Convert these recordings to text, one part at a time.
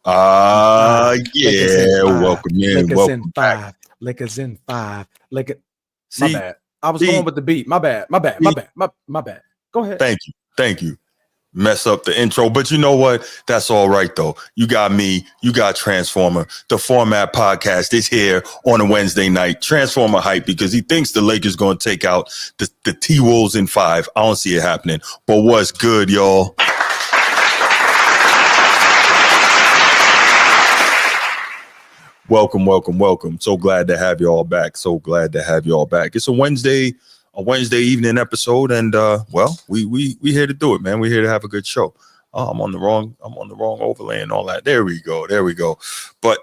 Yeah. Welcome in. Lick us Welcome in back. 5. Lick us in 5. Lick it. See, My bad. I was going with the beat. My bad. My bad. Go ahead. Thank you. Mess up the intro, but you know what? That's all right though. You got me, you got Transformer. The Format Podcast is here on a Wednesday night. Transformer hype because he thinks the Lakers going to take out the T-Wolves in 5. I don't see it happening. But what's good, y'all? Welcome. So glad to have you all back. It's a Wednesday evening episode, and we here to do it, man. We're here to have a good show. I'm on the wrong overlay and all that. There we go. But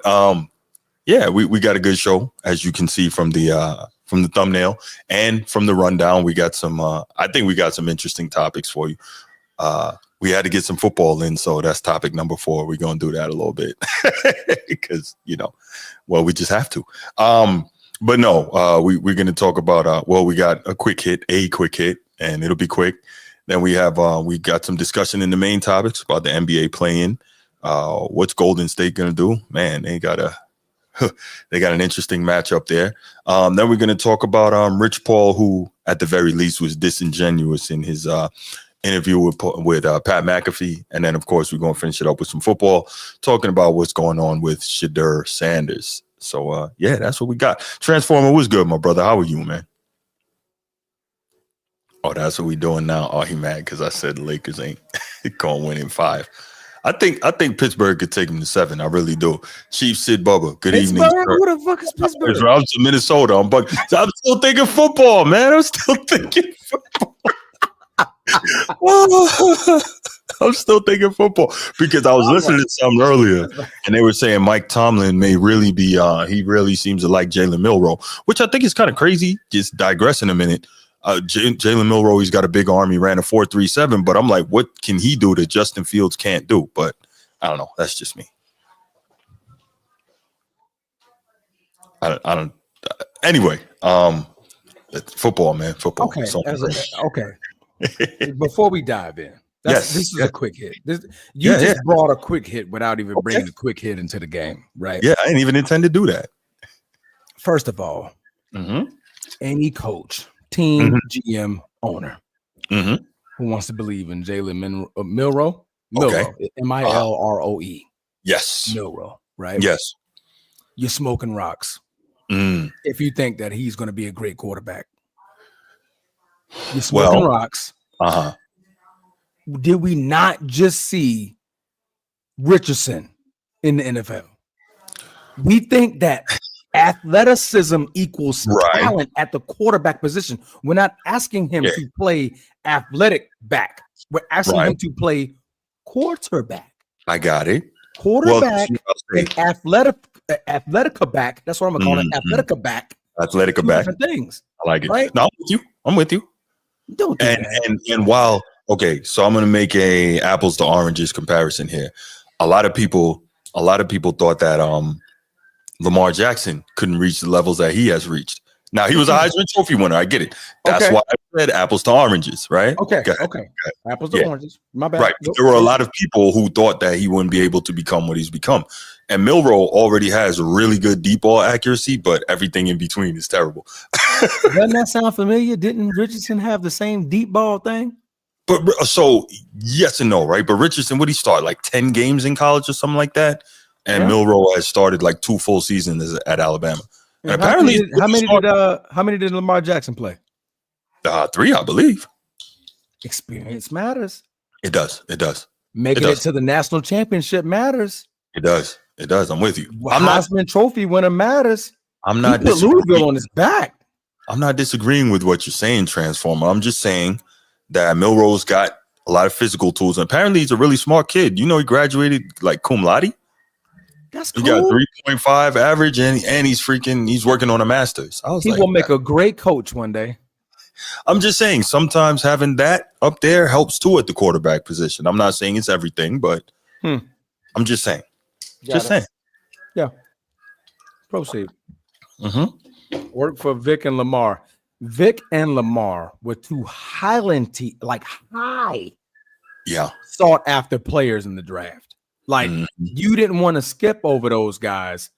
we got a good show, as you can see from the thumbnail and from the rundown. We got some I think we got some interesting topics for you. We had to get some football in, so that's topic number 4. We're gonna do that a little bit because we just have to. But no, we're going to talk about, we got a quick hit, and it'll be quick. Then we got some discussion in the main topics about the NBA play-in. What's Golden State going to do? Man, they got an interesting matchup there. Then we're going to talk about Rich Paul, who at the very least was disingenuous in his interview with Pat McAfee. And then, of course, we're going to finish it up with some football, talking about what's going on with Shadur Sanders. So, that's what we got. Transformer was good, my brother. How are you, man? Oh, that's what we doing now. Oh, he mad because I said the Lakers ain't going to win in 5. I think Pittsburgh could take him to 7. I really do. Chief Sid Bubba, good evening. Sir. Who the fuck is Pittsburgh? I'm to Minnesota. I'm still thinking football, man. I'm still thinking football because I was listening to something earlier and they were saying Mike Tomlin may really be he really seems to like Jalen Milroe, which I think is kind of crazy. Just digressing a minute. Jalen Milroe, he's got a big arm. He ran a 4.37, but I'm like, what can he do that Justin Fields can't do? But I don't know. That's just me. I don't. Anyway, football, man. Football. Okay. Okay. Before we dive in, this is a quick hit. You just brought a quick hit without even bringing a quick hit into the game, right? Yeah, I didn't even intend to do that. First of all, any coach, team, GM, owner who wants to believe in Jalen Milroe, Milroe, yes, Milroe, right? Yes, you're smoking rocks if you think that he's going to be a great quarterback. You're smoking rocks. Did we not just see Richardson in the NFL? We think that athleticism equals talent at the quarterback position. We're not asking him to play athletic back. We're asking him to play quarterback. I got it. Quarterback and athletica back. That's what I'm going to call it. Athletica back. Athletica back. Different things. I like it. Right? No, I'm with you. Don't do that. And while so I'm going to make a apples to oranges comparison here. A lot of people thought that Lamar Jackson couldn't reach the levels that he has reached. Now he was a Heisman Trophy winner. I get it. That's why I said apples to oranges, right? Okay. Apples to oranges. My bad. Right. There were a lot of people who thought that he wouldn't be able to become what he's become. And Milroe already has really good deep ball accuracy, but everything in between is terrible. Doesn't that sound familiar? Didn't Richardson have the same deep ball thing? But so yes and no, right? But Richardson, what did he start? Like 10 games in college or something like that? And Milroe has started like 2 full seasons at Alabama. And apparently, how many did Lamar Jackson play? 3, I believe. Experience matters. It does. Making it to the national championship matters. It does. I'm with you. Heisman Trophy winner matters. I'm not put Louisville on his back. I'm not disagreeing with what you're saying, Transformer. I'm just saying that Milroe's got a lot of physical tools. And apparently, he's a really smart kid. You know, he graduated like cum laude. That's cool. He got 3.5 average, and he's working on a master's. He will make a great coach one day. I'm just saying sometimes having that up there helps too at the quarterback position. I'm not saying it's everything, but I'm just saying. Saying. Yeah. Proceed. Work for Vic and Lamar. Vic and Lamar were 2 high sought after players in the draft. Like you didn't want to skip over those guys.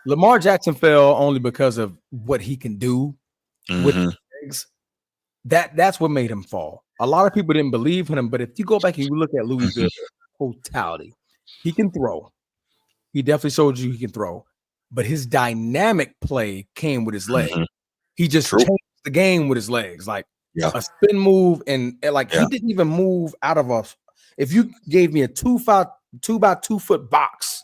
Lamar Jackson fell only because of what he can do with the legs. That's what made him fall. A lot of people didn't believe in him, but if you go back and you look at Louisville totality, he can throw. He definitely showed you he can throw, but his dynamic play came with his leg. He just changed the game with his legs, like a spin move, and like he didn't even move out of a. If you gave me a 2x2 foot box,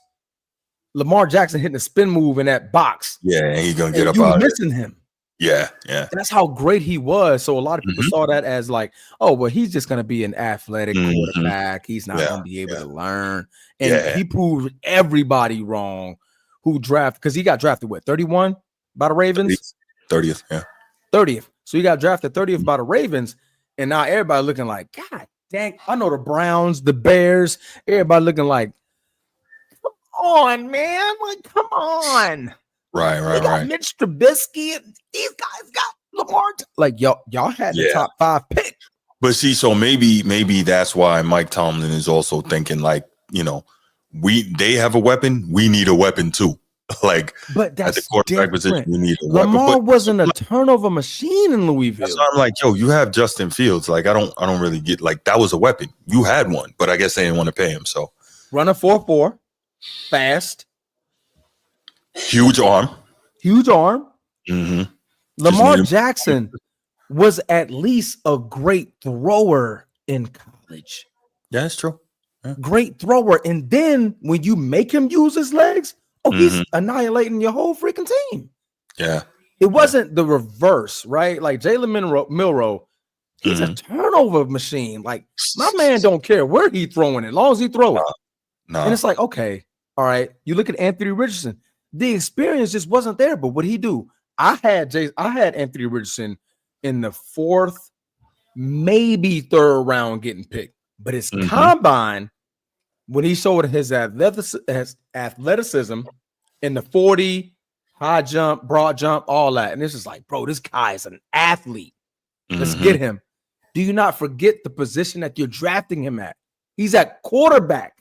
Lamar Jackson hitting a spin move in that box. Yeah, and he's gonna get up out of missing him. Yeah. That's how great he was. So a lot of people saw that as like, oh, well, he's just gonna be an athletic quarterback. He's not gonna be able to learn. And he proved everybody wrong who drafted, because he got drafted 31 by the Ravens? 30th, yeah. 30th. So he got drafted 30th by the Ravens, and now everybody looking like, God dang, I know the Browns, the Bears, everybody looking like, come on, man. Like, come on. Right. Mitch Trubisky. These guys got Lamar. Like, y'all had the top 5 pick. But see, so maybe that's why Mike Tomlin is also thinking, like, you know, they have a weapon, we need a weapon too. Like, but that's at the quarterback position, we need a Lamar weapon. wasn't a turnover machine in Louisville. So I'm like, yo, you have Justin Fields. Like, I don't really get, like, that was a weapon. You had one, but I guess they didn't want to pay him. So running 4.4, fast, huge arm. Lamar Jackson was at least a great thrower in college. Yeah, that's true. Yeah. Great thrower. And then when you make him use his legs, he's annihilating your whole freaking team. Yeah. It wasn't the reverse, right? Like Jalen Milroe, he's a turnover machine. Like, my man don't care where he throwing it, as long as he throw it. No. And it's like, okay, all right. You look at Anthony Richardson. The experience just wasn't there. But what he do? I had Anthony Richardson in the 4th, maybe 3rd round getting picked. But his combine, when he showed his athleticism in the 40, high jump, broad jump, all that. And this is like, bro, this guy is an athlete. Let's get him. Do you not forget the position that you're drafting him at? He's at quarterback.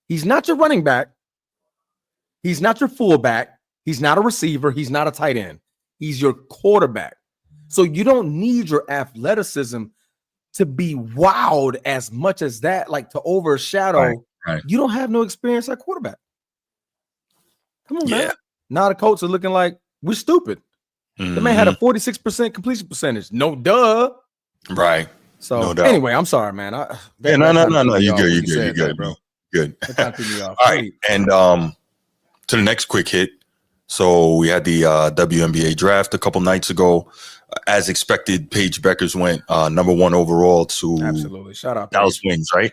He's not your running back. He's not your fullback. He's not a receiver. He's not a tight end. He's your quarterback. So you don't need your athleticism to be wowed as much as that, like to overshadow. Right. You don't have no experience at quarterback. Come on, man. Now the coach are looking like we're stupid. The man had a 46% completion percentage. No duh. Right. So anyway, I'm sorry, man. No. You're good, bro. Good. All right. And to the next quick hit. So we had the WNBA draft a couple nights ago. As expected, Paige Beckers went number 1 overall to absolutely. Shout out Dallas Wings, right?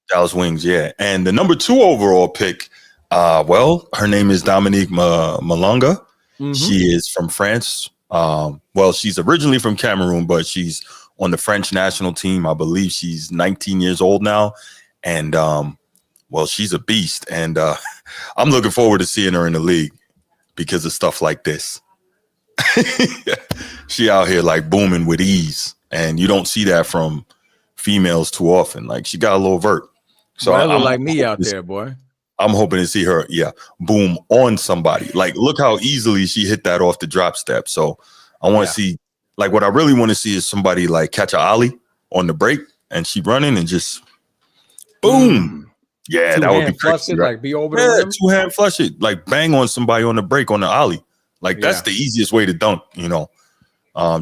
Dallas Wings, yeah. And the number 2 overall pick, her name is Dominique Malonga. She is from France. She's originally from Cameroon, but she's on the French national team. I believe she's 19 years old now. And, she's a beast. And I'm looking forward to seeing her in the league because of stuff like this. She out here like booming with ease. And you don't see that from females too often. Like, she got a little vert. So I look like me out there, boy. I'm hoping to see her, boom on somebody. Like, look how easily she hit that off the drop step. So I want to see, like, what I really want to see is somebody like catch a ollie on the break and she running and just boom. Yeah, that would be crazy. Right? Like, be over there. 2-hand flush it, like bang on somebody on the break on the ollie. Like, that's the easiest way to dunk, you know.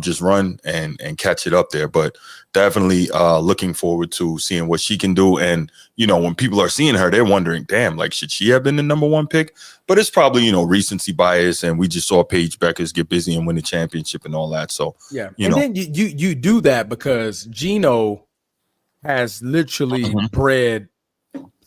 Just run and catch it up there. But definitely looking forward to seeing what she can do. And, you know, when people are seeing her, they're wondering, damn, like, should she have been the number 1 pick? But it's probably, you know, recency bias. And we just saw Paige Beckers get busy and win the championship and all that. So, then you do that because Gino has literally bred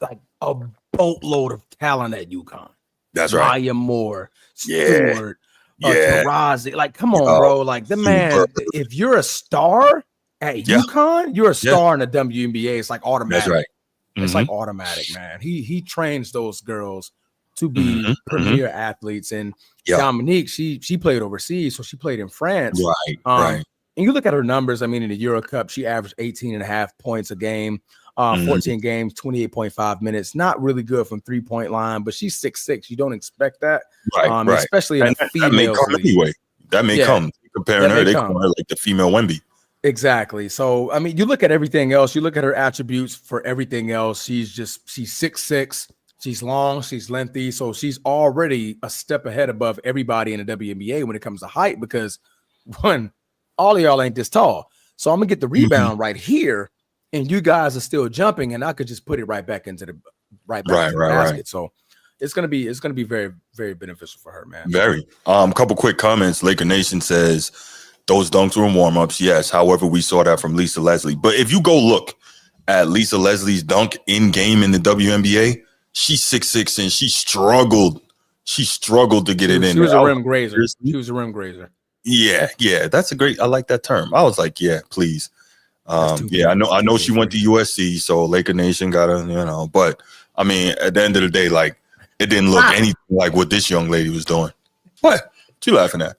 like a boatload of talent at UConn. That's right. Maya Moore, Stewart, Tarazi. Like, come on, bro. Like, the man, if you're a star at UConn, you're a star in the WNBA. It's like automatic. That's right. It's like automatic, man. He trains those girls to be premier athletes. And Dominique, she played overseas, so she played in France. Right. And you look at her numbers. I mean, in the Euro Cup, she averaged 18.5 points a game. 14 games, 28.5 minutes. Not really good from 3-point line, but she's 6'6". You don't expect that, right. Especially in a female league. That may come anyway. That may come. Comparing her, they call her like the female Wemby. Exactly. So, I mean, you look at everything else. You look at her attributes for everything else. She's 6'6". She's long. She's lengthy. So she's already a step ahead above everybody in the WNBA when it comes to height, because one, all of y'all ain't this tall. So I'm gonna get the rebound right here, and you guys are still jumping, and I could just put it right back into the basket. Right. So it's gonna be very, very beneficial for her, man. Very. Couple quick comments. Laker Nation says those dunks were in warm-ups. Yes. However, we saw that from Lisa Leslie. But if you go look at Lisa Leslie's dunk in game in the WNBA, she's 6'6", and she struggled. She struggled to get it in. She was a rim grazer. She was a rim grazer. Yeah. That's I like that term. I was like, yeah, please. I know she went to USC, so Laker Nation gotta, but I mean, at the end of the day, like, it didn't look anything like what this young lady was doing. What you laughing at?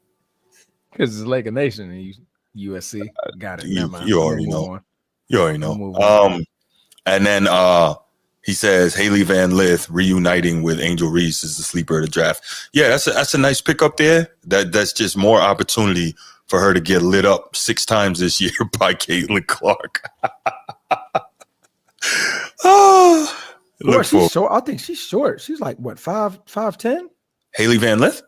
Because it's Laker Nation and USC. Got it. You already know. You already know. And then he says Haley Van Lith reuniting with Angel Reese is the sleeper of the draft. Yeah, that's a nice pickup there. That's just more opportunity for her to get lit up 6 times this year by Caitlin Clark. She's short. I think she's short. She's like what, 5'10"? Haley Van Lith?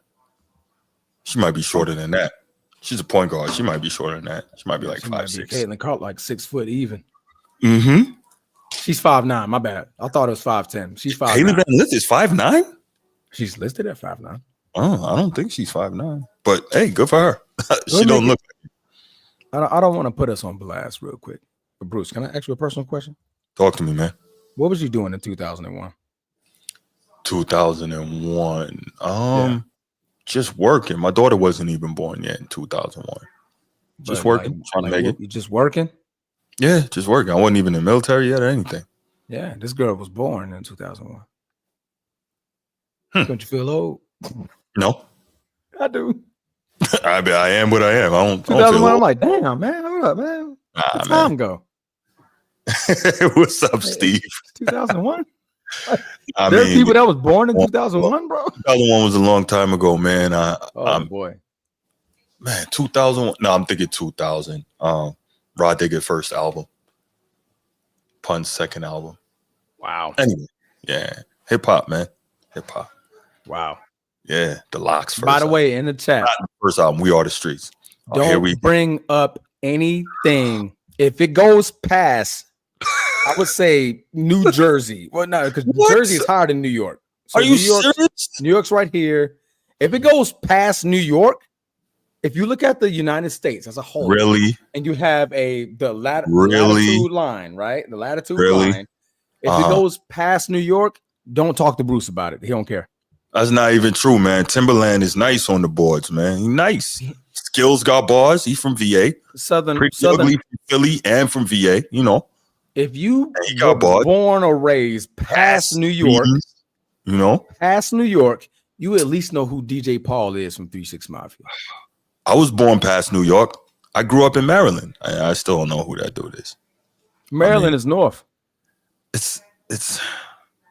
She might be shorter than that. She's a point guard. She might be shorter than that. She might be like 5'6". Caitlin Clark like 6 foot even. Mm-hmm. She's 5'9". My bad. I thought it was 5'10". She's 5'9". Haley Van Lith is 5'9"? She's listed at 5'9". Oh, I don't think she's 5'9". But hey, good for her. She don't look. I don't want to put us on blast real quick. But Bruce, can I ask you a personal question? Talk to me, man. What was you doing in 2001? 2001. Just working. My daughter wasn't even born yet in 2001. Just working, trying to make it. You just working? Yeah, just working. I wasn't even in the military yet or anything. Yeah, this girl was born in 2001. Don't you feel old? No. I do. I am what I am. I don't 2001, I'm like, damn, man. Hold up, man. Where time go? What's up, Steve? 2001? There are people that was born in 2001, bro. 2001 was a long time ago, man. Boy. Man, 2001. No, I'm thinking 2000. Rod Digger first album. Pun's second album. Wow. Anyway, yeah. Hip hop, man. Hip hop. Wow. Yeah, the Locks first. By the way, in the chat, first album, We Are the Streets. Don't bring up anything. If it goes past, I would say New Jersey. Well, no, because Jersey is higher than New York. So Are you serious? New York's right here. If it goes past New York, if you look at the United States as a whole, really, and you have the latitude line, right? The latitude line. If it goes past New York, don't talk to Bruce about it. He don't care. That's not even true, man. Timberland is nice on the boards, man. He's nice. Skills got bars. He's from VA. Southern ugly from Philly and from VA, If you were born or raised past New York, past New York, you at least know who DJ Paul is from 3 6 Mafia. I was born past New York. I grew up in Maryland. I still don't know who that dude is. Maryland is north. It's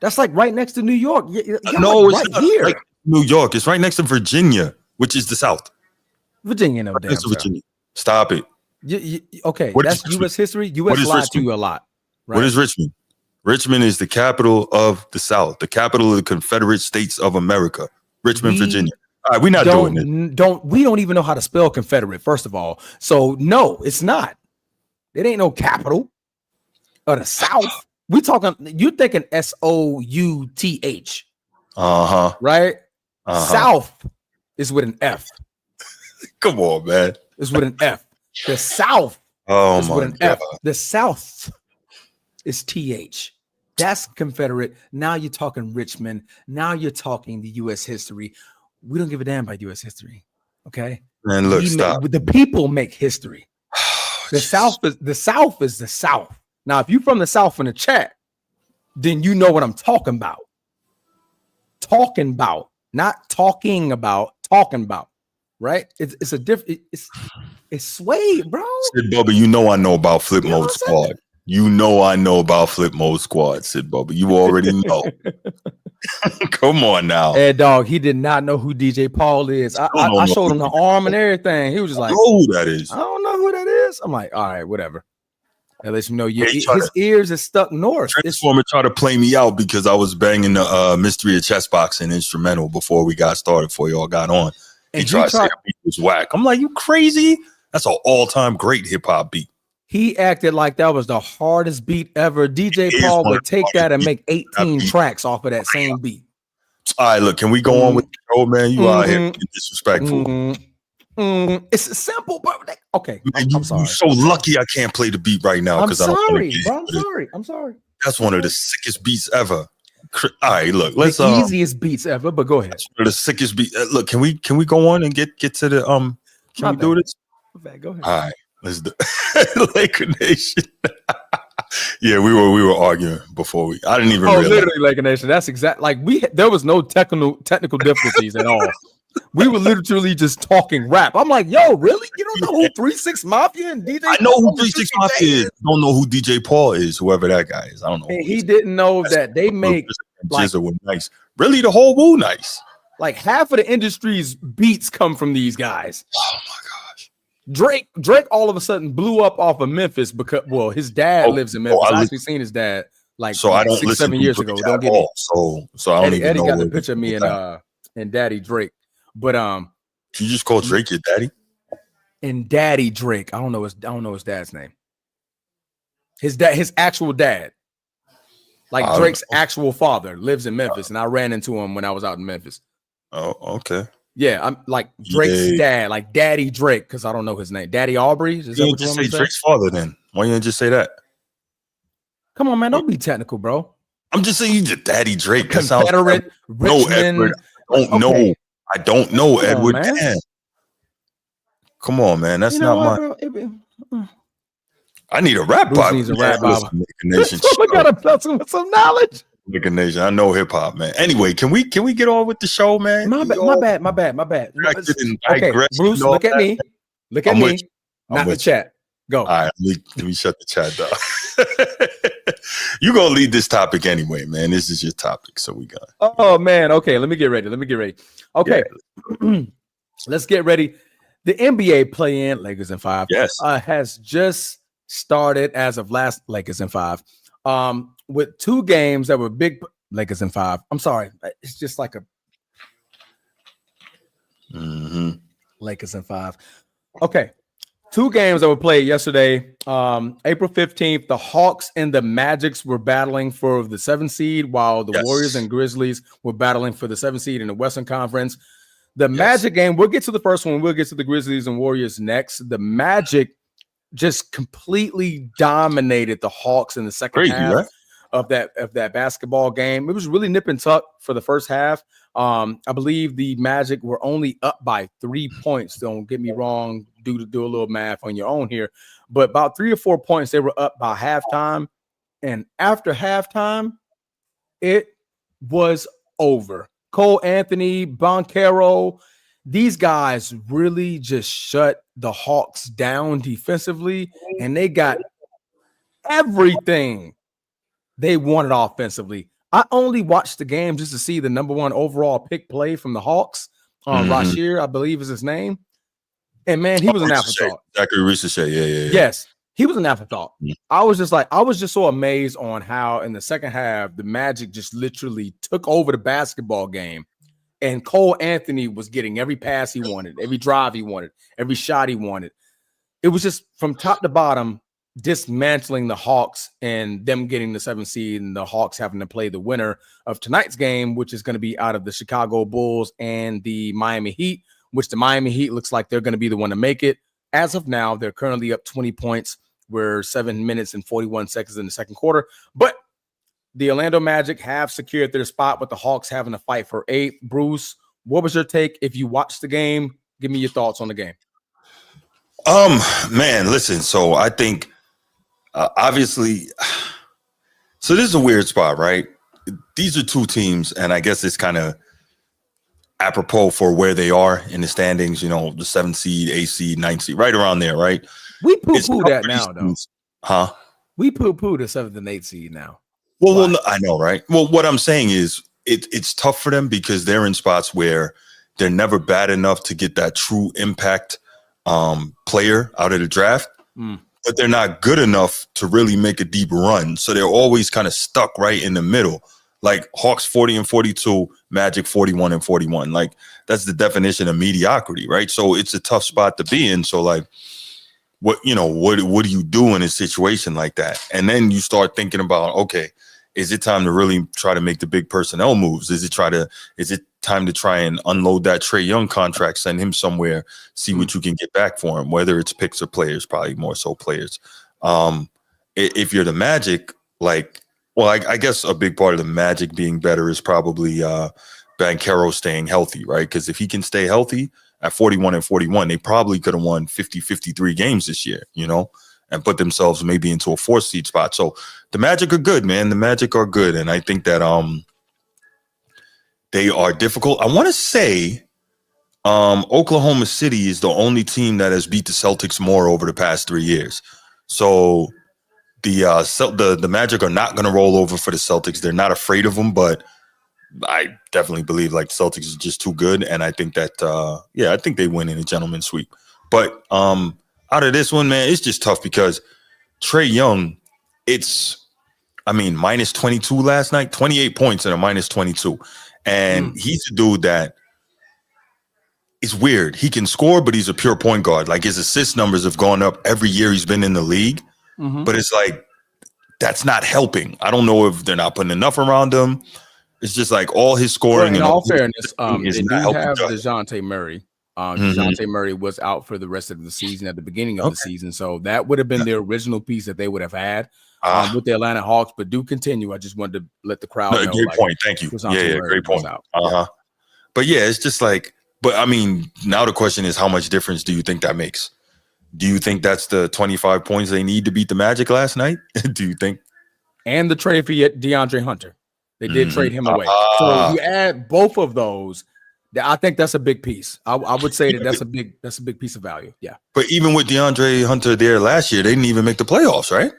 that's like right next to New York. No, it's right here. Like New York. It's right next to Virginia, which is the South. Virginia, no damn. Virginia. Stop it. Okay, that's U.S. history. U.S. lied to you a lot. Right? What is Richmond? Richmond is the capital of the South, the capital of the Confederate States of America. Richmond, Virginia. All right, we're not doing it. We don't even know how to spell Confederate, first of all. So no, it's not. It ain't no capital of the South. We talking. You thinking SOUTH? Right. South is with an F. Come on, man. It's with an F. The South. Is with an F. The South is TH. That's Confederate. Now you're talking Richmond. Now you're talking the U.S. history. We don't give a damn about U.S. history. Okay. Man, look, stop. The people make history. The South is the South. Now, if you're from the South in the chat, then you know what I'm talking about. Talking about, not talking about, talking about. Right? It's a different. It's sway, bro. Sid Bubba, I know about Flip Mode Squad. You know I know about flip mode squad, Sid Bubba. You already know. Come on now. Hey, dog, he did not know who DJ Paul is. I showed him the arm and everything. He was just like, who that is. I don't know who that is. I'm like, all right, whatever. At least you know his ears is stuck north. Transformer tried to play me out because I was banging the Mystery of Chess Boxing instrumental before we got started, before y'all got on. He tried to say the beat was whack. I'm like, you crazy? That's an all-time great hip-hop beat. He acted like that was the hardest beat ever. DJ Paul would take that and make 18 tracks off of that same beat. All right, look, can we go on with the show, man? You out here being disrespectful. It's simple, but okay. Man, I'm sorry. You're so lucky I can't play the beat right now. I'm sorry, bro. I'm sorry. That's one of the sickest beats ever. All right, look, let's the easiest beats ever, but go ahead. That's one of the sickest beats. Look, can we go on and get to the Can we do this? Go ahead. All right, let's do Laker Nation. Yeah, we were arguing before I didn't even realize. Literally Laker Nation. That's exact. Like there was no technical difficulties at all. We were literally just talking rap. I'm like, yo, really? You don't know who 3-6 Mafia and DJ? I know who 3-6 Mafia is. I don't know who DJ Paul is, whoever that guy is. I don't know. And he didn't know that they make like, nice. Really, the whole Wu nice. Like half of the industry's beats come from these guys. Oh my gosh. Drake all of a sudden blew up off of Memphis because his dad lives in Memphis. I actually seen his dad like I don't 6-7 years ago. Don't get me. So I don't Eddie even know. Got the picture of me and Daddy Drake. But can you just call Drake your daddy? And Daddy Drake. I don't know his dad's name. His actual dad. Like Drake's actual father lives in Memphis, and I ran into him when I was out in Memphis. Oh, okay. Yeah, I'm like Drake's dad, like Daddy Drake, because I don't know his name. Daddy Aubrey. Is that what you just say Drake's father then? Why you just say that? Come on, man, don't be technical, bro. I'm just saying you just Daddy Drake. Confederate, Richmond. I don't know Edward. Man. Come on, man. That's not my. I need a rap Bible. Needs a rap Bible. I gotta bless him with some knowledge. Laker Nation. I know hip hop, man. Anyway, can we get on with the show, man? My bad. Okay, Bruce, look at me. Look at me. Not the chat. Go. All right, let me shut the chat down. You gonna lead this topic anyway, man. This is your topic, so we got. Oh man, okay. Let me get ready. Okay, yeah. Let's get ready. The NBA play-in, Lakers in 5. Yes, has just started as of last. Lakers in 5. With 2 games that were big. Lakers in 5. I'm sorry, it's just like a. Lakers in 5. Okay. 2 games that were played yesterday. April 15th, the Hawks and the Magics were battling for the 7th seed, while the Warriors and Grizzlies were battling for the 7th seed in the Western Conference. The Magic game, we'll get to the first one. We'll get to the Grizzlies and Warriors next. The Magic just completely dominated the Hawks in the second half of that basketball game. It was really nip and tuck for the first half. I believe the Magic were only up by 3 points. Don't get me wrong. Do a little math on your own here, but about 3 or 4 points they were up by halftime, and after halftime, it was over. Cole Anthony, Banchero, these guys really just shut the Hawks down defensively, and they got everything they wanted offensively. I only watched the game just to see the number 1 overall pick play from the Hawks. Rasheer, I believe is his name. And man, he was an afterthought. Zachary Ricochet, yeah. Yes, he was an afterthought. I was just so amazed on how in the second half, the Magic just literally took over the basketball game. And Cole Anthony was getting every pass he wanted, every drive he wanted, every shot he wanted. It was just from top to bottom, dismantling the Hawks and them getting the 7th seed, and the Hawks having to play the winner of tonight's game, which is going to be out of the Chicago Bulls and the Miami Heat, which the Miami Heat looks like they're going to be the one to make it. As of now, they're currently up 20 points. We're 7 minutes and 41 seconds in the second quarter. But the Orlando Magic have secured their spot with the Hawks having to fight for 8th. Bruce, what was your take? If you watched the game, give me your thoughts on the game. Man, listen. So I think obviously, so this is a weird spot, right? These are 2 teams, and I guess it's kind of apropos for where they are in the standings, the 7th seed, 8th seed, 9th seed, right around there, right? We poo-poo that now, though. Huh? We poo-poo the 7th and 8th seed now. Well, I know, right? Well, what I'm saying is it's tough for them because they're in spots where they're never bad enough to get that true impact player out of the draft, but they're not good enough to really make a deep run. So they're always kind of stuck right in the middle. Like Hawks 40 and 42, Magic 41 and 41. Like that's the definition of mediocrity, right? So it's a tough spot to be in. So like, what do you do in a situation like that? And then you start thinking about, okay, is it time to really try to make the big personnel moves? Is it time to try and unload that Trae Young contract, send him somewhere, see what you can get back for him, whether it's picks or players, probably more so players. If you're the Magic, like, well, I guess a big part of the Magic being better is probably Banchero staying healthy, right? Because if he can stay healthy at 41 and 41, they probably could have won 50, 53 games this year, and put themselves maybe into a 4th seed spot. So the Magic are good, man. The Magic are good. And I think that they are difficult. I want to say Oklahoma City is the only team that has beat the Celtics more over the past 3 years. So the Magic are not going to roll over for the Celtics. They're not afraid of them, but I definitely believe like Celtics is just too good. And I think that, I think they win in a gentleman's sweep. But out of this one, man, it's just tough because Trae Young, minus 22 last night, 28 points and a minus 22. And he's a dude that is weird. He can score, but he's a pure point guard. Like his assist numbers have gone up every year he's been in the league. But it's like, that's not helping. I don't know if they're not putting enough around him. It's just like all his scoring. In all fairness, they do have DeJounte Murray. DeJounte Murray was out for the rest of the season at the beginning of the season. So that would have been the original piece that they would have had with the Atlanta Hawks. But do continue. I just wanted to let the crowd know. Great point. Thank you. Great point. But yeah, it's just like, now the question is, how much difference do you think that makes? Do you think that's the 25 points they need to beat the Magic last night? Do you think? And the trade for DeAndre Hunter. They did trade him away. So you add both of those, I think that's a big piece. I would say that's a big piece of value. Yeah. But even with DeAndre Hunter there last year, they didn't even make the playoffs, right?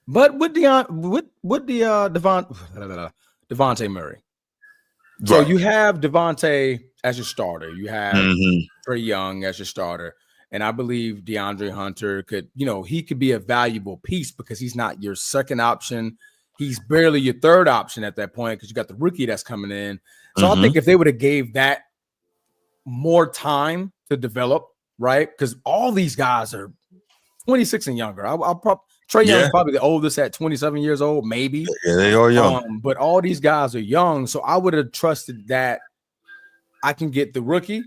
But with Devontae Murray. So you have Devontae as your starter. You have Trae Young as your starter. And I believe DeAndre Hunter could be a valuable piece because he's not your second option. He's barely your third option at that point because you got the rookie that's coming in. So I think if they would have gave that more time to develop, right? Because all these guys are 26 and younger. Trae Young is probably the oldest at 27 years old, maybe. Yeah, they are young. But all these guys are young. So I would have trusted that I can get the rookie,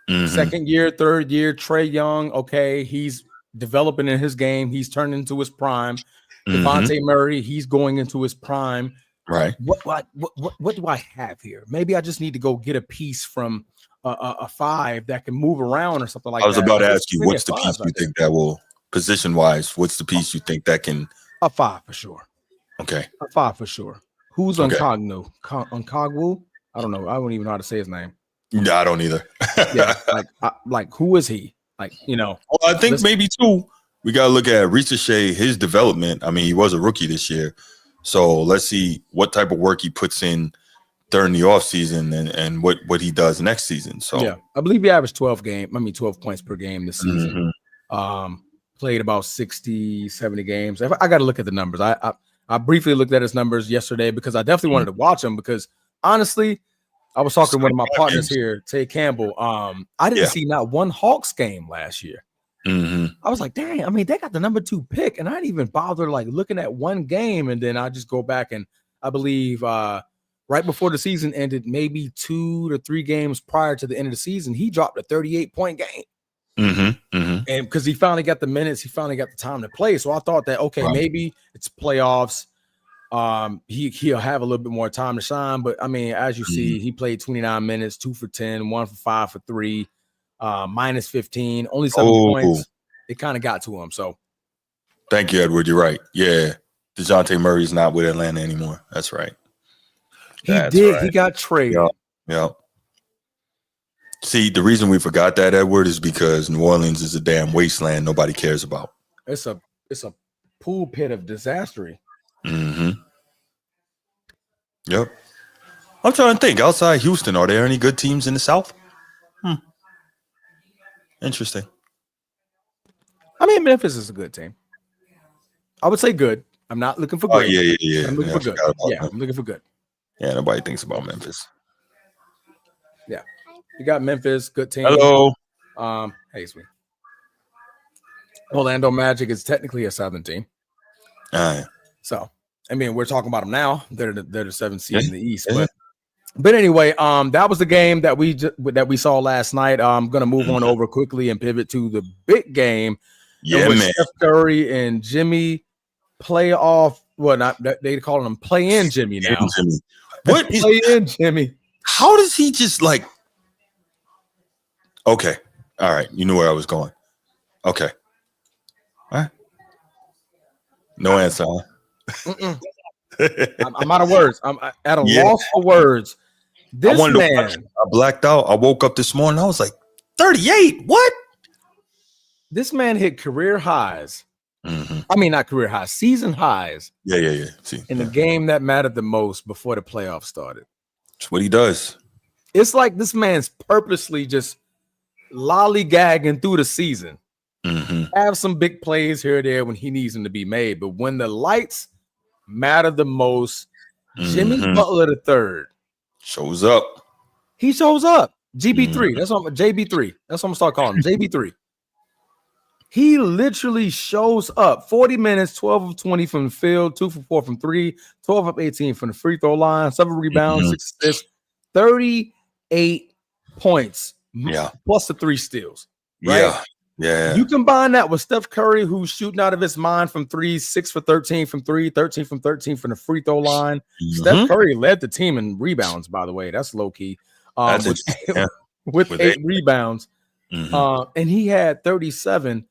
second year, third year, Trae Young. Okay, he's developing in his game. He's turned into his prime. Devontae Murray, he's going into his prime. Right. What do I have here? Maybe I just need to go get a piece from a 5 that can move around or something like that. I was about to ask you, what's the piece you think that will, position-wise, what's the piece you think that can? A 5 for sure. Okay. A 5 for sure. Who's Unkogwu? Unkogwu? I don't know. I don't even know how to say his name. No, I don't either. like who is he? Well, I think maybe too. We got to look at Ricochet, his development. He was a rookie this year. So let's see what type of work he puts in during the offseason and what he does next season. So yeah, I believe he averaged 12 points per game this season. Played about 60, 70 games. I got to look at the numbers. I briefly looked at his numbers yesterday because I definitely wanted to watch him because honestly, I was talking to one of my partners here, Tay Campbell. I didn't see not one Hawks game last year. I was like, dang, they got the number 2 pick, and I didn't even bother looking at one game. And then I just go back and I believe right before the season ended, maybe 2 to 3 games prior to the end of the season, he dropped a 38-point game. And because he finally got the minutes, he finally got the time to play. So I thought that, okay, maybe it's playoffs. He'll have a little bit more time to shine. But as you see, he played 29 minutes, 2 for 10, 1 for 5 for 3. Minus 15, only 7 points. It kind of got to him. So thank you, Edward. You're right. Yeah. DeJounte Murray's not with Atlanta anymore. That's right. He got traded. Yeah. See, the reason we forgot that, Edward, is because New Orleans is a damn wasteland nobody cares about. It's a pool pit of disaster. Mm-hmm. Yep. I'm trying to think. Outside Houston, are there any good teams in the South? Interesting. I mean, Memphis is a good team. I would say good. I'm not looking for great. Yeah. I'm looking for good. Yeah, Memphis. I'm looking for good. Yeah, nobody thinks about Memphis. Yeah. You got Memphis, good team. Hello. Hey, sweet. Orlando Magic is technically a Southern team. So, I mean, we're talking about them now. They're the seventh seed in the East. But anyway, that was the game that we saw last night. I'm gonna move on over quickly and pivot to the big game. Yeah, man. Steph Curry and Jimmy play off. Well, not they calling him play in Jimmy now. What is play in Jimmy? How does he just like? Okay, all right. You knew where I was going. Okay, all right. No answer. Huh? I'm out of words. I'm at a loss for words. This man, I blacked out. I woke up this morning. I was like, 38. What? This man hit career highs. I mean, not career highs, season highs. Yeah. In the game that mattered the most before the playoffs started. That's what he does. It's like this man's purposely just lollygagging through the season. Have some big plays here or there when he needs them to be made. But when the lights matter the most, Jimmy Butler III shows up. He shows up. GB3. That's what JB3. That's what I'm gonna start calling him. JB3. He literally shows up. 40 minutes, 12 of 20 from the field, 2 for 4 from 3, 12 of 18 from the free throw line, 7 rebounds, 6 assists, 38 points. Plus the 3 steals. Right? Yeah. You combine that with Steph Curry, who's shooting out of his mind from 3, 6 for 13 from 3, 13 from 13 from the free throw line. Steph Curry led the team in rebounds, by the way. That's low key. With 8 rebounds. And he had 37.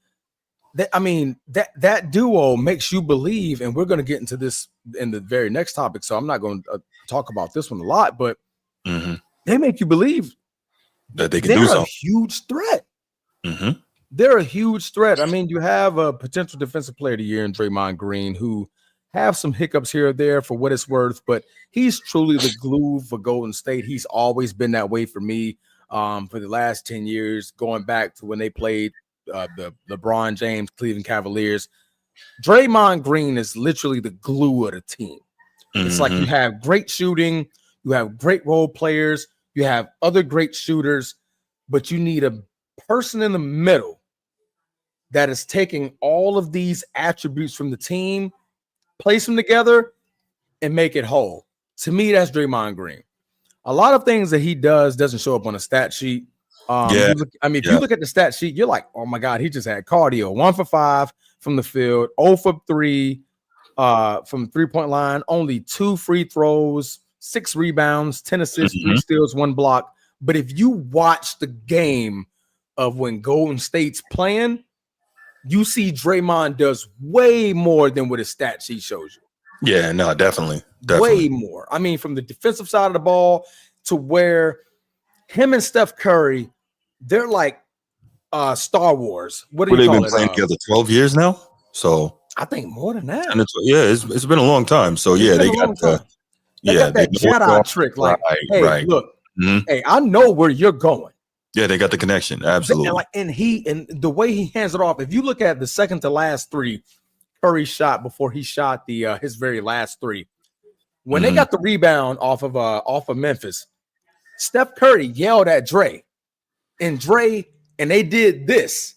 That duo makes you believe, and we're going to get into this in the very next topic, so I'm not going to talk about this one a lot, but they make you believe that they can do something. They're a huge threat. They're a huge threat. I mean, you have a potential defensive player of the year in Draymond Green who have some hiccups here or there for what it's worth, but he's truly the glue for Golden State. He's always been that way for me for the last 10 years, going back to when they played the LeBron James Cleveland Cavaliers. Draymond Green is literally the glue of the team. It's like you have great shooting, you have great role players, you have other great shooters, but you need a person in the middle that is taking all of these attributes from the team, place them together, and make it whole. To me, that's Draymond Green. A lot of things that he doesn't show up on a stat sheet. If you look at the stat sheet, you're like, oh my God, he just had cardio. 1 for 5 from the field, 0 for 3 from the 3-point line, only 2 free throws, 6 rebounds, 10 assists, 3 steals, 1 block. But if you watch the game of when Golden State's playing, you see Draymond does way more than what his stat sheet shows you. Yeah, no, definitely. Way more. I mean, from the defensive side of the ball to where him and Steph Curry, they're like Star Wars. What do you call it? They've been playing together 12 years now. So I think more than that. Yeah, it's been a long time. So yeah, they got that Jedi trick. Like, hey, look, hey, I know where you're going. Yeah, they got the connection. Absolutely. And the way he hands it off. If you look at the second to last 3 Curry shot before he shot the his very last 3, when they got the rebound off of Memphis, Steph Curry yelled at Dre, and they did this.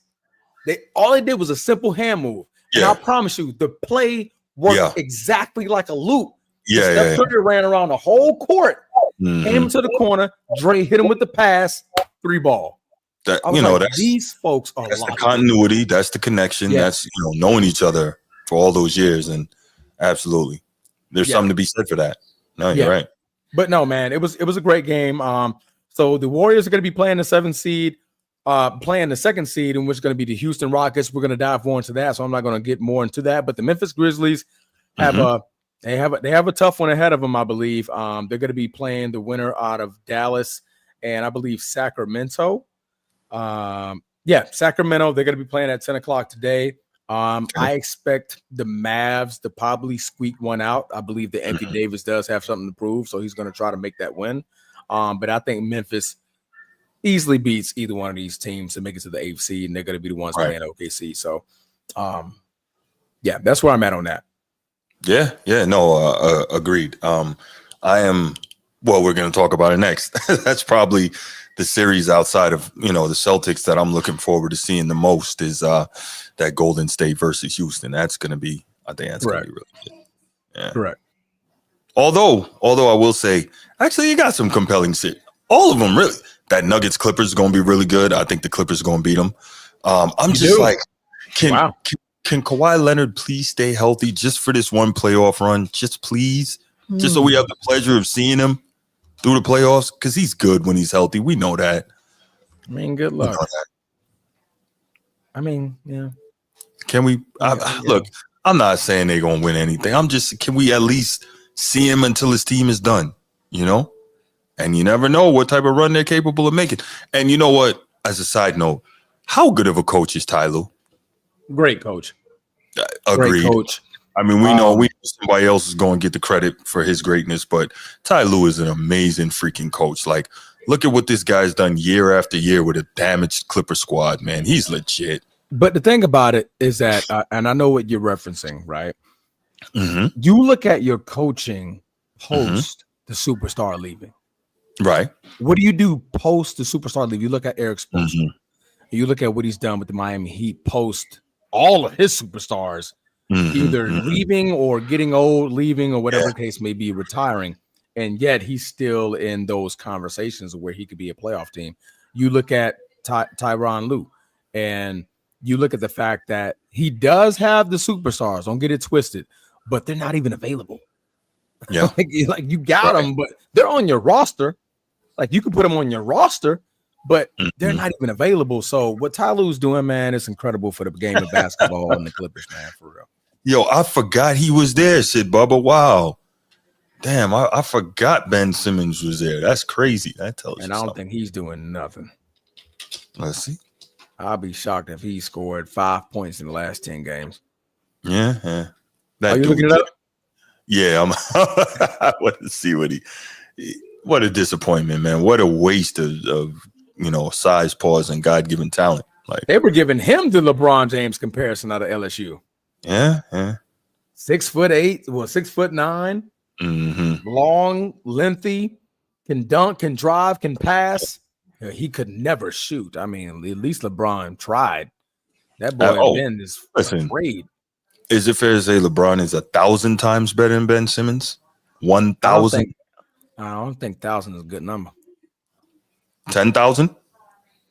All they did was a simple hand move. And I promise you, the play worked exactly like a loop. Steph Curry ran around the whole court, came to the corner, Dre hit him with the pass, 3 ball. That's these folks are that's the continuity, that's the connection, that's knowing each other for all those years, and absolutely, there's something to be said for that. No, you're right. But no, man, it was a great game. So the Warriors are going to be playing the 7th seed, playing the 2nd seed, in which is going to be the Houston Rockets. We're going to dive more into that, so I'm not going to get more into that. But the Memphis Grizzlies have they have a tough one ahead of them, I believe. They're going to be playing the winner out of Dallas and I believe Sacramento. Sacramento. They're going to be playing at 10 o'clock today. I expect the Mavs to probably squeak one out. I believe that Anthony Davis does have something to prove, so he's going to try to make that win. But I think Memphis easily beats either one of these teams to make it to the 8th seed, and they're going to be the ones playing OKC. So, yeah, that's where I'm at on that. Yeah, no, agreed. We're going to talk about it next. That's probably the series outside of, the Celtics that I'm looking forward to seeing the most is that Golden State versus Houston. That's going to be, I think that's going to be really good. Yeah. Correct. Although I will say, actually, you got some compelling shit. All of them, really. That Nuggets Clippers is going to be really good. I think the Clippers are going to beat them. Can Kawhi Leonard please stay healthy just for this one playoff run? Just please. Just so we have the pleasure of seeing him through the playoffs, because he's good when he's healthy. We know that. I mean, good luck. I mean, yeah. Can we look? I'm not saying they're gonna win anything. Can we at least see him until his team is done? And you never know what type of run they're capable of making. And you know what? As a side note, how good of a coach is Ty Lue? Great coach. Agreed. Great coach. I mean, we know somebody else is going to get the credit for his greatness, but Ty Lue is an amazing freaking coach. Like, look at what this guy's done year after year with a damaged Clipper squad, man. He's legit. But the thing about it is that, and I know what you're referencing, right? Mm-hmm. You look at your coaching post the superstar leaving. Right. What do you do post the superstar leave? You look at Eric Spoelstra. You look at what he's done with the Miami Heat post all of his superstars either leaving or getting old, leaving, or whatever the case may be, retiring. And yet he's still in those conversations where he could be a playoff team. You look at Tyronn Lue, and you look at the fact that he does have the superstars. Don't get it twisted, but they're not even available. Yeah, like you got them, but they're on your roster. Like you can put them on your roster, but they're not even available. So what Ty Lue's doing, man, is incredible for the game of basketball and the Clippers, man, for real. Yo, I forgot he was there, Sid Bubba. Wow. Damn, I forgot Ben Simmons was there. That's crazy. That tells you And I don't something. think he's doing nothing. Let's see. I'll be shocked if he scored 5 points in the last 10 games. Yeah. Are you looking it up? Yeah, I want to see what a disappointment, man. What a waste of size, pause, and God-given talent. Like they were giving him the LeBron James comparison out of LSU. Yeah. 6'8", 6'9", long, lengthy, can dunk, can drive, can pass. He could never shoot. I mean, at least LeBron tried. That boy Ben is afraid. Is it fair to say LeBron is 1,000 times better than Ben Simmons? 1,000? I don't think 1,000 is a good number. 10,000?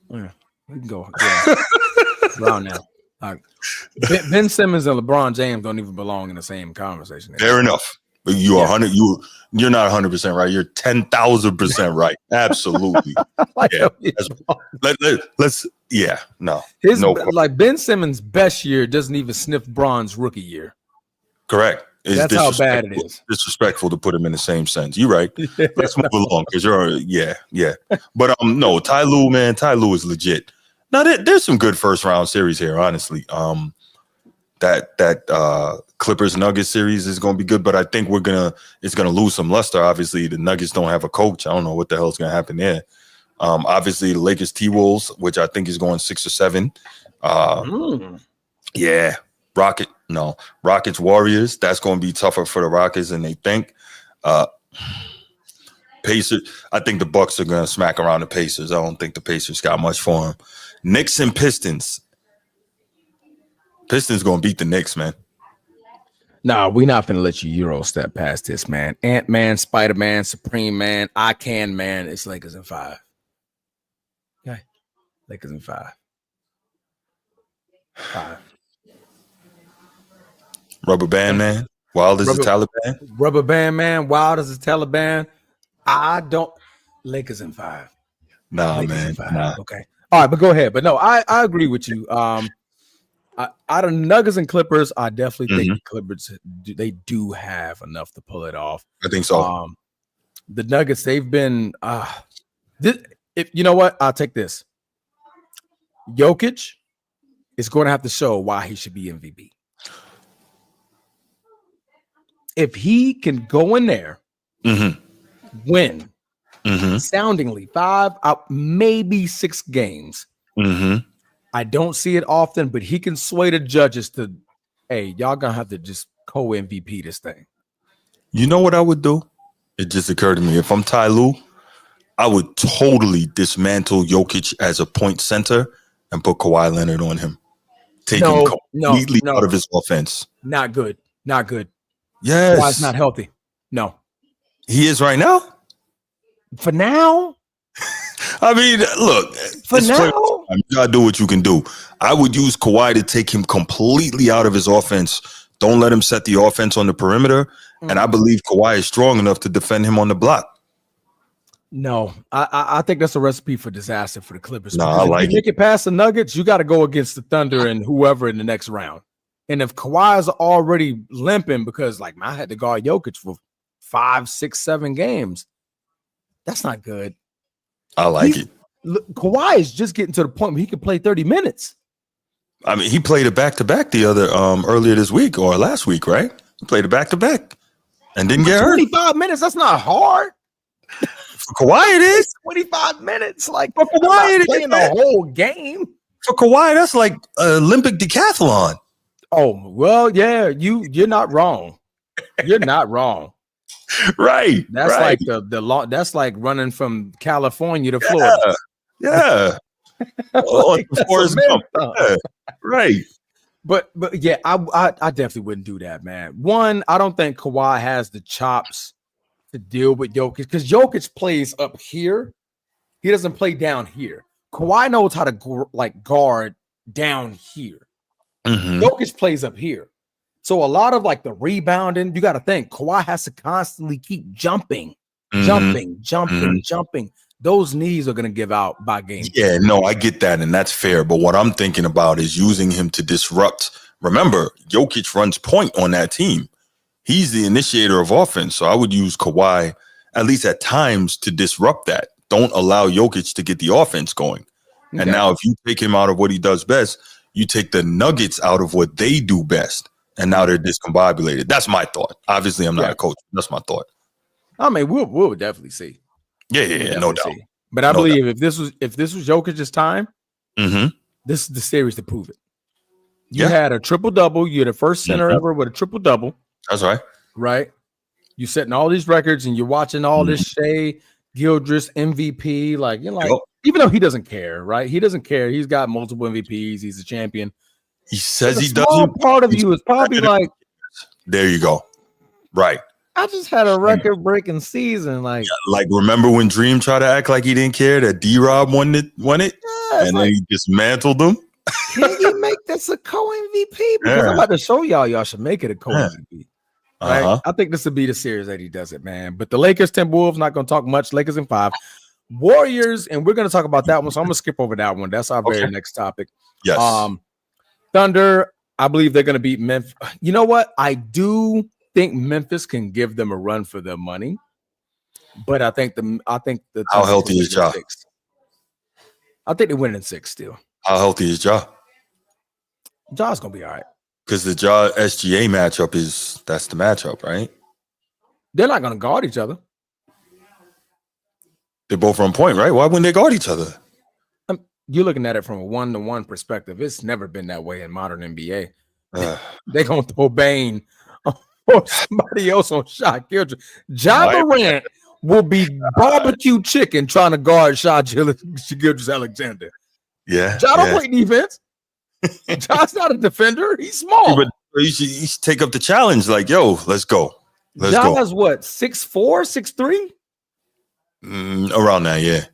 Yeah, we can go around now. Ben Simmons and LeBron James don't even belong in the same conversation. Fair enough. You are 100. You're not 100% right. You're 10,000% right. Absolutely. Like Ben Simmons' best year doesn't even sniff Bron's rookie year. Correct. That's how bad it is. Disrespectful to put him in the same sense. You're right. Let's move along because yeah. But no, Ty Lue, man, Ty Lue is legit. Now there's some good first round series here, honestly. That Clippers Nuggets series is going to be good, but I think it's going to lose some luster. Obviously, the Nuggets don't have a coach. I don't know what the hell is going to happen there. Obviously, the Lakers T-Wolves, which I think is going 6 or 7. Yeah, Rockets Warriors. That's going to be tougher for the Rockets than they think. Pacers. I think the Bucks are going to smack around the Pacers. I don't think the Pacers got much for them. Knicks and Pistons. Pistons going to beat the Knicks, man. Nah, we're not going to let you Euro step past this, man. Ant-Man, Spider-Man, Supreme Man, I Can Man. It's Lakers in 5. Okay. Lakers in 5. 5. Rubber Band Man. Wild as the Taliban. Rubber Band Man. Wild as the Taliban. Lakers in 5. Nah, Lakers man. In 5. Nah. Okay. All right, but go ahead. But no, I agree with you. Out of Nuggets and Clippers, I definitely think the Clippers, they do have enough to pull it off. I think so. The Nuggets, they've been if you know what, I'll take this. Jokic is going to have to show why he should be MVP. If he can go in there, win, soundingly 5 out, maybe 6 games. I don't see it often, but he can sway the judges to, hey, y'all gonna have to just co-MVP this thing. You know what I would do? It just occurred to me. If I'm Ty Lue, I would totally dismantle Jokic as a point center and put Kawhi Leonard on him. Take him completely out of his offense. Not good. Not good. Yes. Kawhi's not healthy. No. He is right now? For now? I mean, look. For now? You gotta do what you can do. I would use Kawhi to take him completely out of his offense. Don't let him set the offense on the perimeter. And I believe Kawhi is strong enough to defend him on the block. No, I think that's a recipe for disaster for the Clippers. No, I like it. Make it past the Nuggets, you got to go against the Thunder and whoever in the next round. And if Kawhi's already limping because, like, I had to guard Jokic for 5, 6, 7 games, that's not good. I like it. Kawhi is just getting to the point where he can play 30 minutes. I mean, he played it back-to-back the other earlier this week or last week, right? He played it back-to-back and didn't get hurt. 25 minutes, that's not hard. For Kawhi, it is 25 minutes. Like, for Kawhi, it is playing the whole game. For Kawhi, that's like Olympic decathlon. Oh well, yeah, you're not wrong. You're not wrong. Right. That's right. like the law. That's like running from California to Florida. Yeah. Like, yeah. Right. But yeah, I definitely wouldn't do that, man. One, I don't think Kawhi has the chops to deal with Jokic because Jokic plays up here. He doesn't play down here. Kawhi knows how to guard down here. Jokic plays up here. So a lot of like the rebounding, you got to think Kawhi has to constantly keep jumping. Those knees are going to give out by game. Yeah, no, I get that. And that's fair. But what I'm thinking about is using him to disrupt. Remember, Jokic runs point on that team. He's the initiator of offense. So I would use Kawhi, at least at times, to disrupt that. Don't allow Jokic to get the offense going. Okay. And now if you take him out of what he does best, you take the Nuggets out of what they do best. And now they're discombobulated. That's my thought. Obviously, I'm not a coach. That's my thought. I mean, we'll definitely see. Yeah, no doubt. But I believe if this was Jokic's time, this is the series to prove it. You had a triple-double. You're the first center ever with a triple-double. That's right. Right? You're setting all these records and you're watching all this Shea Gildress MVP. Like, you're like, even though he doesn't care, right? He doesn't care. He's got multiple MVPs. He's a champion. He says he small doesn't. Part of you is probably like, there you go. Right. I just had a record-breaking season. Like remember when Dream tried to act like he didn't care that D-Rob won it, and then he dismantled them? Can you make this a co-MVP? Because I'm about to show y'all should make it a co-MVP. Right? I think this would be the series that he does it, man. But the Lakers, Timberwolves, not going to talk much. Lakers in 5. Warriors, and we're going to talk about that one. So I'm going to skip over that one. That's our very next topic. Yes. Thunder, I believe they're going to beat Memphis. You know what? I do think Memphis can give them a run for their money, but I think the how healthy is Ja? I think they win in 6 still. How healthy is Ja? Ja's gonna be all right because the Ja SGA matchup that's the matchup, right? They're not gonna guard each other. They're both on point, right? Why wouldn't they guard each other? You're looking at it from a 1-to-1 perspective. It's never been that way in modern NBA. They're gonna throw Bane or somebody else on shot. Ja Morant will be barbecue chicken trying to guard shot Gilgeous-Alexander. Yeah. Ja don't play defense. Ja's not a defender. He's small. But you should take up the challenge. Like, yo, let's go. Ja's what, 6'4", 6'3"? Around that, yeah.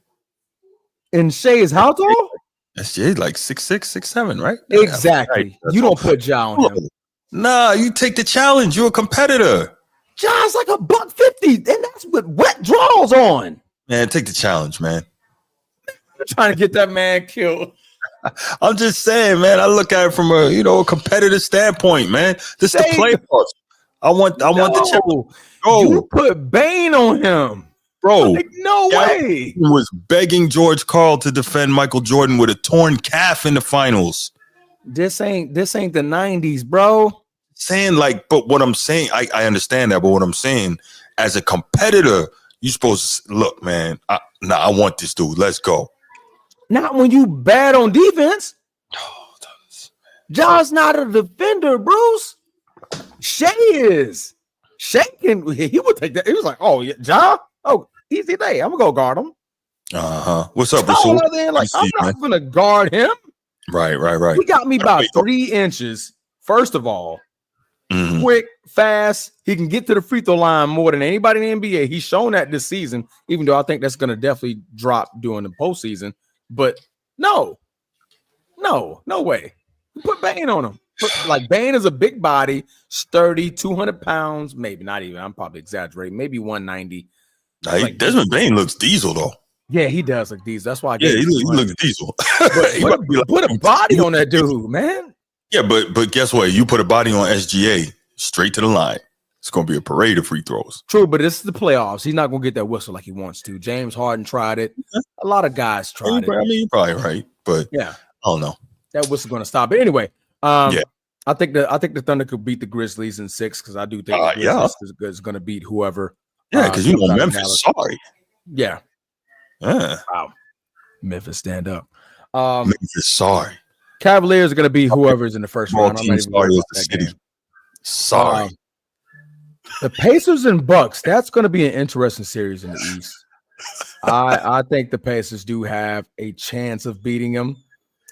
And Shea is how tall? SGA like 6'6", 6'7", right? Exactly. Right. You don't put Ja on him. Nah, you take the challenge. You're a competitor. Ja's like $150, and that's with wet draws on. Man, take the challenge, man. I'm trying to get that man killed. I'm just saying, man. I look at it from a competitive standpoint, man. This is the playoffs. I want the challenge. You put Bane on him. Bro, like, no way. Was begging George Karl to defend Michael Jordan with a torn calf in the finals. This ain't the 90s, bro. Saying like, but what I'm saying, I understand that, but what I'm saying, as a competitor, you supposed to look, man. I want this dude. Let's go. Not when you bad on defense. John's not a defender, Bruce. Shea is. Shea he would take that. He was like, oh yeah, John. Oh, easy day. I'm gonna go guard him. What's up, Rasul? Like, I'm not gonna guard him. Right. He got me about 3 inches. First of all, quick, fast. He can get to the free throw line more than anybody in the NBA. He's shown that this season, even though I think that's gonna definitely drop during the postseason. But no way. Put Bane on him. Like Bane is a big body, sturdy, 200 pounds, maybe not even. I'm probably exaggerating. Maybe 190. Like, Desmond Bane looks diesel though. Yeah, he does look diesel. That's why. He looks diesel. Put a body on that dude, man. Yeah, but guess what? You put a body on SGA straight to the line. It's going to be a parade of free throws. True, but this is the playoffs. He's not going to get that whistle like he wants to. James Harden tried it. A lot of guys tried it. I mean, you're probably right, but yeah, I don't know. That whistle's going to stop. But anyway, I think the Thunder could beat the Grizzlies in 6 because I do think the Grizzlies is going to beat whoever. Yeah, because Memphis. Sorry. Yeah. Wow. Memphis, stand up. Memphis, sorry. Cavaliers are going to be whoever's in the first round. I'm not even worried about that game. Sorry. The Pacers and Bucks, that's going to be an interesting series in the East. I think the Pacers do have a chance of beating them.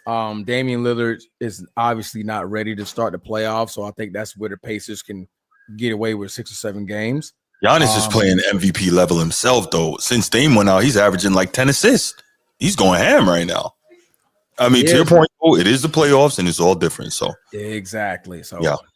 Damian Lillard is obviously not ready to start the playoffs, so I think that's where the Pacers can get away with 6 or 7 games. Giannis is playing MVP level himself, though. Since Dame went out, he's averaging like 10 assists. He's going ham right now. I mean, to your point, it is the playoffs, and it's all different. So exactly. So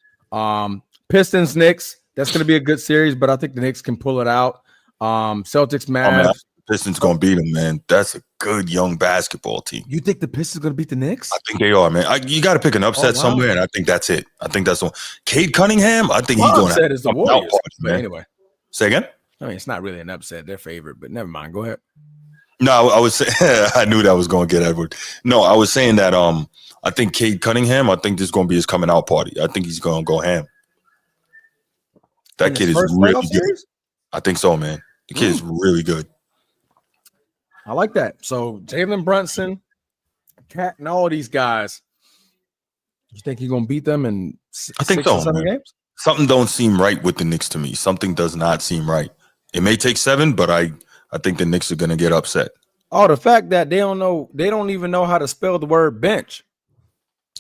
Pistons, Knicks. That's going to be a good series, but I think the Knicks can pull it out. Celtics, Mavs. Pistons going to beat them, man. That's a good young basketball team. You think the Pistons going to beat the Knicks? I think they are, man. You got to pick an upset somewhere, and I think that's it. I think that's the one. Cade Cunningham, I think he's going to upset is the Warriors. But anyway. Say again? I mean, it's not really an upset. They're favorite, but never mind. Go ahead. No, I was saying I knew that was going to get Edward. No, I was saying that I think Cade Cunningham, I think this is going to be his coming out party. I think he's going to go ham. That kid is really good. Series? I think so, man. The kid is really good. I like that. So Jalen Brunson, Cat, and all these guys. You think he's going to beat them in 6 or 7 games? Something don't seem right with the Knicks to me. Something does not seem right. It may take 7, but I think the Knicks are going to get upset. Oh, the fact that they don't even know how to spell the word bench.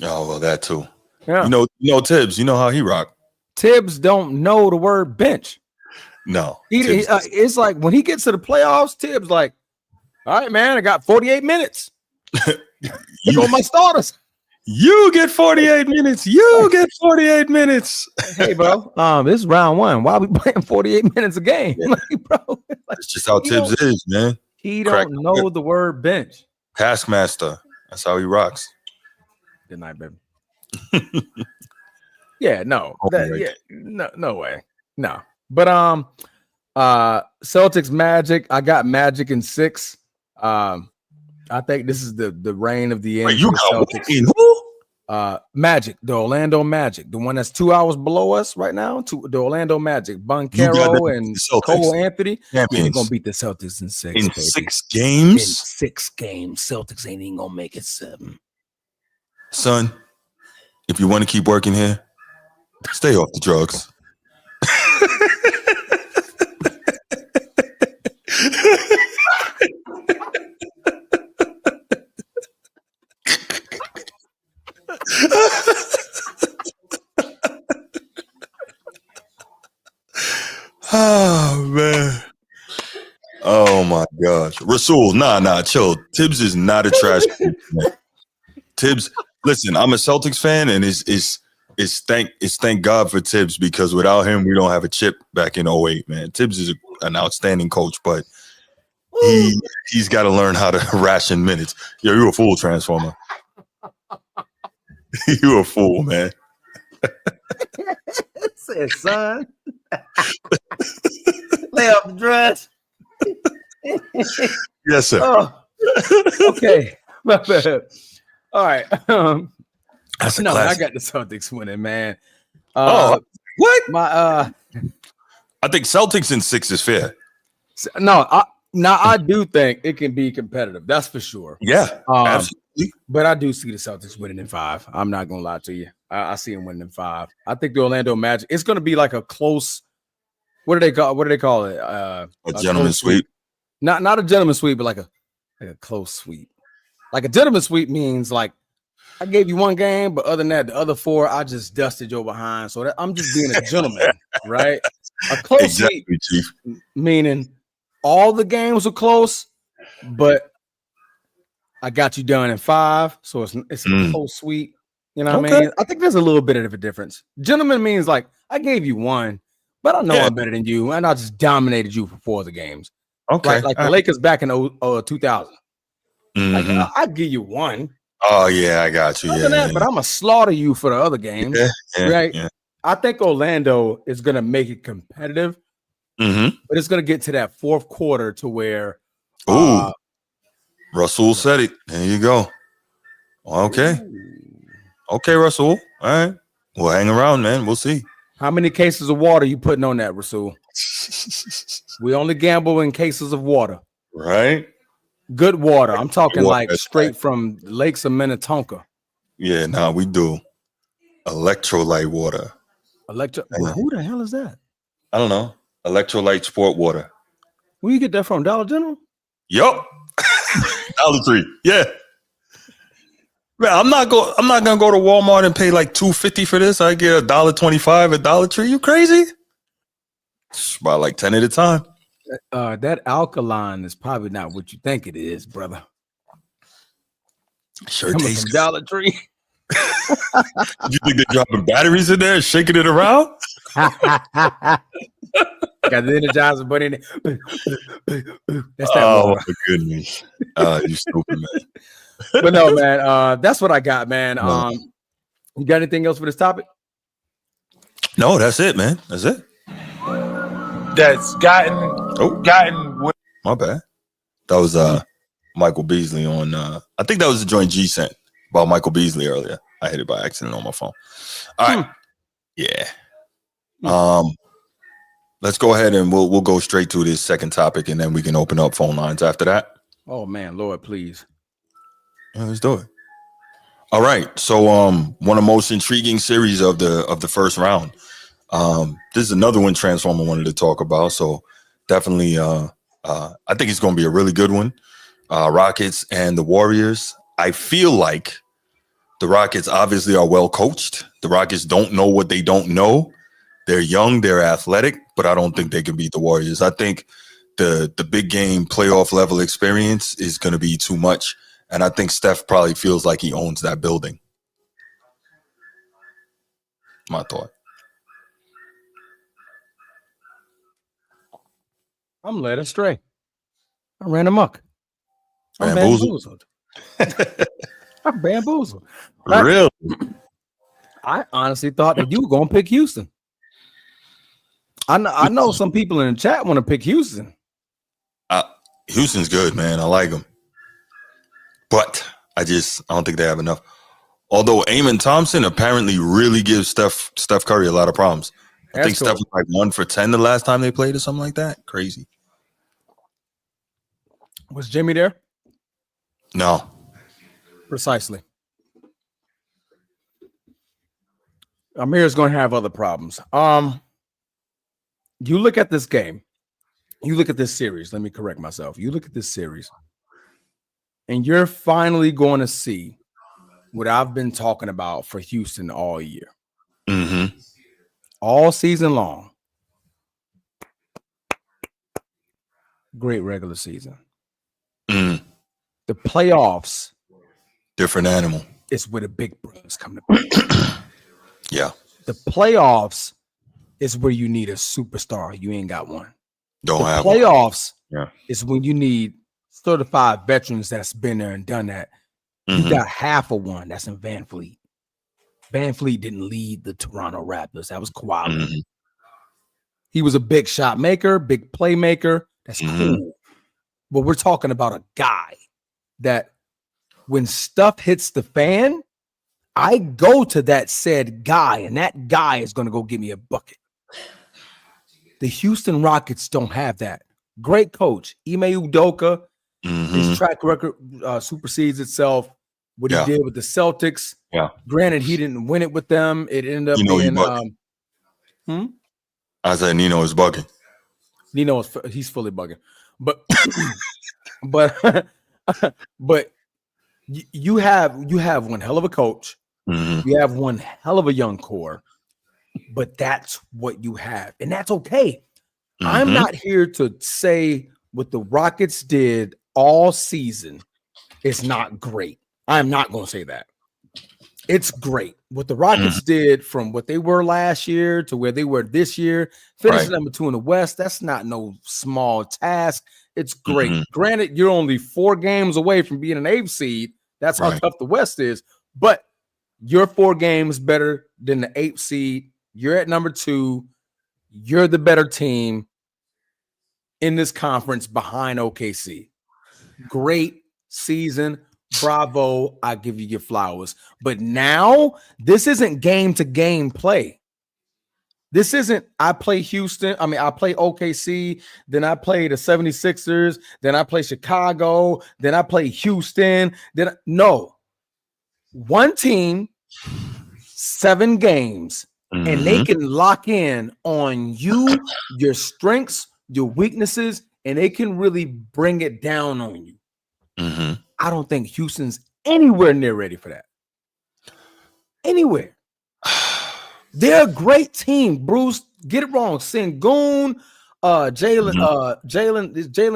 Oh, well, that too. Yeah. You know Tibbs. You know how he rock. Tibbs don't know the word bench. No. It's like when he gets to the playoffs, Tibbs like, all right, man, I got 48 minutes. You go my starters. You get 48 minutes. You get 48 minutes. Hey, bro, this is round 1. Why are we playing 48 minutes a game? Like, bro, that's just how Tibbs is, man. He don't know the word bench. Taskmaster. That's how he rocks. Good night, baby. No way. No. But Celtics Magic. I got Magic in 6. I think this is the reign of the end. Wait, you got who? Magic, the Orlando Magic, the one that's 2 hours below us right now. The Orlando Magic, Boncaro and Cole Anthony. They're gonna beat the Celtics in 6. In 6 games. In 6 games, Celtics ain't even gonna make it 7. Son, if you want to keep working here, stay off the drugs. Oh man. Oh my gosh. Rasul, nah, chill. Tibbs is not a trash man. Tibbs, listen, I'm a Celtics fan, and it's thank God for Tibbs, because without him, we don't have a chip back in 08, man. Tibbs is an outstanding coach, but he's got to learn how to ration minutes. Yo, you're a fool, Transformer. You a fool, man. Said, son. Lay off the dress. Yes, sir. Oh, okay. My bad. All right. That's a No, classic. I got the Celtics winning, man. What? My I think Celtics in 6 is fair. No, I do think it can be competitive. That's for sure. Yeah, absolutely. But I do see the Celtics winning in 5. I'm not gonna lie to you. I see them winning in 5. I think the Orlando Magic. It's gonna be like a close. What do they call it? A gentleman's sweep. Not a gentleman's sweep, but like a close sweep. Like a gentleman's sweep means like I gave you 1 game, but other than that, the other 4 I just dusted your behind. So I'm just being a gentleman, right? A close sweep, Chief. meaning all the games were close, but I got you done in 5, so it's a close sweep. You know what I mean? I think there's a little bit of a difference. Gentleman means like I gave you 1, but I know I'm better than you, and I just dominated you for 4 of the games. Okay, like the Lakers back in 2000. Like, I give you 1. Oh yeah, I got you. But I'm gonna slaughter you for the other games, right? Yeah. I think Orlando is gonna make it competitive, but it's gonna get to that 4th quarter to where. Russell said it. There you go. Okay. Okay, Russell. All right. We'll hang around, man. We'll see. How many cases of water you putting on that, Russell? We only gamble in cases of water. Right. Good water. I'm talking like straight from lakes of Minnetonka. Yeah, nah, we do. Electrolyte water. Who the hell is that? I don't know. Electrolyte sport water. Where you get that from? Dollar General? Yup. Dollar Tree. Yeah. Man, I'm not gonna go to Walmart and pay like $2.50 for this. I get $1.25 at Dollar Tree. You crazy? It's about like 10 at a time. That alkaline is probably not what you think it is, brother. Sure tastes from Dollar Tree. You think they're dropping batteries in there and shaking it around? Got the Energizer Bunny in it. That's that water. Oh my goodness. You stupid, man. But no, man, that's what I got, man. You got anything else for this topic? No, that's it, man. That's it. That's gotten. My bad. That was Michael Beasley on. I think that was the joint G sent about Michael Beasley earlier. I hit it by accident on my phone. All right. Yeah. Let's go ahead and we'll go straight to this second topic, and then we can open up phone lines after that. Oh man, Lord, please. Yeah, let's do it. All right. So one of the most intriguing series of the first round. This is another one Transformer wanted to talk about. So definitely I think it's gonna be a really good one. Rockets and the Warriors. I feel like the Rockets obviously are well coached. The Rockets don't know what they don't know. They're young, they're athletic, but I don't think they can beat the Warriors. I think the big game playoff level experience is going to be too much. And I think Steph probably feels like he owns that building. My thought. I'm led astray. I ran amok. I'm bamboozled. I'm bamboozled. Really? I honestly thought that you were going to pick Houston. I know some people in the chat want to pick Houston. Houston's good, man. I like them. But I don't think they have enough. Although Amen Thompson apparently really gives Steph Curry a lot of problems. I think Steph was like 1 for 10 the last time they played or something like that. Crazy. Was Jimmy there? No. Precisely. Amir's going to have other problems. You look at this game. You look at this series. Let me correct myself. You look at this series, and you're finally going to see what I've been talking about for Houston all year. Mm-hmm. All season long. Great regular season. Mm. The playoffs. Different animal. It's where the big brothers come to play. Yeah. The playoffs is where you need a superstar. You ain't got one. Don't have playoffs. One. Yeah. Is when you need certified veterans that's been there and done that. Mm-hmm. You got half of one. That's in Van Fleet. Van Fleet didn't lead the Toronto Raptors. That was Kawhi. Mm-hmm. He was a big shot maker, big playmaker. That's cool. But we're talking about a guy that when stuff hits the fan, I go to that said guy, and that guy is going to go get me a bucket. The Houston Rockets don't have that. Great coach, Ime Udoka. His track record supersedes itself. What he did with the Celtics. Yeah. Granted, he didn't win it with them. It ended up being. I said Nino is bugging. Nino he's fully bugging, but but you have one hell of a coach. You have one hell of a young core, but that's what you have, and that's okay. I'm not here to say what the Rockets did all season is not great. I'm not going to say that. It's great. What the Rockets did from what they were last year to where they were this year, finishing number 2 in the West, that's not no small task. It's great. Granted, you're only 4 games away from being an 8th seed. That's how tough the West is. But you're 4 games better than the 8th seed. You're at number 2. You're the better team in this conference behind OKC. Great season. Bravo. I give you your flowers. But now this isn't game to game play. This isn't I play Houston. I mean, I play OKC. Then I play the 76ers. Then I play Chicago. Then I play Houston. No. One team, 7 games. And they can lock in on you, your strengths, your weaknesses, and they can really bring it down on you. I don't think Houston's anywhere near ready for that. Anywhere. They're a great team, Bruce. Get it wrong. Sengun, Jalen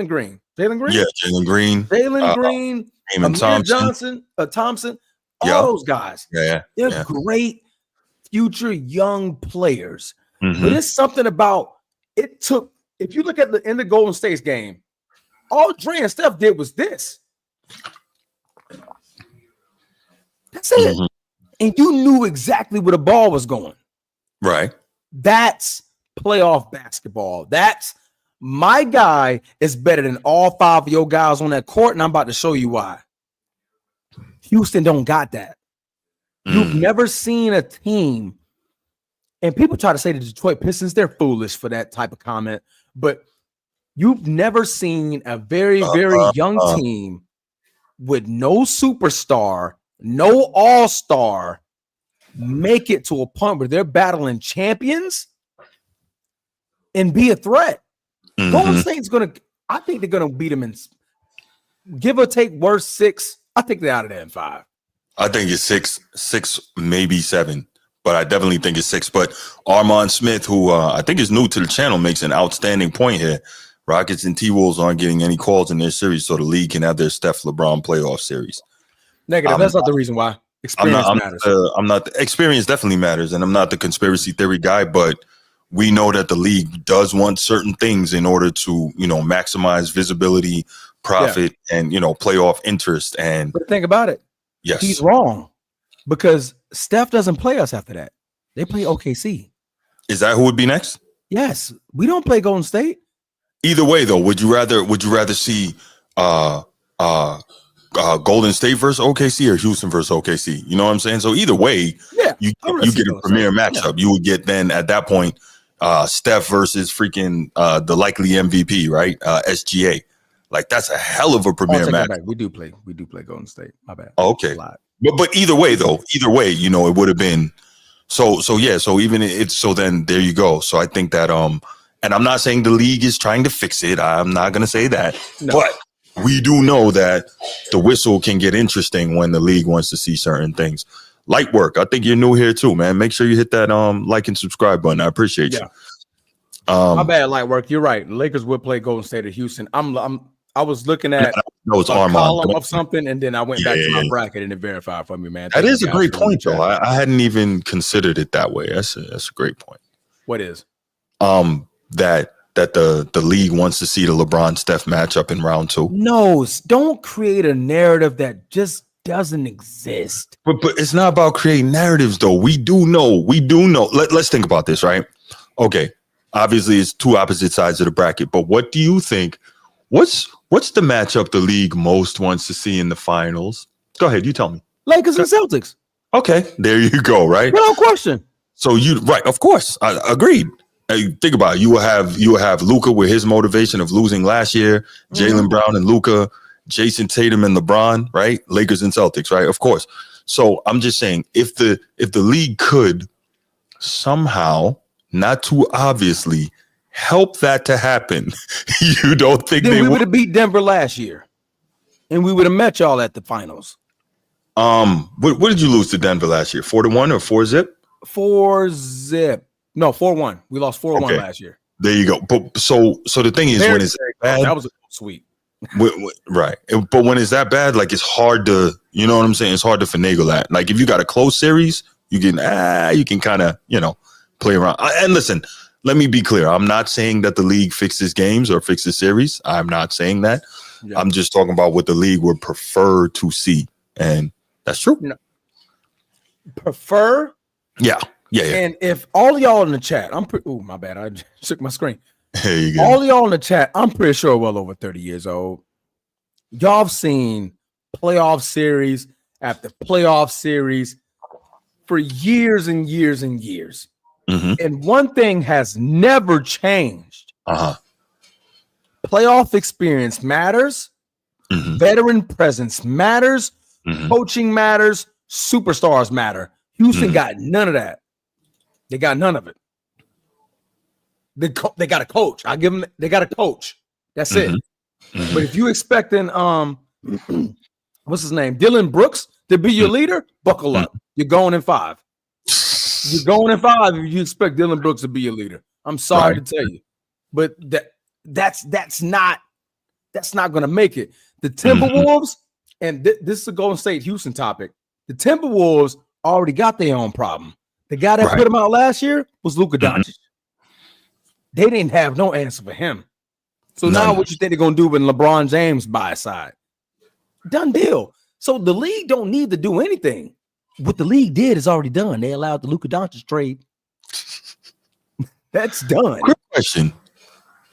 Green. Jalen Green? Yeah, Jalen Green. Jalen Green, Amir Thompson, all those guys. They're great future young players. But it's something about it took, if you look at the in the Golden State's game, all Dre and Steph did was this. That's it. And you knew exactly where the ball was going. Right. That's playoff basketball. That's my guy is better than all 5 of your guys on that court, and I'm about to show you why. Houston don't got that. You've never seen a team, and people try to say the Detroit Pistons, they're foolish for that type of comment, but you've never seen a very, very young team with no superstar, no all-star, make it to a point where they're battling champions and be a threat. Golden State's I think they're gonna beat them in give or take worst 6. I think they're out of there in 5. I think it's 6, maybe 7, but I definitely think it's 6. But Armand Smith, who I think is new to the channel, makes an outstanding point here. Rockets and T-Wolves aren't getting any calls in their series, so the league can have their Steph LeBron playoff series. Negative. That's not the reason why. Experience matters. Experience definitely matters, and I'm not the conspiracy theory guy, but we know that the league does want certain things in order to, maximize visibility, profit, and playoff interest. And but think about it. Yes, he's wrong because Steph doesn't play us after that. They play OKC. Is that who would be next? Yes, we don't play Golden State. Either way, though, would you rather see Golden State versus OKC or Houston versus OKC? You know what I'm saying? So either way, you get a premier matchup. You would get then at that point Steph versus freaking the likely MVP, right? SGA. Like that's a hell of a premier match. We do play Golden State. My bad. Oh, okay. But either way, it would have been so even it's so then there you go. So I think that and I'm not saying the league is trying to fix it. I'm not gonna say that. No. But we do know that the whistle can get interesting when the league wants to see certain things. Light work. I think you're new here too, man. Make sure you hit that like and subscribe button. I appreciate you. My bad, light work. You're right. The Lakers would play Golden State at Houston. I was looking at a column of something, and then I went back to my bracket and it verified for me, man. That is a great point, though. I hadn't even considered it that way. That's a great point. What is? That the league wants to see the LeBron Steph matchup in round 2. No, don't create a narrative that just doesn't exist. But it's not about creating narratives, though. We do know. Let's think about this, right? Okay. Obviously, it's 2 opposite sides of the bracket. But what do you think? What's the matchup the league most wants to see in the finals? Go ahead, you tell me. Lakers and Celtics. Okay, there you go. Right. No question. So of course, I agreed. Hey, think about it. You will have Luka with his motivation of losing last year, Jaylen Brown and Luka, Jason Tatum and LeBron, right? Lakers and Celtics, right? Of course. So I'm just saying, if the league could somehow, not too obviously, help that to happen, you don't think then we would have beat Denver last year, and we would have met y'all at the finals. What did you lose to Denver last year? 4-1 or 4-zip? 4-zip. No, 4-1. We lost 4-1 last year. There you go. But so the thing is, when it's bad, that was a sweep. Right. But when it's that bad, like, it's hard to, you know what I'm saying? It's hard to finagle that. Like, if you got a close series, you can kind of, play around. And listen, let me be clear. I'm not saying that the league fixes games or fixes series. I'm not saying that. Yeah. I'm just talking about what the league would prefer to see. And that's true. No. Prefer? Yeah. And if all of y'all in the chat, my bad. I shook my screen. There you go. All of y'all in the chat, I'm pretty sure well over 30 years old. Y'all have seen playoff series after playoff series for years and years and years. Mm-hmm. And one thing has never changed. Playoff experience matters. Mm-hmm. Veteran presence matters. Mm-hmm. Coaching matters. Superstars matter. Houston got none of that. They got none of it. They got a coach. I give them. They got a coach. That's it. Mm-hmm. But if you expecting what's his name, Dylan Brooks, to be your leader, buckle up. You're going in 5. You're going in 5 if you expect Dylan Brooks to be your leader. I'm sorry to tell you, but that's not going to make it. The Timberwolves, and this is a Golden State Houston topic. The Timberwolves already got their own problem. The guy that put him out last year was Luka Doncic. They didn't have no answer for him. So now what you think they're going to do when LeBron James by his side? Done deal. So the league don't need to do anything. What the league did is already done. They allowed the Luka Doncic trade. That's done. Quick question.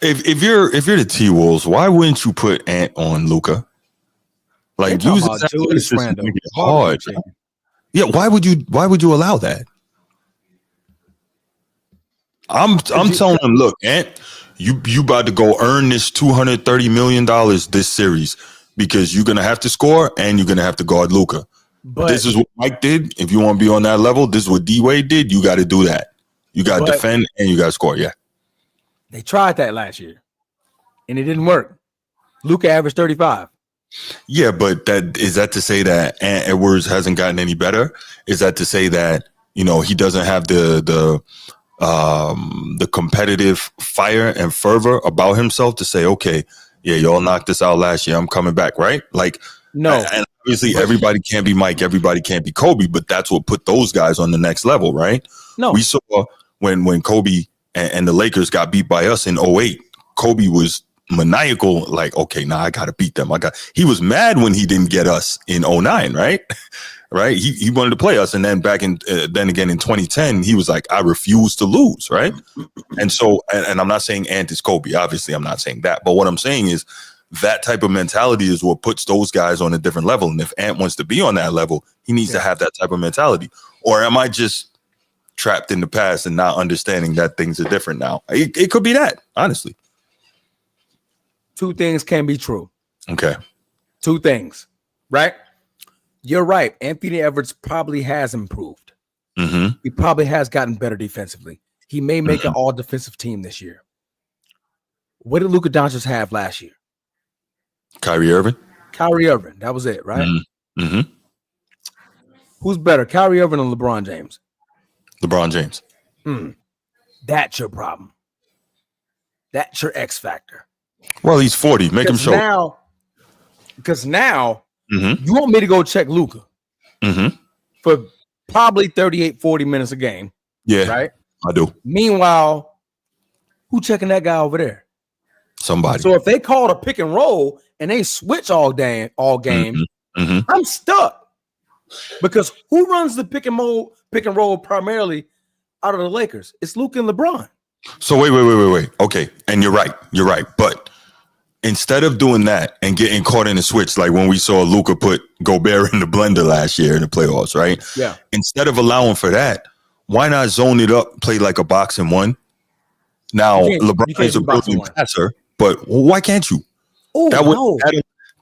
If you're the T-Wolves, why wouldn't you put Ant on Luka? Like, use it hard. Yeah, why would you allow that? I'm telling them, look, Ant, you about to go earn this $230 million this series because you're gonna have to score and you're gonna have to guard Luka. But this is what Mike did. If you want to be on that level, this is what D-Wade did. You got to do that. You got to defend and you got to score. Yeah. They tried that last year and it didn't work. Luka averaged 35. Yeah, but is that to say that Ant Edwards hasn't gotten any better? Is that to say that, he doesn't have the competitive fire and fervor about himself to say, okay, yeah, y'all knocked this out last year. I'm coming back, right? Like, no. And obviously, everybody can't be Mike. Everybody can't be Kobe, but that's what put those guys on the next level, right? No. We saw when Kobe and the Lakers got beat by us in 2008, Kobe was maniacal, like, okay, now I got to beat them. He was mad when he didn't get us in 2009, right? Right? He wanted to play us. And then then again in 2010, he was like, I refuse to lose, right? And so, and I'm not saying Ant is Kobe. Obviously, I'm not saying that. But what I'm saying is, that type of mentality is what puts those guys on a different level. And if Ant wants to be on that level, he needs to have that type of mentality. Or am I just trapped in the past and not understanding that things are different now? It could be that, honestly. 2 things can be true. Okay. 2 things, right? You're right. Anthony Edwards probably has improved. Mm-hmm. He probably has gotten better defensively. He may make an all-defensive team this year. What did Luka Doncic have last year? Kyrie Irving. That was it, right? Mm-hmm. Who's better, Kyrie Irving or LeBron James? LeBron James. That's your problem. That's your X factor. Well, he's 40. Make him show. Because now you want me to go check Luka for probably 38, 40 minutes a game. Yeah, right? I do. Meanwhile, who checking that guy over there? Somebody. So if they called a pick and roll and they switch all game, I'm stuck. Because who runs the pick and roll primarily out of the Lakers? It's Luka and LeBron. So wait. Okay, and you're right. But instead of doing that and getting caught in a switch, like when we saw Luka put Gobert in the blender last year in the playoffs, right? Yeah. Instead of allowing for that, why not zone it up, play like a box and one? Now, LeBron is a brilliant passer, but why can't you? Oh,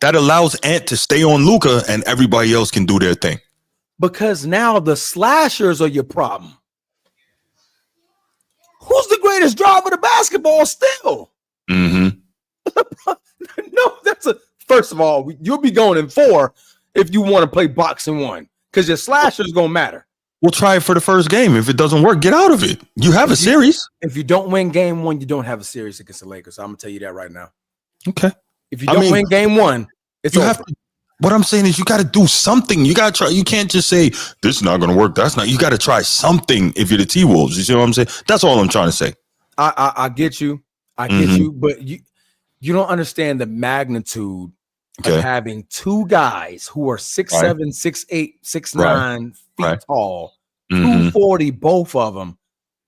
that allows Ant to stay on Luka and everybody else can do their thing. Because now the slashers are your problem. Who's the greatest driver of the basketball still? Mm-hmm. No, first of all, you'll be going in 4 if you want to play box and one, because your slasher is going to matter. We'll try it for the first game. If it doesn't work, get out of it. You have a series. If you don't win game 1, you don't have a series against the Lakers. I'm going to tell you that right now. Okay. If you don't win game 1, it's over. What I'm saying is you got to do something. You got to try. You can't just say, this is not going to work. That's not. You got to try something if you're the T-Wolves. You see what I'm saying? That's all I'm trying to say. I get you. I get you. But you don't understand the magnitude of having 2 guys who are 6'7", 6'8", 6'9" feet tall, 240, both of them,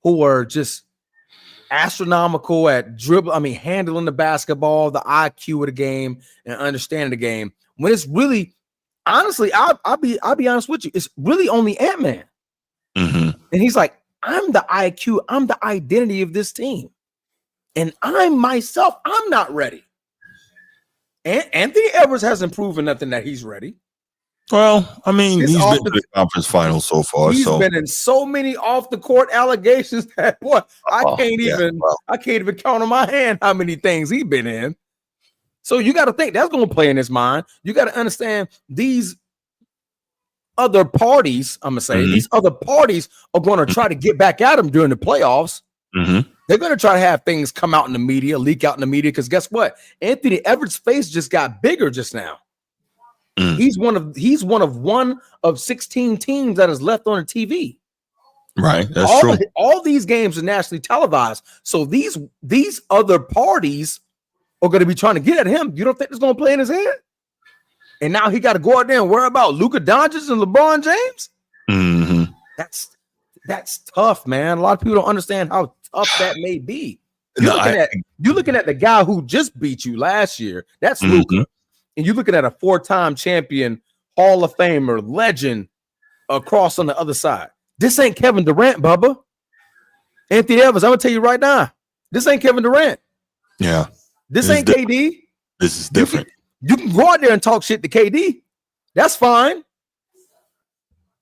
who are just astronomical at handling the basketball, the IQ of the game, and understanding the game. When it's really, honestly, I'll be honest with you, it's really only Ant-Man. And he's like, I'm the IQ, I'm the identity of this team. And I'm not ready. And Anthony Edwards hasn't proven nothing that he's ready. Well, I mean, he's been to the conference finals so far. He's been in so many off the court allegations that I can't even count on my hand how many things he's been in. So you got to think that's going to play in his mind. You got to understand these other parties. I'm gonna say these other parties are going to try to get back at him during the playoffs. They're going to try to have things come out in the media, leak out in the media. Because guess what? Anthony Edwards' face just got bigger just now. He's one of 16 teams that is left on the TV. Right, that's true. All these games are nationally televised. So these other parties are going to be trying to get at him. You don't think it's going to play in his head? And now he got to go out there and worry about Luka Doncic and LeBron James? That's tough, man. A lot of people don't understand how tough that may be. You're looking at the guy who just beat you last year. That's Luka. And you're looking at a 4-time champion, Hall of Famer, legend across on the other side. This ain't Kevin Durant, Bubba. Anthony Edwards, I'm going to tell you right now, this ain't Kevin Durant. Yeah. This ain't KD. This is different. You can go out there and talk shit to KD. That's fine.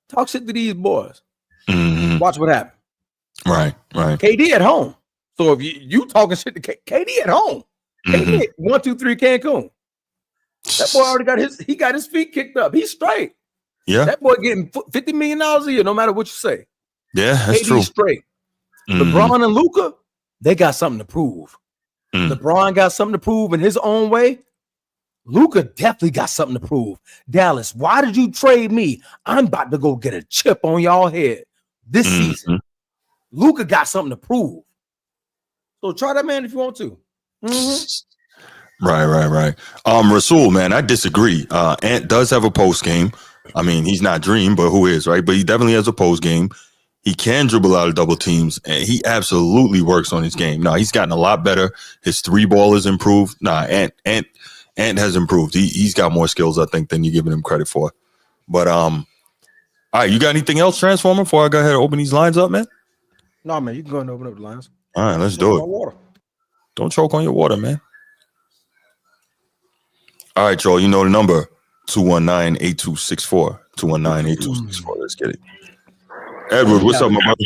Talk shit to these boys. Watch what happens. Right. KD at home. So if you talking shit to KD at home, KD 1, 2, 3 Cancun. That boy already got his feet kicked up. He's straight. Yeah. That boy getting $50 million a year, no matter what you say. Yeah, that's true. Straight. LeBron and Luka, they got something to prove. LeBron got something to prove in his own way. Luka definitely got something to prove. Dallas, why did you trade me? I'm about to go get a chip on y'all head this season. Luka got something to prove. So try that man if you want to. Right. Rasul, man, I disagree. Ant does have a post game. I mean, he's not Dream, but who is, right? But he definitely has a post game. He can dribble out of double teams, and he absolutely works on his game. Now, he's gotten a lot better. His 3-ball has improved. Ant has improved. He's got more skills, I think, than you're giving him credit for. But all right, you got anything else, Transformer, before I go ahead and open these lines up, man? No, man, you can go ahead and open up the lines. All right, let's do it. Don't choke on your water, man. All right, y'all, you know the number, 219-8264. 219-8264. Let's get it. Edward, what's up, my brother?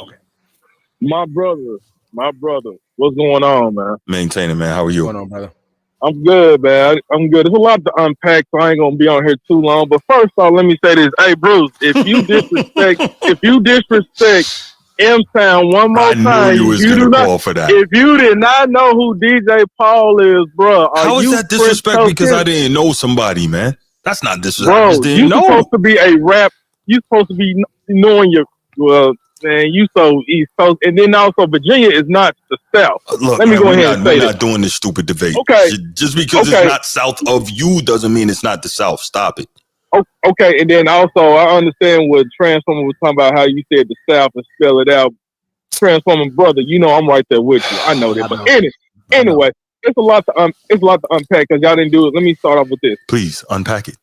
Okay. My brother. What's going on, man? Maintaining, man. How are you? What's going on, brother? I'm good, man. I'm good. There's a lot to unpack, so I ain't gonna be on here too long. But first off, let me say this. Hey, Bruce, if you disrespect M-Town one more time, you was gonna call for that. If you did not know who DJ Paul is, bro, how is that disrespect? Because I didn't know somebody, man. That's not disrespect. Bro, I just didn't know. Supposed to be a rap. You supposed to be knowing your man. You so East Coast, and then also Virginia is not the South. Look, let me go ahead and say we're not doing this stupid debate. Okay, just because it's not south of you doesn't mean it's not the South. Stop it. Okay, and then also I understand what Transformer was talking about, how you said the South and spell it out. Transformer brother, you know I'm right there with you. I know that. But anyway, it's a lot to unpack because y'all didn't do it. Let me start off with this. Please unpack it.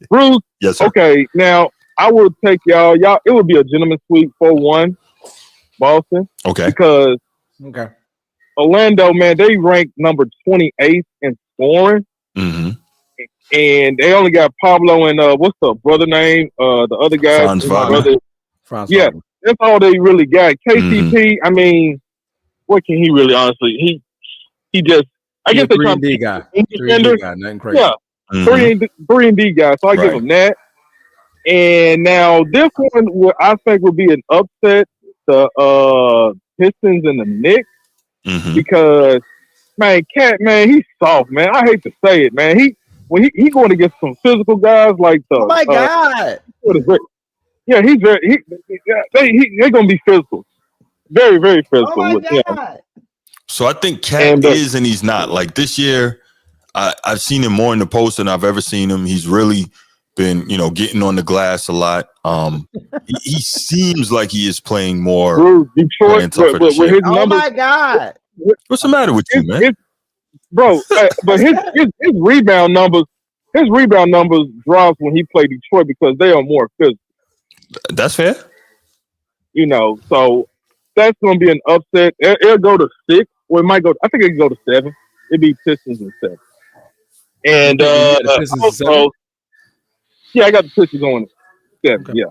Bruce. Yes, sir. Okay, now I will take y'all. It would be a gentleman's sweep 4-1 Boston. Okay. Because Orlando, man, they ranked number 28th in scoring. Mm-hmm. And they only got Pablo and what's the brother name? The other guy, Franz yeah, Wagner. that's all they really got. KCP, I mean, what can he really honestly? He just I guess they 3-and-D guy. 3-and-D guy, nothing crazy. Yeah, 3-and-D guy. So I give him that. And now this one, I think would be an upset. The Pistons and the Knicks because man, Cat, man, he's soft, man. I hate to say it, man. He going to get some physical guys like the. Oh my God! What is it? Yeah, he's very. They're gonna be physical, very, very physical. Oh my God! So I think Cat is and he's not. Like this year, I've seen him more in the post than I've ever seen him. He's really been, getting on the glass a lot. He seems like he is playing more. Bro, Detroit, with his numbers. Oh my God! What's the matter with you, man? Bro, but his rebound numbers, drops when he played Detroit because they are more physical. That's fair. So that's going to be an upset. It'll go to 6, or it might go. I think it can go to 7. It'd be Pistons and 7. And also, yeah, I got the Pistons going 7. Okay. Yeah,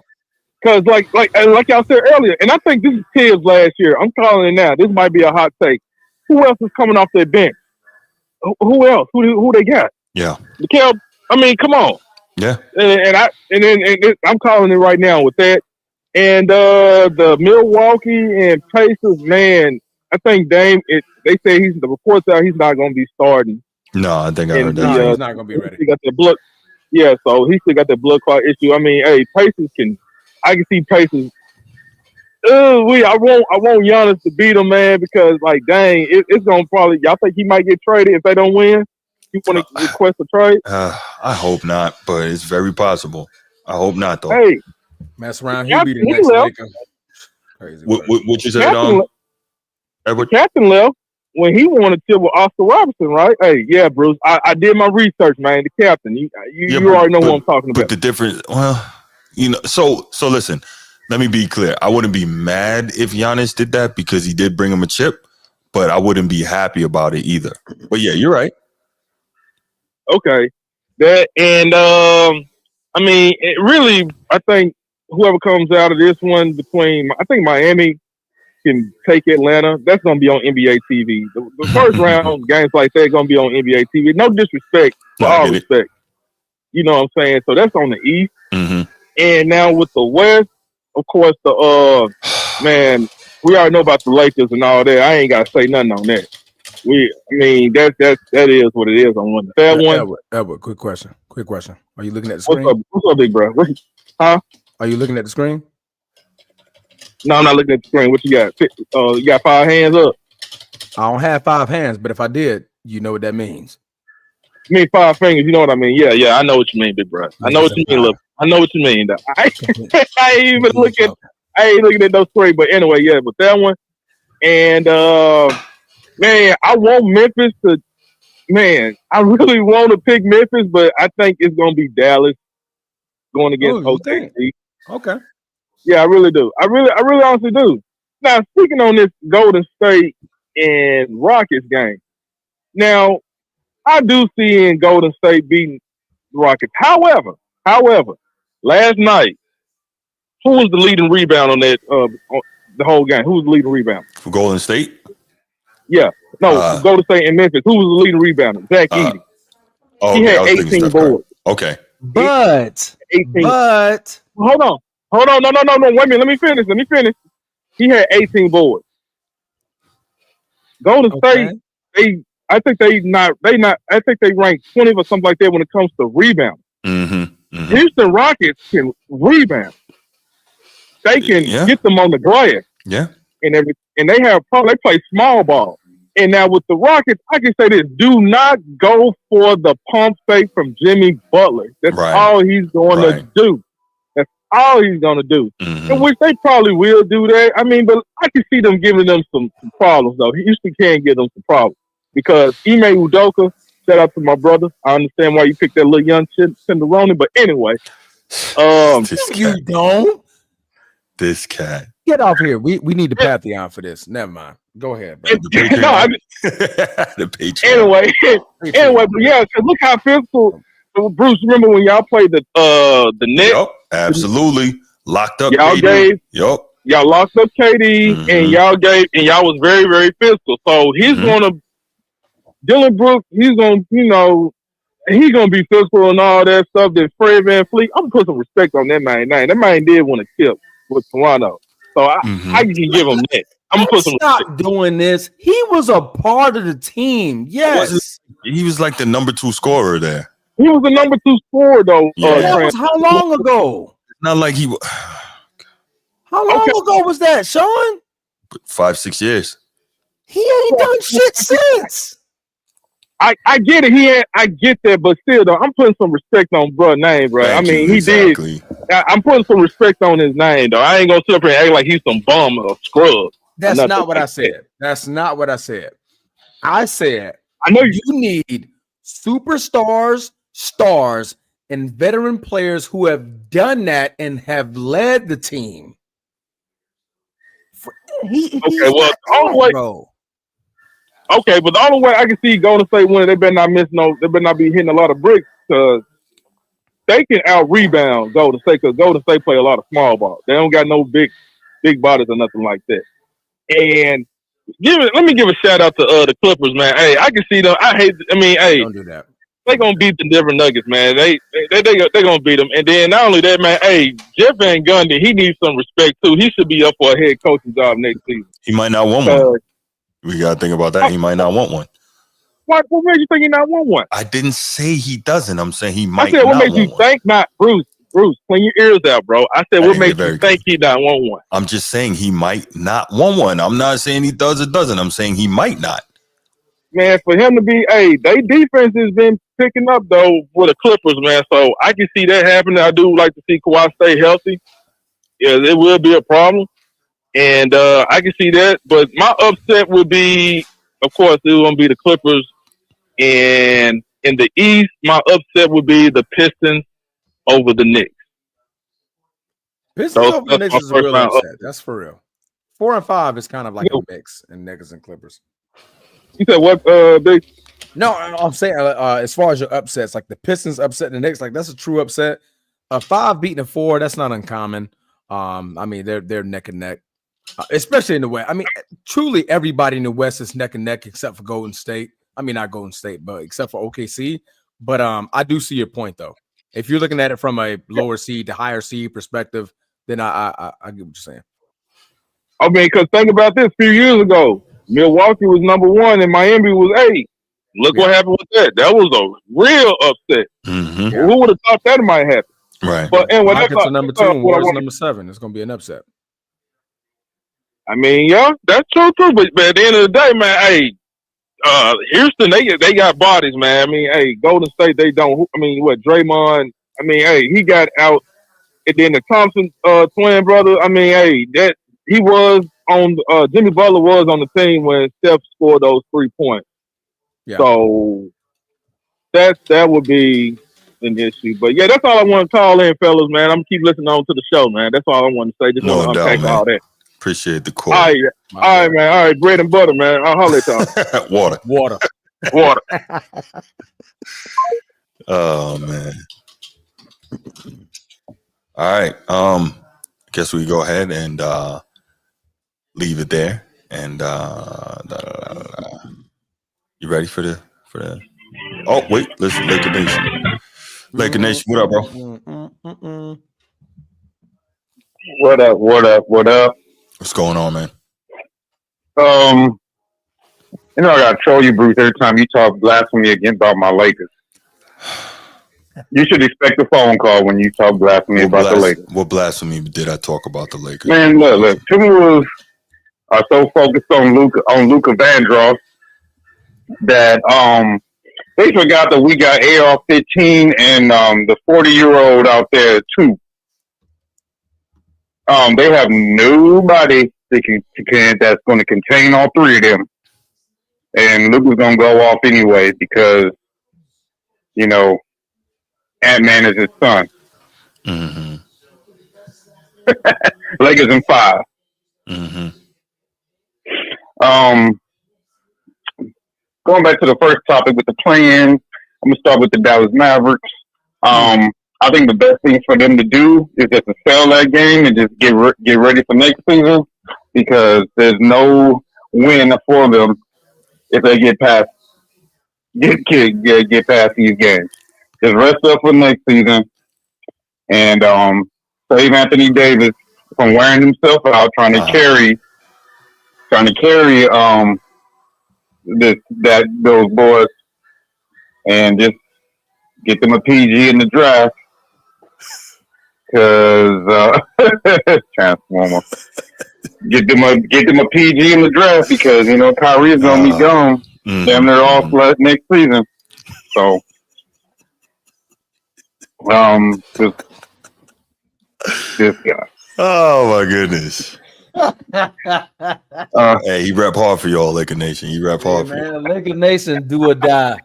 because like y'all said earlier, and I think this is Tibbs last year. I'm calling it now. This might be a hot take. Who else is coming off their bench? Who else? Who they got? Yeah. I mean, come on. Yeah. And I'm calling it right now with that. And the Milwaukee and Pacers, man, I think Dame. They say the reports out he's not going to be starting. No, I think I heard that. He's not going to be ready. He got the blood. Yeah, so he still got the blood clot issue. I mean, hey, Pacers I can see Pacers. I want Giannis to beat him, man, because like, dang, it's gonna probably. Y'all think he might get traded if they don't win? You want to request a trade? I hope not, but it's very possible. I hope not, though. Hey, mess around, he'll be the next Laker. Crazy. What you said, Edward? The captain left when he wanted to with Oscar Robertson, right? Hey, yeah, Bruce, I did my research, man. The captain, you already know what I'm talking about. But the difference, so listen. Let me be clear. I wouldn't be mad if Giannis did that because he did bring him a chip, but I wouldn't be happy about it either. But yeah, you're right. Okay. That and I mean, it really, I think whoever comes out of this one I think Miami can take Atlanta. That's going to be on NBA TV. The first round games like that are going to be on NBA TV. No disrespect, but all respect. You know what I'm saying? So that's on the East. Mm-hmm. And now with the West, of course, man, we already know about the Lakers and all that. I ain't got to say nothing on that. That is what it is on one. Edward, quick question. Are you looking at the screen? What's up, big bro? Huh? Are you looking at the screen? No, I'm not looking at the screen. What you got? You got 5 hands up? I don't have 5 hands, but if I did, you know what that means. You mean 5 fingers? You know what I mean? Yeah, I know what you mean, big bro. I know what you mean. Look, I know what you mean. I ain't even looking. I ain't looking at those 3, but anyway, yeah, with that one, and man, I want Memphis to. Man, I really want to pick Memphis, but I think it's gonna be Dallas going against OKC. Okay. Yeah, I really do. I really honestly do. Now, speaking on this Golden State and Rockets game, now I do see in Golden State beating the Rockets. However, last night, who was the leading rebound on that the whole game? Who was the leading rebound for Golden State? Yeah, no, Golden State and Memphis. Who was the leading rebounder? Zach Edey. He had 18 boards. Okay, but 18. But hold on. No. Wait a minute. Let me finish. He had 18 boards. Golden State, I think they ranked 20th or something like that when it comes to rebound. Mm-hmm. Houston Rockets can rebound. They can get them on the glass. Yeah. And they play small ball. And now with the Rockets, I can say this: do not go for the pump fake from Jimmy Butler. That's all he's going to do. That's all he's going to do. Mm-hmm. In which they probably will do that. I mean, but I can see them giving them some problems though. Houston can give them some problems. because Ime Udoka, shout out to my brother. I understand why you picked that little young Cinderoni, but anyway. You don't. This cat. Get off here. We need the Patreon for this. Never mind. Go ahead, bro. The Patreon. Anyway, but yeah, because look how physical. Bruce, remember when y'all played the Nets? Yep, absolutely. Locked up. Y'all KD. Y'all locked up KD, and y'all was very, very physical. So he's gonna Dylan Brooks. He's gonna he's gonna be physical and all that stuff. Then Fred VanVleet, I'm gonna put some respect on that man name. That man did win a chip with Toronto, so I can give him that. I'm gonna put some respect. Doing this, he was a part of the team. Yes, he was like the number 2 scorer there. He was the number 2 scorer though. That was how long ago? Not like he. How long ago was that, Sean? 5-6 years. He ain't done shit since. I get it. I get that, but still though, I'm putting some respect on bro's name, bro. He did. I'm putting some respect on his name, though. I ain't gonna sit up here and act like he's some bum or scrub. That's not what I said. That's not what I said. I said I know you need superstars, stars, and veteran players who have done that and have led the team. Okay, but the only way I can see Golden State winning, they better not be hitting a lot of bricks because they can out rebound Golden State because Golden State play a lot of small ball. They don't got no big bodies or nothing like that. And let me give a shout out to the Clippers, man. Hey, I can see them. Don't do that. They gonna beat the Denver Nuggets, man. They gonna beat them. And then not only that, man. Hey, Jeff Van Gundy, he needs some respect too. He should be up for a head coaching job next season. He might not want one. We gotta think about that. He might not want one. What made you think he not want one? I didn't say he doesn't. I'm saying he might. I said, what made you think not? Bruce, clean your ears out, bro. I said, what made you think he not want one? I'm just saying he might not want one. I'm not saying he does or doesn't. I'm saying he might not. Man, for him to be, they defense has been picking up though with the Clippers, man. So I can see that happening. I do like to see Kawhi stay healthy. Yeah, it will be a problem. And I can see that, but my upset would be, of course, it will be the Clippers. And in the East, my upset would be the Pistons over the Knicks. Pistons over the Knicks is a real upset. That's for real. 4 and 5 is kind of like a mix in Knicks and Clippers. You said what, Big? No, I'm saying as far as your upsets, like the Pistons upset the Knicks, like that's a true upset. 5 beating a 4, that's not uncommon. They're neck and neck. Especially in the West. Truly everybody in the West is neck and neck except for Golden State. Not Golden State, but except for OKC. But I do see your point though. If you're looking at it from a lower seed to higher seed perspective, then I get what you're saying. Because think about this: a few years ago, Milwaukee was number 1 and Miami was 8. Look what happened with that. That was a real upset. Mm-hmm. Yeah. Who would have thought that might happen? Right. But anyway, that's number 2 and Warriors number 7. It's going to be an upset. Yeah, that's true too. But at the end of the day, man, Houston, they got bodies, man. Golden State, they don't. Draymond, he got out. And then the Thompson twin brother, that he was on. Jimmy Butler was on the team when Steph scored those 3 points. Yeah. So that would be an issue. But yeah, that's all I want to call in, fellas, man. I'm gonna keep listening on to the show, man. That's all I want to say. Just want to unpack all that. Appreciate the call. All right, man. All right, bread and butter, man. I'll holler at y'all. Water. Oh man. All right. Guess we go ahead and leave it there. And you ready for the? Oh wait, listen, Laker Nation. Laker Nation, what up, bro? What up? What's going on, man? I gotta troll you, Bruce, every time you talk blasphemy again about my Lakers. You should expect a phone call when you talk blasphemy about the Lakers. What blasphemy did I talk about the Lakers? Man, look, Timberwolves are so focused on Luka Vandross that they forgot that we got AR-15 and the 40-year-old out there too. They have nobody that's going to contain all 3 of them. and Luke was gonna go off anyway because Ant-Man is his son. Mm-hmm. Lakers in 5. Mm-hmm. Going back to the first topic with the play-in, I'm gonna start with the Dallas Mavericks. I think the best thing for them to do is just to sell that game and just get ready for next season, because there's no win for them if they get past these games. Just rest up for next season and save Anthony Davis from wearing himself out trying to carry those boys, and just get them a PG in the draft, because Transformer. Get them a PG in the draft, because Kyrie's gonna be gone. Damn near all next season. So this guy. Oh my goodness. Hey, he rap hard for y'all, Laker Nation. He rap hard for you. Laker Nation, do or die.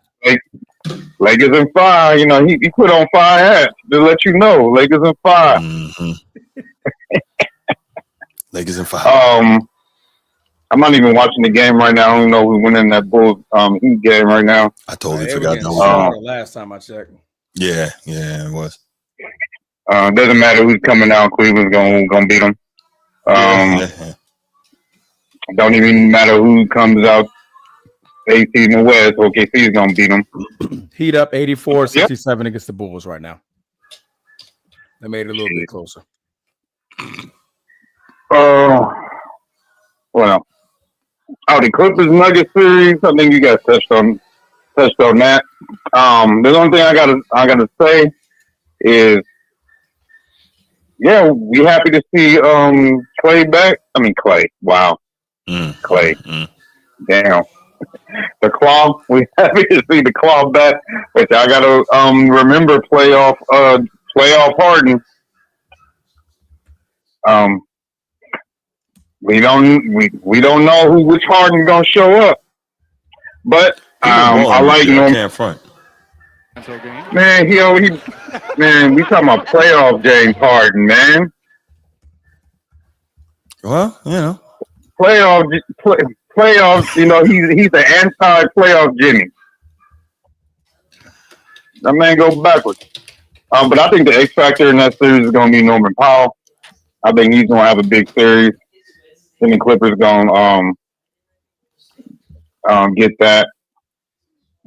Lakers in 5. He put on 5 hats to let you know. Lakers in 5. Mm-hmm. Lakers in 5. I'm not even watching the game right now. I don't know who's winning that Bulls Heat game right now. I totally forgot that was last time I checked. Yeah, it was. Doesn't matter who's coming out. Cleveland's gonna beat them. Don't even matter who comes out. AC in the West. OKC is gonna beat them. Heat up 84-67 against the Bulls right now. They made it a little bit closer. Well, the Clippers Nuggets series. I think you guys touched on that. The only thing I gotta say is, we happy to see Clay back. I mean Clay. Wow, Clay. Damn. The Claw. We happy to see the Claw back, but I gotta remember playoff Harden. We don't know which Harden's gonna show up, but I like him. I can't front. Man, we talking about playoff James Harden, man. Well, Playoffs. He's the anti-playoff Jimmy. That man goes backwards. But I think the X factor in that series is going to be Norman Powell. I think he's going to have a big series. Then the Clippers going to get that.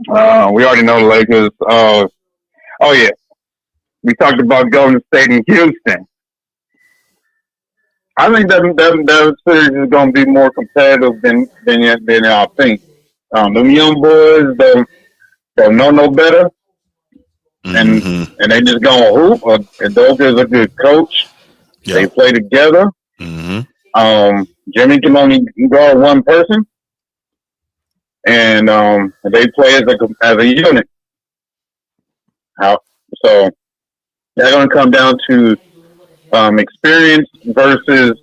We already know the Lakers. We talked about Golden State and Houston. I think that series is going to be more competitive than I think. Them young boys don't know no better, and they just gonna hoop. And Doka's a good coach. Yeah. They play together. Jimmy can only guard one person, and they play as a unit. So they're gonna come down to experience versus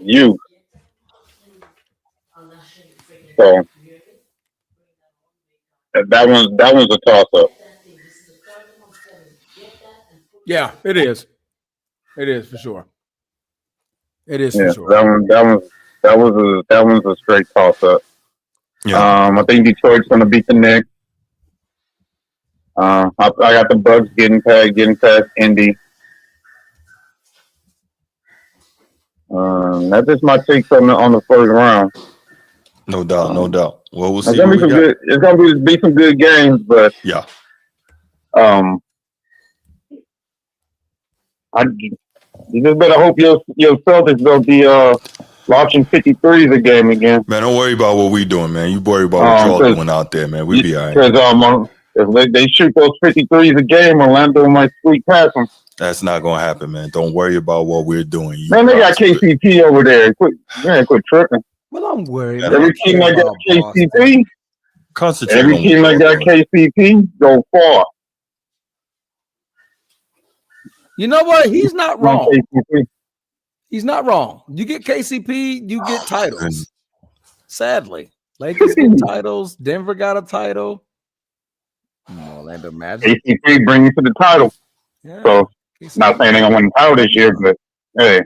youth. So that one's a toss up. Yeah, it is. It is for sure. It is for sure. That was a straight toss up. Yeah. I think Detroit's gonna beat the Knicks. I got the Bucks getting past Indy. That's just my takes on the first round. No doubt. Well, we'll see. It's gonna be some good games, but yeah. You just better hope your Celtics don't be launching 53s a game again. Man, don't worry about what we doing, man. You worry about what y'all doing out there, man. We be all right. Because if they shoot those 53s a game, Orlando might squeak past them. That's not gonna happen, man. Don't worry about what we're doing. Man, they got KCP over there. Quit tripping. Well, I'm worried. Every team that got KCP, go far. You know what? He's not wrong. He's not wrong. You get KCP, you get titles. Sadly, Lakers get titles. Denver got a title. Orlando Magic. ACP bring you to the title. Yeah. So, not saying they're gonna win the title this year, but hey,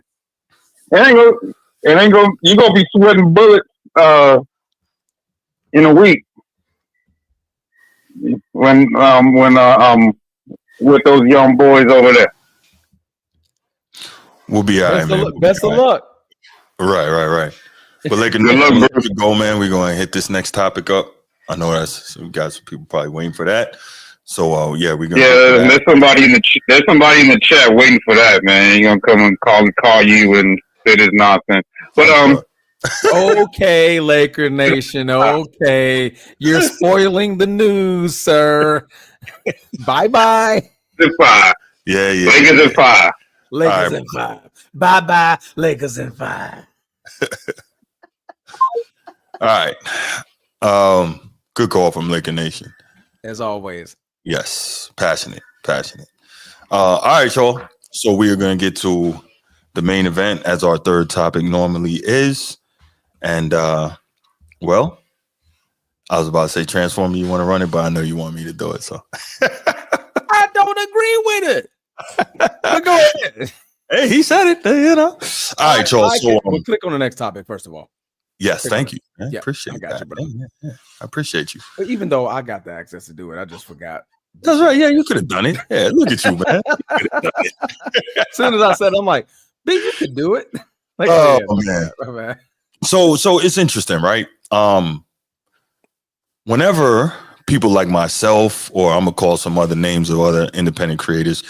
it ain't go. You gonna be sweating bullets in a week when with those young boys over there. We'll be all right, man. Best of luck. Right. But like, go, man. We're going to hit this next topic up. I know we got some people probably waiting for that. So we're gonna. Yeah, there's somebody in the chat waiting for that, man. He's gonna come and call you and say this nonsense. But okay, Laker Nation. Okay, you're spoiling the news, sir. Bye. Yeah. Lakers in 5. Lakers in 5. Bye. Lakers in 5. All right. Good call from Laker Nation. As always. Yes. Passionate. All right, y'all. So we are going to get to the main event as our third topic normally is. And, well, I was about to say Transformer, you want to run it, but I know you want me to do it. So I don't agree with it. But go ahead. Hey, he said it, All right, y'all. So we'll click on the next topic, first of all. Yes, thank you. Man. Yeah, appreciate that. You, bro. Yeah. I appreciate you. But even though I got the access to do it, I just forgot. That's right. Yeah, you could have done it. Yeah, look at you, man. As soon as I said, I'm like, "B, you could do it." Like, man. So it's interesting, right? Whenever people like myself, or I'm gonna call some other names of other independent creators,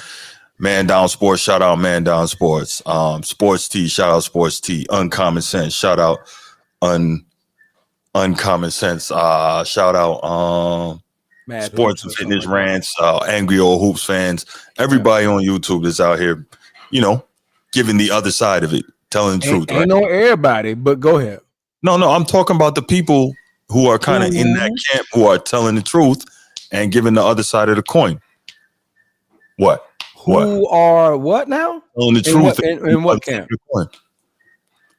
Man Down Sports, shout out Man Down Sports. Sports T, shout out Sports T. Uncommon Sense, shout out Uncommon Sense. Shout out Sports and Fitness Rants, Angry Old Hoops fans. Everybody on YouTube that's out here, giving the other side of it, telling the truth. Ain't no everybody, but go ahead. No, I'm talking about the people who are kind of in that camp, who are telling the truth and giving the other side of the coin. What? Who are what now? Telling the truth. In what camp?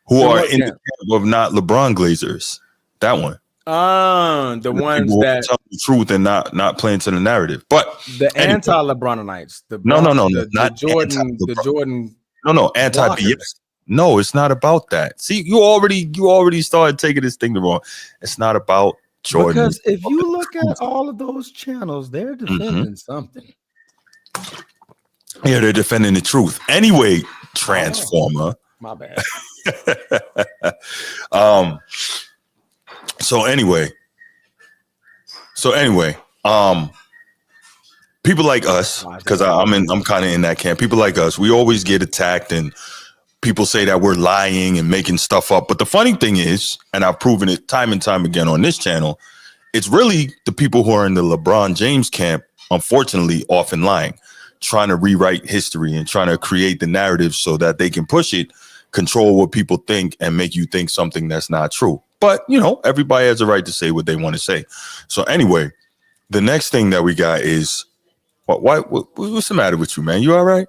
Who are in the camp of not LeBron Glazers? That one. The ones that tell the truth and not playing to the narrative. But the anti-LeBronites. Not Jordan. The Jordan. No, anti-BS. No, it's not about that. See, you already started taking this thing the wrong. It's not about Jordan. Because if you look at all of those channels, they're defending something. Yeah, they're defending the truth. Anyway, Transformer. My bad. So anyway, people like us, because I'm kind of in that camp. People like us, we always get attacked and people say that we're lying and making stuff up. But the funny thing is, and I've proven it time and time again on this channel, it's really the people who are in the LeBron James camp, unfortunately, often lying, trying to rewrite history and trying to create the narrative so that they can push it, control what people think, and make you think something that's not true. But, everybody has a right to say what they want to say. So anyway, the next thing that we got is, what's the matter with you, man? You all right?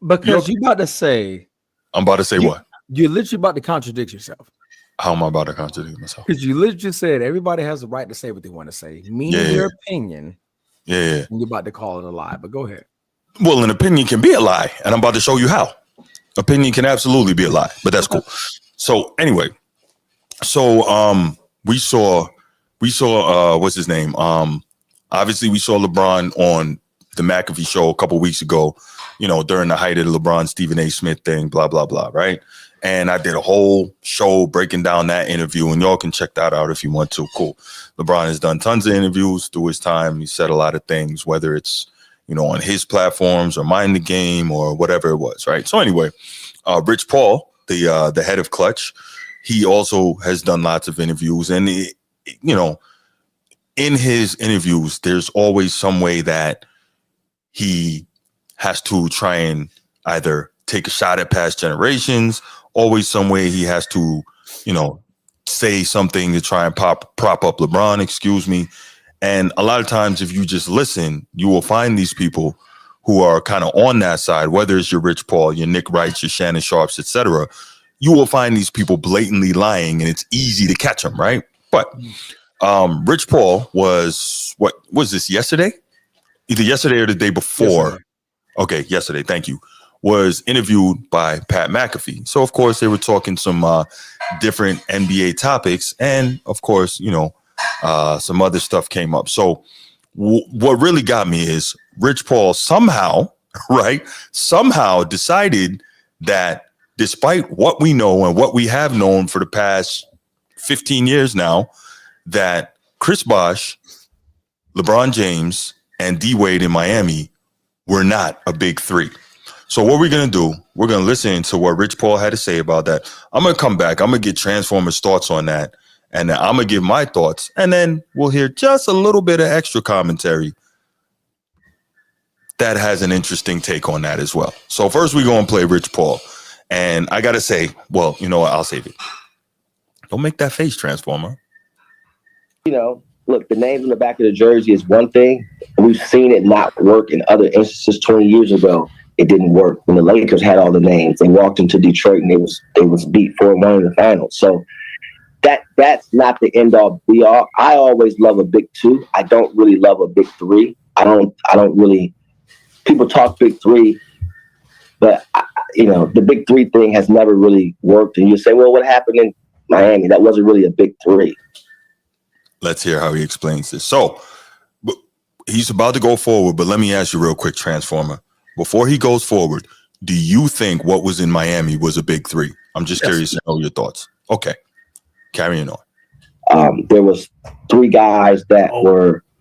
Because you about to say. I'm about to say what? You're literally about to contradict yourself. How am I about to contradict myself? Because you literally said everybody has the right to say what they want to say, meaning your opinion. Yeah. And you're about to call it a lie, but go ahead. Well, an opinion can be a lie, and I'm about to show you how. Opinion can absolutely be a lie, but that's cool. So anyway, we saw what's his name? Obviously we saw LeBron on the McAfee show a couple weeks ago, during the height of the LeBron Stephen A. Smith thing, blah, blah, blah, right? And I did a whole show breaking down that interview, and y'all can check that out if you want to. Cool. LeBron has done tons of interviews through his time. He said a lot of things, whether it's on his platforms or Mind the Game or whatever it was, right? So anyway, Rich Paul, the head of Clutch, he also has done lots of interviews, and in his interviews, there's always some way that he has to try and either take a shot at past generations, always some way he has to, say something to try and prop up LeBron, And a lot of times, if you just listen, you will find these people who are kind of on that side, whether it's your Rich Paul, your Nick Wrights, your Shannon Sharps, etc. You will find these people blatantly lying, and it's easy to catch them, right? But Rich Paul was, what was this, yesterday? Either yesterday or the day before. Yesterday. Okay, yesterday, thank you. Was interviewed by Pat McAfee. So, of course, they were talking some different NBA topics. And, of course, you know, some other stuff came up. So what really got me is Rich Paul somehow decided that despite what we know and what we have known for the past 15 years now, that Chris Bosh, LeBron James, and D Wade in Miami were not a big three. So what we're going to do, we're going to listen to what Rich Paul had to say about that. I'm going to come back. I'm going to get Transformers' thoughts on that. And I'm going to give my thoughts. And then we'll hear just a little bit of extra commentary that has an interesting take on that as well. So first we're going to play Rich Paul. And I got to say, well, you know what? I'll save it. Don't make that face, Transformer. You know, look, the names on the back of the jersey is one thing. We've seen it not work in other instances. 20 years ago, it didn't work. When the Lakers had all the names, they walked into Detroit and they was beat 4-1 in the finals. So that's not the end all be all. I always love a big two. I don't really love a big three. I don't really. People talk big three, but the big three thing has never really worked. And you say, well, what happened in Miami? That wasn't really a big three. Let's hear how he explains this. So he's about to go forward, but let me ask you real quick, Transformer. Before he goes forward, do you think what was in Miami was a big three? I'm just curious to know your thoughts. Okay. Carrying on. There was 3 guys that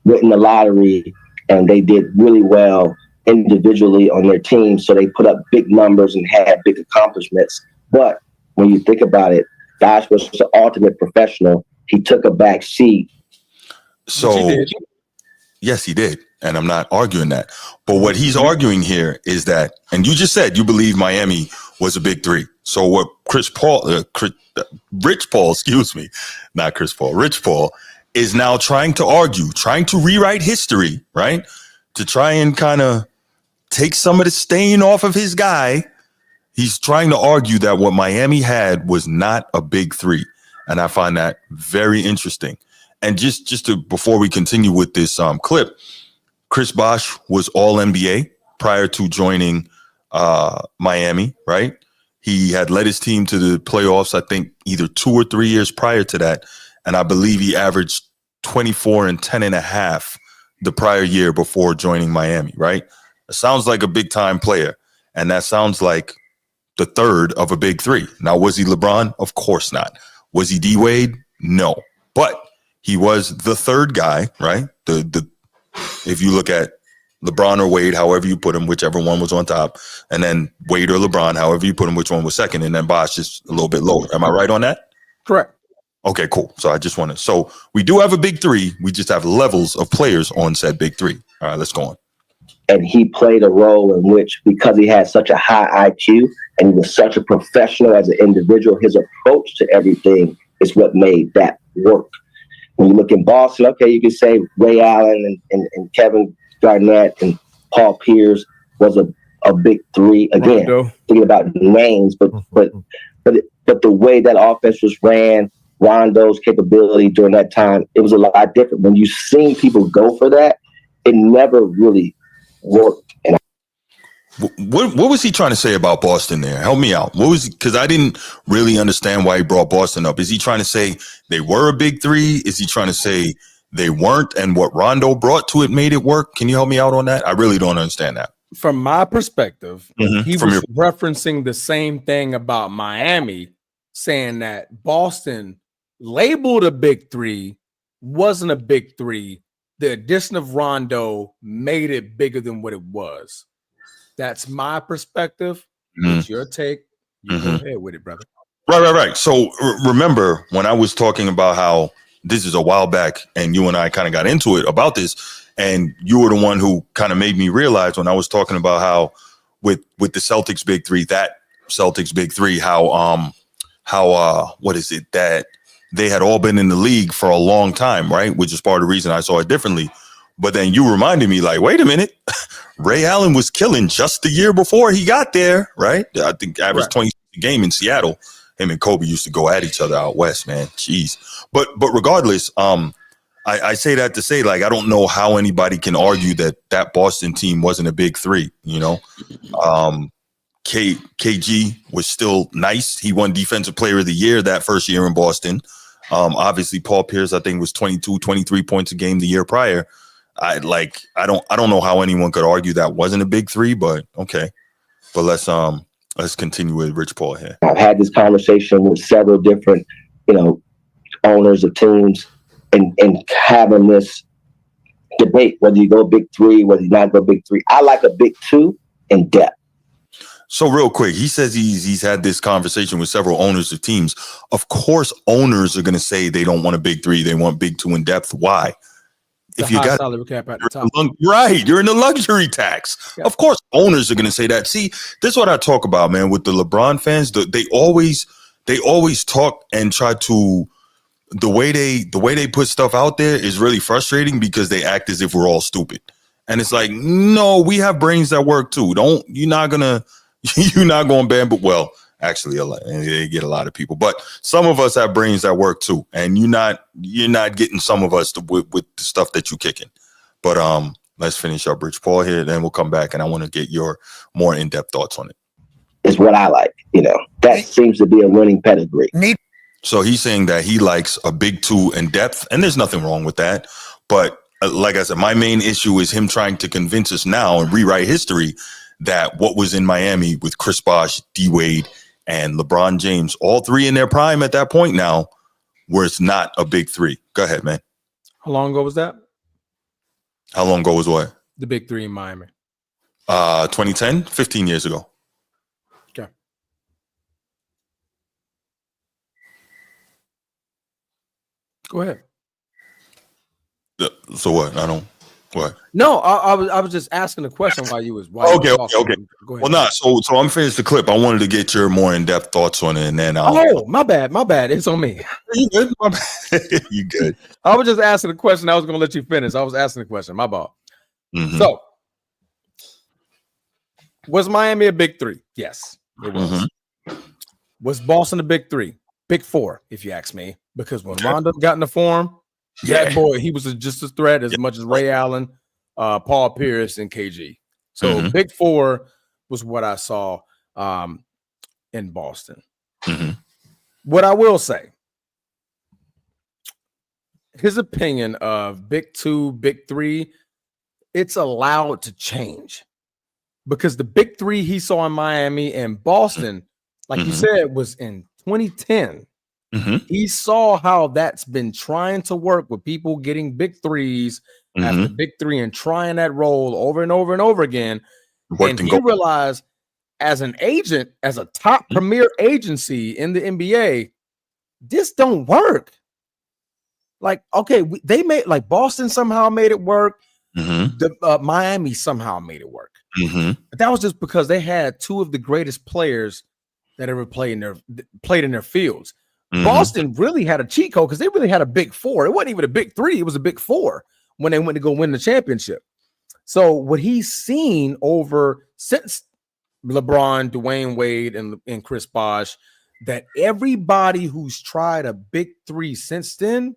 went in the lottery, and they did really well individually on their team. So they put up big numbers and had big accomplishments. But when you think about it, Bosh was the ultimate professional. He took a back seat. So, yes, he did. And I'm not arguing that. But what he's arguing here is that, and you just said you believe Miami was a big three. So what Rich Paul, is now trying to argue, trying to rewrite history, right? To try and kind of take some of the stain off of his guy. He's trying to argue that what Miami had was not a big three. And I find that very interesting. And just to, before we continue with this clip, Chris Bosh was all NBA prior to joining Miami, right? He had led his team to the playoffs, I think either 2 or 3 years prior to that. And I believe he averaged 24 and 10.5 the prior year before joining Miami, right? It sounds like a big time player. And that sounds like the third of a big three. Now, was he LeBron? Of course not. Was he D Wade? No. But he was the third guy, right? If you look at LeBron or Wade, however you put him, whichever one was on top, and then Wade or LeBron, however you put him, which one was second, and then Bosh just a little bit lower. Am I right on that? Correct. Okay, cool. So I just want to, so we do have a big three. We just have levels of players on said big three. All right, let's go on. And he played a role in which, because he had such a high IQ and he was such a professional as an individual, his approach to everything is what made that work. When you look in Boston, okay, you can say Ray Allen and Kevin Garnett and Paul Pierce was a big three. Again, thinking about names, but the way that offense was ran, Rondo's capability during that time, it was a lot different. When you seen people go for that, it never really worked. And what was he trying to say about Boston there? Help me out. What was, because I didn't really understand why he brought Boston up. Is he trying to say they were a big three? Is he trying to say they weren't, and what Rondo brought to it made it work? Can you help me out on that? I really don't understand that. From my perspective, he was referencing the same thing about Miami, saying that Boston labeled a big three, wasn't a big three. The addition of Rondo made it bigger than what it was. That's my perspective. It's your take. You go ahead with it, brother. Right. So remember when I was talking about how this is a while back and you and I kind of got into it about this, and you were the one who kind of made me realize when I was talking about how with the Celtics big three, how what is it, that they had all been in the league for a long time, right? Which is part of the reason I saw it differently. But then you reminded me, like, wait a minute, Ray Allen was killing just the year before he got there, right? I think averaged 20 a game in Seattle. him and Kobe used to go at each other out west, man. Jeez. But regardless, I say that to say, like, I don't know how anybody can argue that Boston team wasn't a big three, you know. KG was still nice. He won Defensive Player of the Year that first year in Boston. Obviously, Paul Pierce, I think, was 22, 23 points a game the year prior. I don't know how anyone could argue that wasn't a big three, but okay. But let's continue with Rich Paul here. I've had this conversation with several different, owners of teams, and having this debate whether you go big three, whether you not go big three. I like a big two in depth. So real quick, he says he's had this conversation with several owners of teams. Of course, owners are going to say they don't want a big three; they want big two in depth. Why? If you got salary cap at the top, right? You're in the luxury tax. Yep. Of course, owners are going to say that. See, this is what I talk about, man. With the LeBron fans, they always talk and try to. The way they put stuff out there is really frustrating because they act as if we're all stupid, and it's like, no, we have brains that work too. You're not going ban, but well, actually, they get a lot of people, but some of us have brains that work too, and you're not getting some of us with the stuff that you kicking. But let's finish up Rich Paul here, then we'll come back, and I want to get your more in-depth thoughts on it. It's what I like, that seems to be a winning pedigree. So he's saying that he likes a big two in depth, and there's nothing wrong with that. But like I said, my main issue is him trying to convince us now and rewrite history that what was in Miami with Chris Bosh, D Wade, and LeBron James, all three in their prime at that point now, was not a big three. Go ahead, man. How long ago was that? How long ago was what? The big three in Miami. 2010, 15 years ago. Okay. Go ahead. So what? What? No, I was just asking a question while you was. Okay. Go ahead. Well, not so I'm finished the clip. I wanted to get your more in-depth thoughts on it, and then my bad. It's on me. You good? You good? I was just asking a question. I was going to let you finish. I was asking a question. My bad. Mm-hmm. So, was Miami a big three? Yes, it was. Mm-hmm. Was Boston a big three? Big four, if you ask me, because when Rondo got in the form, that boy, he was just a threat as much as Ray Allen, Paul Pierce, and KG. So big four was what I saw in Boston. Mm-hmm. What I will say, his opinion of big two, big three, it's allowed to change because the big three he saw in Miami and Boston, like you said, was in 2010. He saw how that's been trying to work with people getting big threes after big three and trying that role over and over and over again. And he realized as an agent, as a top premier agency in the NBA, this don't work. Like, okay, they made, like, Boston somehow made it work. Miami somehow made it work. But that was just because they had two of the greatest players that ever played in their fields. Boston really had a cheat code because they really had a big four. It wasn't even a big three. It was a big four when they went to go win the championship. So what he's seen over since LeBron, Dwayne Wade, and Chris Bosh, that everybody who's tried a big three since then,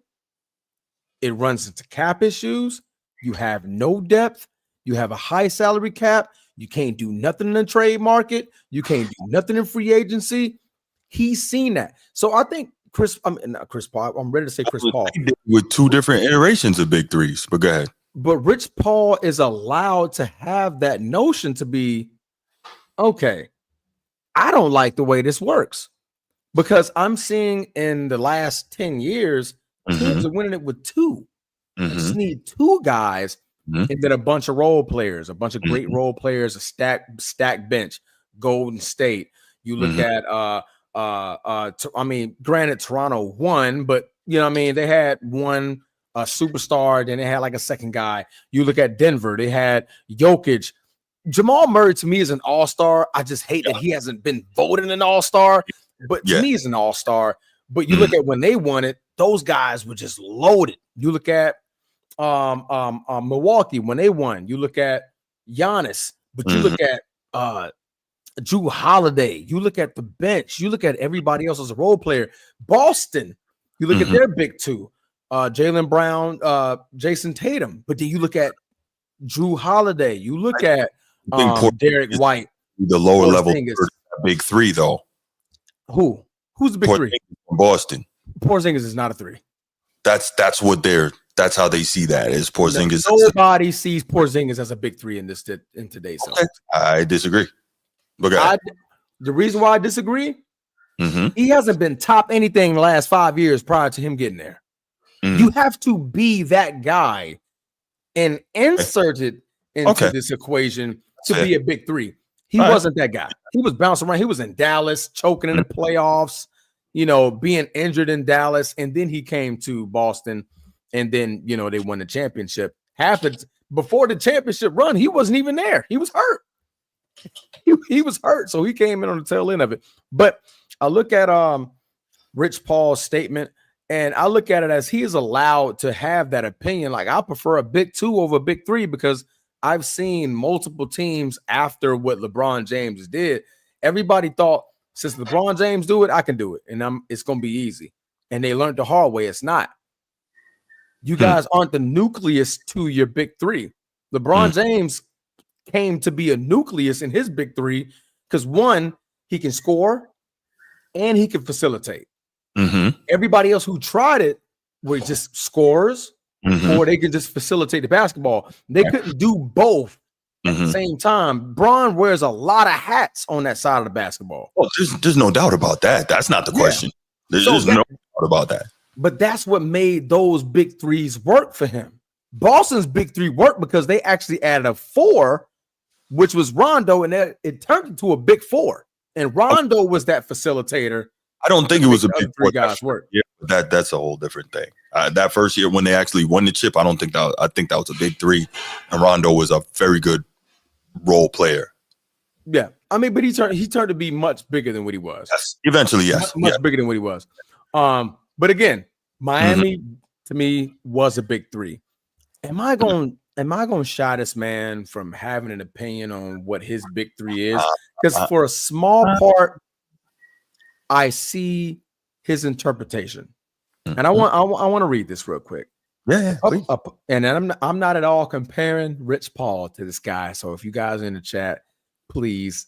it runs into cap issues. You have no depth. You have a high salary cap. You can't do nothing in the trade market. You can't do nothing in free agency. He's seen that. So I think not Chris Paul. I'm ready to say Chris Paul. With two different iterations of big threes, but go ahead. But Rich Paul is allowed to have that notion to be, okay, I don't like the way this works because I'm seeing in the last 10 years, teams are winning it with two. You just need two guys and then a bunch of role players, a bunch of great role players, a stack bench, Golden State. You look at granted, Toronto won, but they had one superstar, then they had like a second guy. You look at Denver, they had Jokic. Jamal Murray to me is an all-star. I just hate that he hasn't been voted an all-star, but to me, he's an all-star. But you look at when they won it, those guys were just loaded. You look at Milwaukee when they won. You look at Giannis, but you look at Drew Holiday. You look at the bench. You look at everybody else as a role player. Boston. You look at their big two. Jaylen Brown, Jason Tatum. But then you look at Drew Holiday. You look at Derek White. The lower level big three, though. Who's the big three? Boston. Porzingis is not a three. That's how they see that is Porzingis. Nobody sees Porzingis as a big three in today's zone. I disagree. The reason why I disagree, he hasn't been top anything the last 5 years prior to him getting there. You have to be that guy and insert it into this equation to be a big three. He wasn't that guy. He was bouncing around. He was in Dallas, choking in the playoffs, being injured in Dallas. And then he came to Boston, and then, they won the championship. Before the championship run, he wasn't even there. He was hurt. He was hurt. So he came in on the tail end of it. But I look at Rich Paul's statement, and I look at it as he is allowed to have that opinion. Like, I prefer a big two over a big three because I've seen multiple teams after what LeBron James did. Everybody thought, since LeBron James do it, I can do it. And it's going to be easy. And they learned the hard way. It's not. You guys aren't the nucleus to your big three. LeBron James came to be a nucleus in his big three because, one, he can score and he can facilitate. Everybody else who tried it were just scorers, or they could just facilitate the basketball. They couldn't do both at the same time. Bron wears a lot of hats on that side of the basketball. Oh, there's no doubt about that. That's not the question. There's no doubt about that. But that's what made those big threes work for him. Boston's big three worked because they actually added a four, which was Rondo, and it turned into a big four. And Rondo was that facilitator. I don't think it was a big three guys work. Yeah, that's a whole different thing. That first year when they actually won the chip, I think that was a big three, and Rondo was a very good role player. Yeah, I mean, but he turned to be much bigger than what he was. Yes, eventually, yes, much bigger than what he was. But again, Miami to me was a big three. Am I going to shy this man from having an opinion on what his big three is? Because for a small part, I see his interpretation, and I want to read this real quick. Yeah. And I'm not at all comparing Rich Paul to this guy. So if you guys are in the chat, please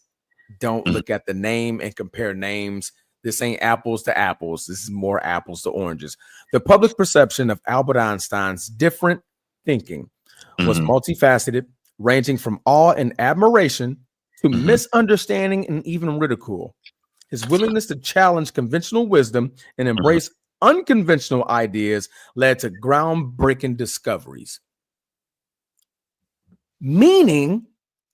don't look at the name and compare names. This ain't apples to apples. This is more apples to oranges. The public perception of Albert Einstein's different thinking was multifaceted, ranging from awe and admiration to misunderstanding and even ridicule. His willingness to challenge conventional wisdom and embrace unconventional ideas led to groundbreaking discoveries. Meaning,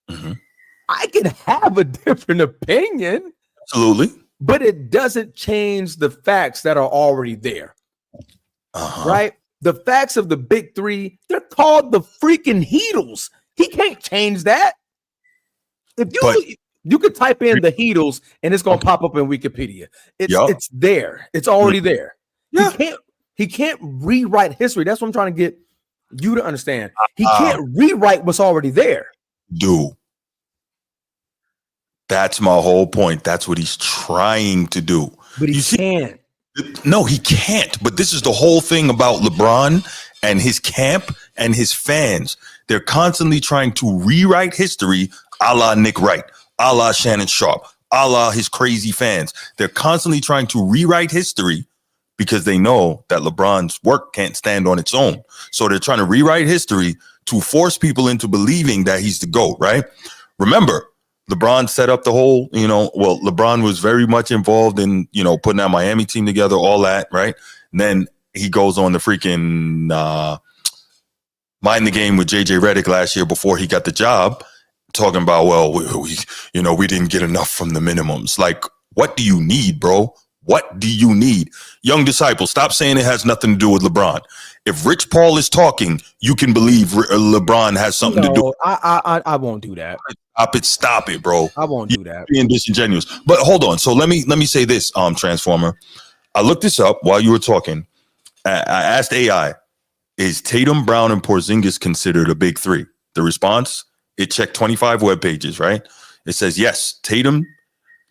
I can have a different opinion. Absolutely. But it doesn't change the facts that are already there. Right? The facts of the big three, they're called the freaking Heatles. He can't change that. If you could type in the Heatles and it's going to pop up in Wikipedia. It's there. It's already there. Yeah. He can't rewrite history. That's what I'm trying to get you to understand. He can't rewrite what's already there. Dude. That's my whole point. That's what he's trying to do. But he can't. No, he can't. But this is the whole thing about LeBron and his camp and his fans. They're constantly trying to rewrite history a la Nick Wright, a la Shannon Sharp, a la his crazy fans. They're constantly trying to rewrite history because they know that LeBron's work can't stand on its own. So they're trying to rewrite history to force people into believing that he's the GOAT, right? Remember, LeBron set up the whole, LeBron was very much involved in, putting that Miami team together, all that, right? And then he goes on the freaking Mind the Game with JJ Redick last year before he got the job, talking about, we didn't get enough from the minimums. Like, what do you need, bro? What do you need? Young disciple, stop saying it has nothing to do with LeBron. If Rich Paul is talking, you can believe LeBron has something to do. I won't do that. Stop it, bro. I won't do that. Being disingenuous. But hold on. So let me say this, Transformer. I looked this up while you were talking. I asked AI, is Tatum, Brown, and Porzingis considered a big three? The response, it checked 25 web pages, right? It says, yes, Tatum,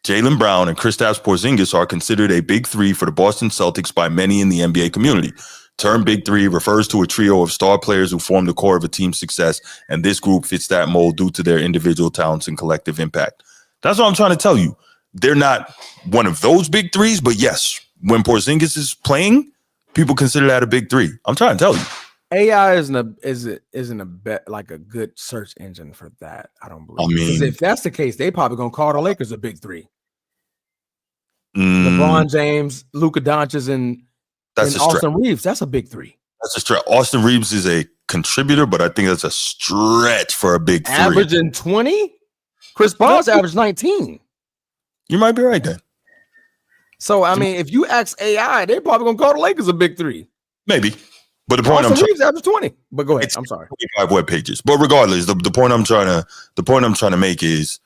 Jaylen Brown, and Kristaps Porzingis are considered a big three for the Boston Celtics by many in the NBA community. Term big three refers to a trio of star players who form the core of a team's success, and this group fits that mold due to their individual talents and collective impact. That's what I'm trying to tell you. They're not one of those big threes, but yes, when Porzingis is playing, people consider that a big three. I'm trying to tell you. AI isn't a good search engine for that. I don't believe. Because if that's the case, they probably gonna call the Lakers a big three. LeBron James, Luka Doncic, and Austin Reeves. That's a big three. That's a stretch. Austin Reeves is a contributor, but I think that's a stretch for a big three. Averaging 20. Chris Paul's averaged 19. You might be right then. So I mean, if you ask AI, they're probably gonna call the Lakers a big three. Maybe. But the point Austin Reeves averaged 20. But go ahead. I'm sorry. 25 web pages. But regardless, the point I'm trying to make is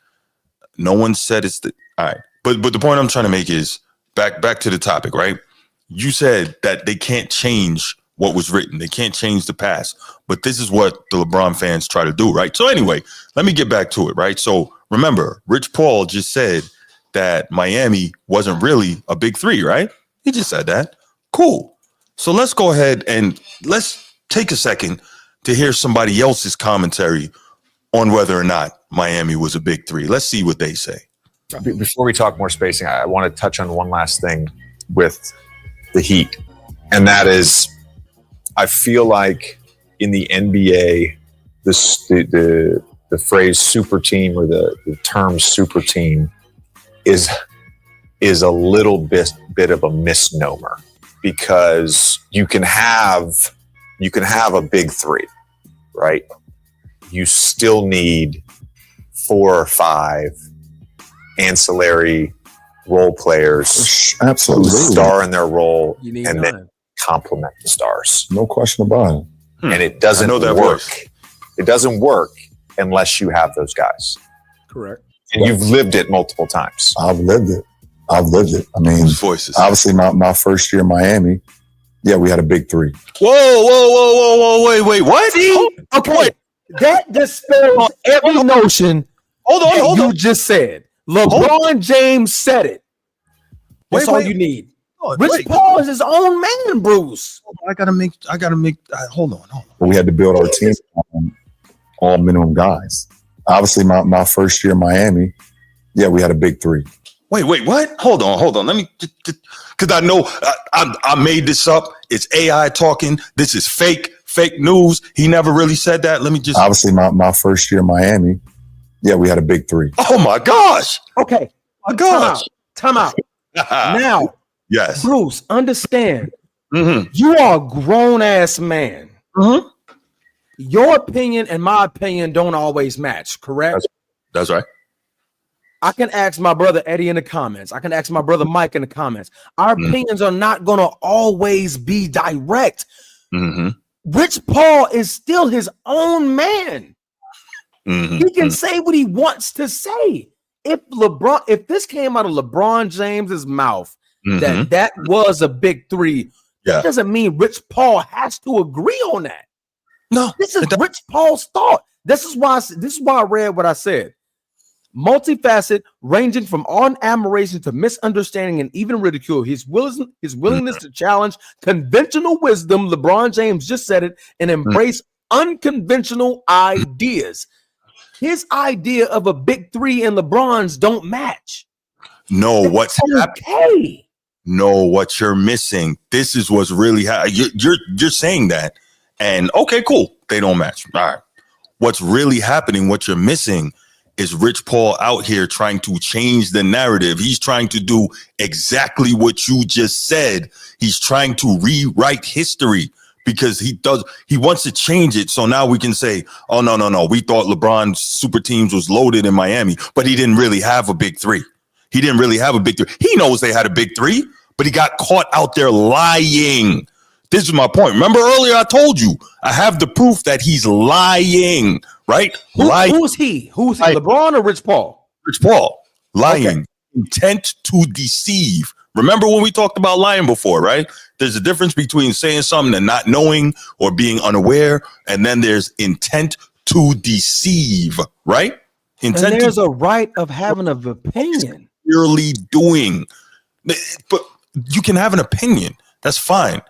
no one said it's the all right. But the point I'm trying to make is back to the topic, right? You said that they can't change what was written. They can't change the past. But this is what the LeBron fans try to do, right? So anyway, let me get back to it, right? So remember, Rich Paul just said that Miami wasn't really a big three, right? He just said that. Cool. So let's go ahead and let's take a second to hear somebody else's commentary on whether or not Miami was a big three. Let's see what they say. Before we talk more spacing, I want to touch on one last thing with the Heat. And that is, I feel like in the NBA, the phrase super team or the term super team is a little bit of a misnomer. Because you can have a big three, right? You still need 4 or 5 ancillary role players who star in their role and then complement the stars. No question about it. And it doesn't work. It doesn't work unless you have those guys. Correct. And you've lived it multiple times. I've lived it. I mean, obviously my first year in Miami, yeah, we had a big three. Whoa, wait, what? Okay, that dispels every notion. Hold on. You just said LeBron James said it. That's all you need. Rich Paul is his own man, Bruce. I gotta make. Hold on. But we had to build our team on all minimum guys. Obviously, my first year in Miami, yeah, we had a big three. Wait, what? Hold on. Let me, because I know I made this up. It's AI talking. This is fake news. He never really said that. Let me just. Obviously, my first year in Miami, yeah, we had a big three. Oh my gosh. Okay. My gosh. Time out. Now, yes, Bruce, understand. Mm-hmm. You are a grown ass man. Mm-hmm. Your opinion and my opinion don't always match. Correct. That's right. I can ask my brother Eddie in the comments. I can ask my brother Mike in the comments. Our opinions are not going to always be direct. Mm-hmm. Rich Paul is still his own man. Mm-hmm. He can say what he wants to say. If this came out of LeBron James's mouth, that was a big three, that doesn't mean Rich Paul has to agree on that. No, this is Rich Paul's thought. This is why I read what I said. Multifaceted, ranging from admiration to misunderstanding and even ridicule. His willingness to challenge conventional wisdom, LeBron James just said it, and embrace unconventional ideas. His idea of a big three and LeBron's don't match. No, what's happening? No, what you're missing. This is what's really you're saying that, and okay, cool. They don't match. All right. What's really happening? What you're missing is Rich Paul out here trying to change the narrative. He's trying to do exactly what you just said. He's trying to rewrite history because he wants to change it. So now we can say, oh, no. We thought LeBron's super teams was loaded in Miami, but he didn't really have a big three. He knows they had a big three, but he got caught out there lying. This is my point. Remember earlier I told you, I have the proof that he's lying, right? Who's he? LeBron or Rich Paul? Rich Paul. Lying. Okay. Intent to deceive. Remember when we talked about lying before, right? There's a difference between saying something and not knowing or being unaware, and then there's intent to deceive, right? And there's a right of having an opinion. Clearly doing, but you can have an opinion. That's fine.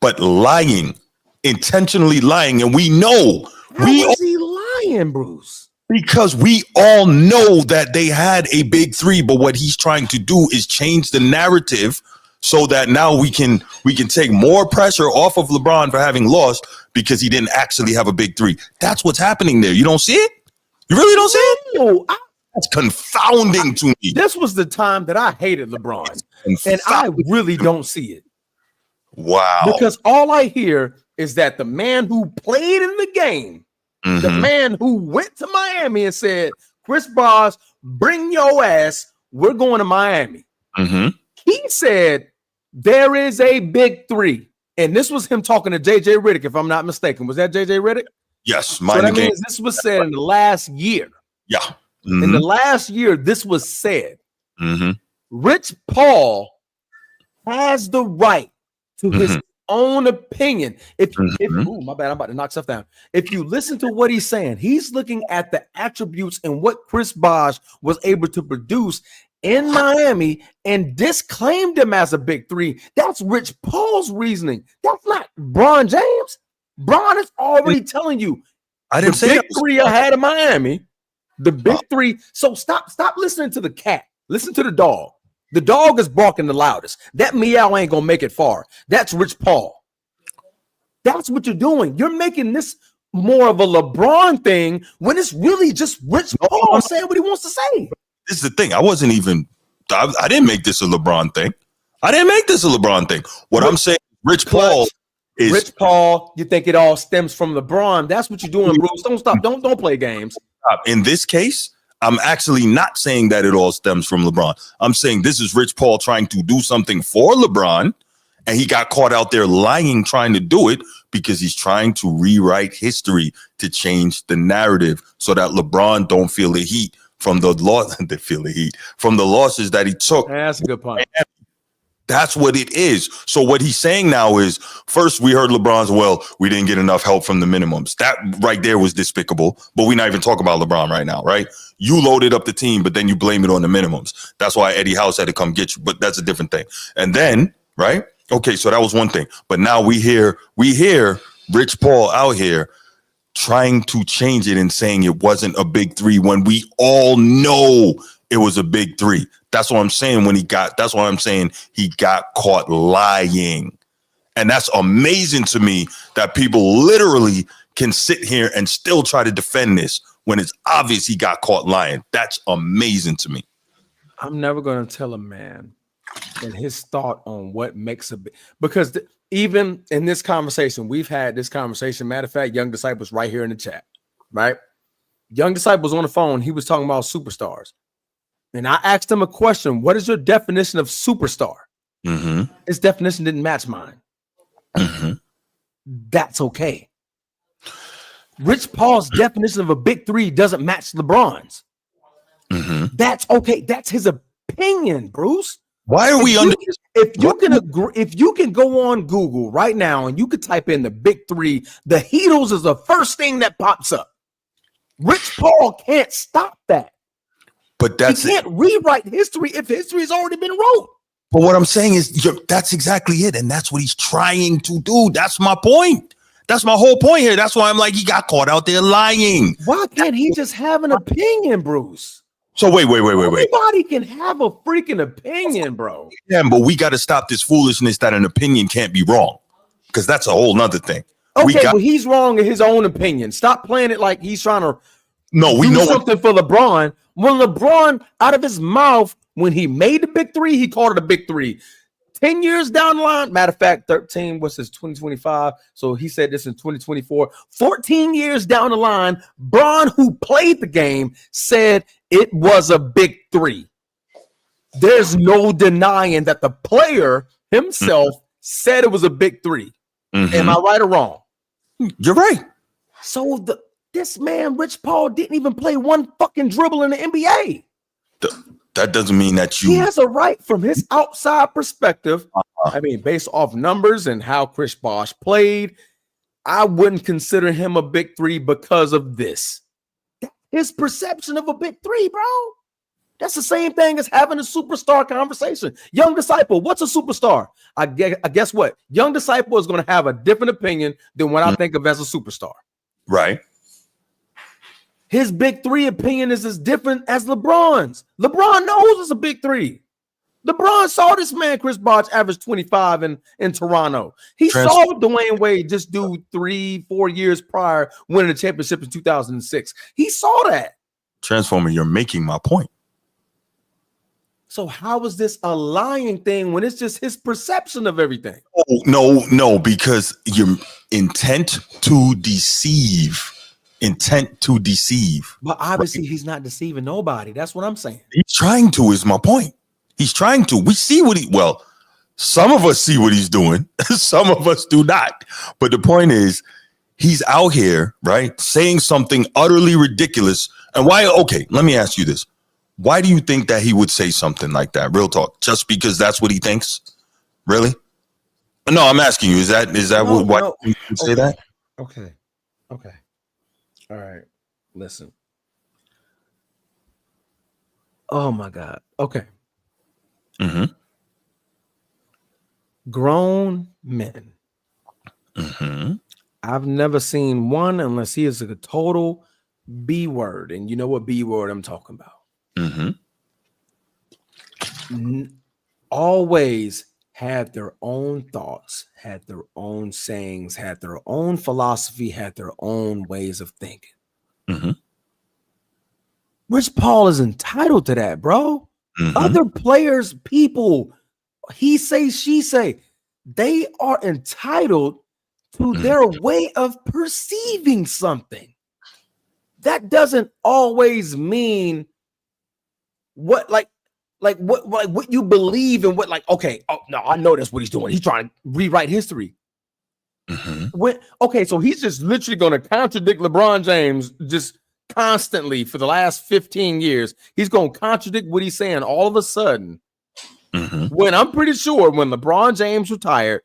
But lying, intentionally lying, and we know How was he lying, Bruce? Because we all know that they had a big three, but what he's trying to do is change the narrative so that now we can take more pressure off of LeBron for having lost because he didn't actually have a big three. That's what's happening there. You don't see it? You really don't see it? No, that's confounding to me. This was the time that I hated LeBron, and I really don't see it. Wow. Because all I hear is that the man who played in the game, the man who went to Miami and said, Chris Bosh, bring your ass. We're going to Miami. He said, there is a big three. And this was him talking to JJ Redick, if I'm not mistaken. Was that JJ Redick? Yes. So that means this was said in the last year. Yeah. In the last year, this was said. Rich Paul has the right to his own opinion. If my bad, I'm about to knock stuff down. If you listen to what he's saying, he's looking at the attributes and what Chris Bosh was able to produce in Miami and disclaimed him as a big three. That's Rich Paul's reasoning. That's not Bron James. Bron is already telling you I didn't say big three I had in Miami. The big three. So stop listening to the cat. Listen to the dog. The dog is barking the loudest. That meow ain't gonna make it far. That's Rich Paul. That's what you're doing. You're making this more of a LeBron thing when it's really just Rich Paul saying what he wants to say. This is the thing. I didn't make this a LeBron thing. What I'm saying, Rich Paul is Rich Paul. You think it all stems from LeBron? That's what you're doing, Bruce. Don't stop. Don't play games. In this case, I'm actually not saying that it all stems from LeBron. I'm saying this is Rich Paul trying to do something for LeBron, and he got caught out there lying, trying to do it because he's trying to rewrite history to change the narrative so that LeBron don't feel the heat from the losses that he took. That's a good point. That's what it is. So what he's saying now is, first we heard LeBron's, well, we didn't get enough help from the minimums. That right there was despicable, but we're not even talking about LeBron right now, right? You loaded up the team, but then you blame it on the minimums. That's why Eddie House had to come get you, but that's a different thing. And then, right? Okay, so that was one thing. But now we hear Rich Paul out here trying to change it and saying it wasn't a big three when we all know it was a big three. That's what I'm saying he got caught lying. And that's amazing to me that people literally can sit here and still try to defend this when it's obvious he got caught lying. That's amazing to me. I'm never going to tell a man and his thought on what makes a big, because even in this conversation, we've had this conversation. Matter of fact, Young Disciples right here in the chat, right? Young Disciples on the phone. He was talking about superstars. And I asked him a question. What is your definition of superstar? His definition didn't match mine. That's okay. Rich Paul's definition of a big three doesn't match LeBron's. That's okay. That's his opinion, Bruce. Why are if you can go on Google right now and you could type in the big three, the Heatles is the first thing that pops up. Rich Paul can't stop that. But he can't rewrite history if history has already been wrote. But what I'm saying is that's exactly it. And that's what he's trying to do. That's my point. That's my whole point here. That's why I'm like, he got caught out there lying. Why can't he just have an opinion, Bruce? So wait. Everybody can have a freaking opinion, bro. Yeah, but we got to stop this foolishness that an opinion can't be wrong. Because that's a whole nother thing. Okay, well, he's wrong in his own opinion. Stop playing it like he's trying to we know something for LeBron. When LeBron, out of his mouth, when he made the big three, he called it a big three. 10 years down the line, matter of fact, 13 was his 2025. So he said this in 2024. 14 years down the line, Bron, who played the game, said it was a big three. There's no denying that the player himself said it was a big three. Am I right or wrong? You're right. So this man, Rich Paul, didn't even play one fucking dribble in the NBA. That doesn't mean that he has a right from his outside perspective. I mean, based off numbers and how Chris Bosh played, I wouldn't consider him a big three because of this. his perception of a big three, bro. That's the same thing as having a superstar conversation. Young Disciple, what's a superstar? I guess what? Young Disciple is going to have a different opinion than what I think of as a superstar. Right. His big three opinion is as different as LeBron's. LeBron knows it's a big three. LeBron saw this man, Chris Bosh, average 25 in Toronto. He saw Dwayne Wade just do 3-4 years prior winning the championship in 2006. He saw that. Transformer, you're making my point. So how is this a lying thing when it's just his perception of everything? Oh, no, because your intent to deceive. But obviously he's not deceiving nobody. That's what I'm saying. He's trying to, is my point. He's trying to. We see some of us see what he's doing. Some of us do not. But the point is, he's out here, right, saying something utterly ridiculous. And why? Okay, let me ask you this. Why do you think that he would say something like that? Real talk. Just because that's what he thinks? Really? No, I'm asking you. Is that why you say that? Okay. All right. Listen. Oh my God. Okay. Mm-hmm. Grown men. Mm-hmm. I've never seen one unless he is a total B word. And you know what B word I'm talking about. Mm-hmm. Always had their own thoughts, had their own sayings, had their own philosophy, had their own ways of thinking. Mm-hmm. Rich Paul is entitled to that, bro. Mm-hmm. Other players, people, he say, she say, they are entitled to their way of perceiving something. That doesn't always mean what you believe in. What okay, oh no, I know that's what he's doing. He's trying to rewrite history. Mm-hmm. So he's just literally going to contradict LeBron James just constantly for the last 15 years. He's going to contradict what he's saying all of a sudden. Mm-hmm. When I'm pretty sure when LeBron James retires,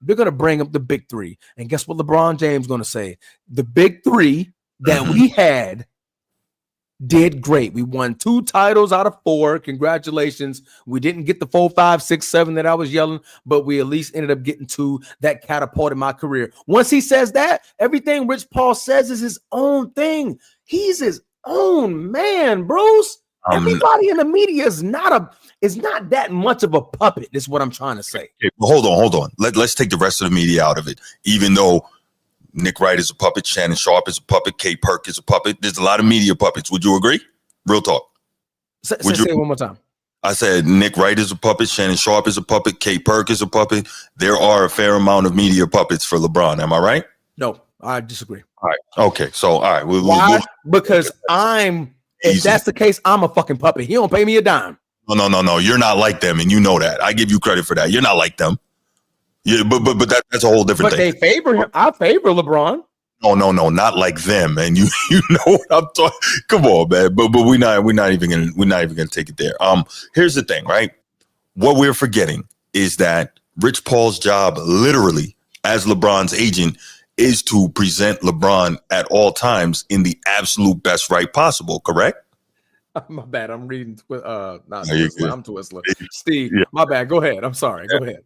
they're going to bring up the big three. And guess what LeBron James is going to say? The big three that we had did great. We won 2 titles out of 4. Congratulations. We didn't get the 4, 5, 6, 7 that I was yelling, but we at least ended up getting 2 that catapulted my career. Once he says that, everything Rich Paul says is his own thing. He's his own man, Bruce. Everybody in the media is not that much of a puppet, is what I'm trying to say. Okay, well, hold on. Let's take the rest of the media out of it. Even though Nick Wright is a puppet, Shannon Sharp is a puppet, Kay Perk is a puppet. There's a lot of media puppets. Would you agree? Real talk. Say it one more time. I said Nick Wright is a puppet, Shannon Sharp is a puppet, Kay Perk is a puppet. There are a fair amount of media puppets for LeBron. Am I right? No, I disagree. All right. Okay. So, all right. Why? Because if that's the case, I'm a fucking puppet. He don't pay me a dime. No. You're not like them, and you know that. I give you credit for that. You're not like them. Yeah, but that's a whole different thing. But they favor him. I favor LeBron. No, not like them. And you know what I'm talking. Come on, man. But we're not even gonna take it there. Here's the thing, right? What we're forgetting is that Rich Paul's job, literally as LeBron's agent, is to present LeBron at all times in the absolute best right possible. Correct? My bad. I'm reading. Not Twizzler. I'm Twizzler. Steve. Yeah. My bad. Go ahead. I'm sorry. Go ahead.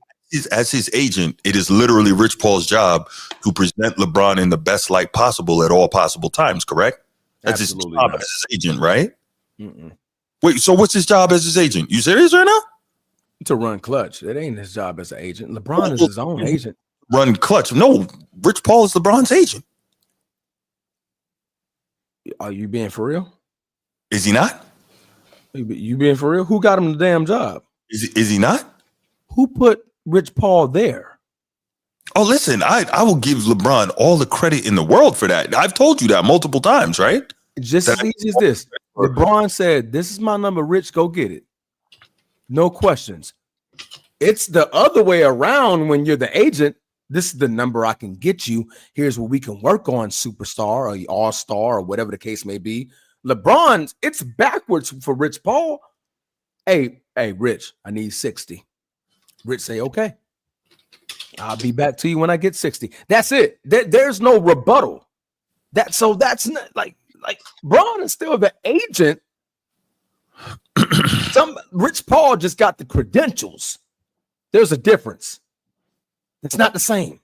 As his agent, it is literally Rich Paul's job to present LeBron in the best light possible at all possible times, correct? That's absolutely his job as his agent, right? Mm-mm. Wait, so what's his job as his agent? You serious right now? To run clutch. It ain't his job as an agent. LeBron is his own agent. Run clutch. No, Rich Paul is LeBron's agent. Are you being for real? Is he not? You being for real? Who got him the damn job? Is he not? Who put Rich Paul there? Oh, listen, I will give LeBron all the credit in the world for that. I've told you that multiple times, right? Just as easy as this. LeBron said, "This is my number, Rich, go get it." No questions. It's the other way around when you're the agent. This is the number I can get you. Here's what we can work on, superstar or all-star or whatever the case may be. LeBron, it's backwards for Rich Paul. Hey, Rich, I need 60. Rich say, okay, I'll be back to you when I get 60. That's it. There's no rebuttal. That's not like like Braun is still the agent. Rich Paul just got the credentials. There's a difference. It's not the same.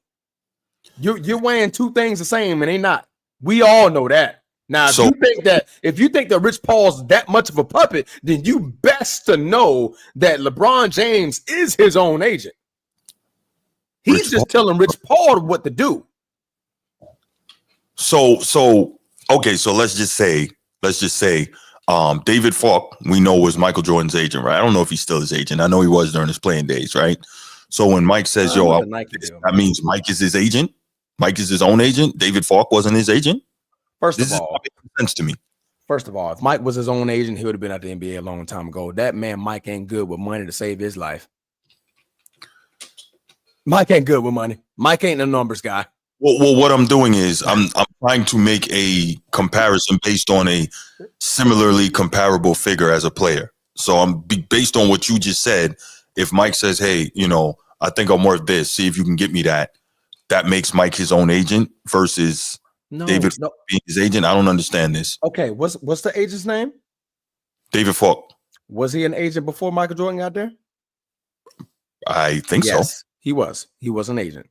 You're weighing two things the same, and they not. We all know that. Now, if you think that Rich Paul's that much of a puppet, then you best to know that LeBron James is his own agent. He's just telling Rich Paul what to do. So let's just say, David Falk, we know, was Michael Jordan's agent, right? I don't know if he's still his agent. I know he was during his playing days, right? So when Mike says, that means Mike is his agent. Mike is his own agent. David Falk wasn't his agent. First of all, makes sense to me. First of all, if Mike was his own agent, he would have been at the NBA a long time ago. That man, Mike, ain't good with money to save his life. Mike ain't good with money. Mike ain't a numbers guy. Well, what I'm doing is I'm trying to make a comparison based on a similarly comparable figure as a player. So I'm based on what you just said. If Mike says, "Hey, I think I'm worth this. See if you can get me that." That makes Mike his own agent versus David being his agent. I don't understand this. Okay, what's the agent's name? David Falk. Was he an agent before Michael Jordan got there? I think so. He was. He was an agent.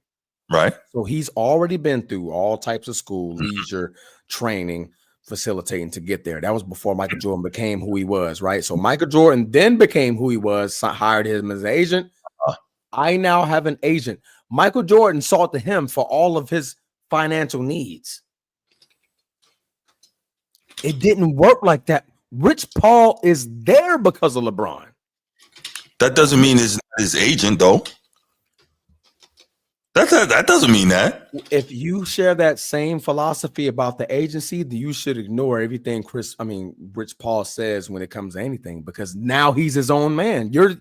Right. So he's already been through all types of school, leisure, training, facilitating to get there. That was before Michael Jordan became who he was, right? So Michael Jordan then became who he was, hired him as an agent. I now have an agent. Michael Jordan sought to him for all of his financial needs. It didn't work like that. Rich Paul is there because of LeBron. That doesn't mean he's not his agent, though. That doesn't mean that. If you share that same philosophy about the agency, then you should ignore everything Rich Paul says when it comes to anything, because now he's his own man. You're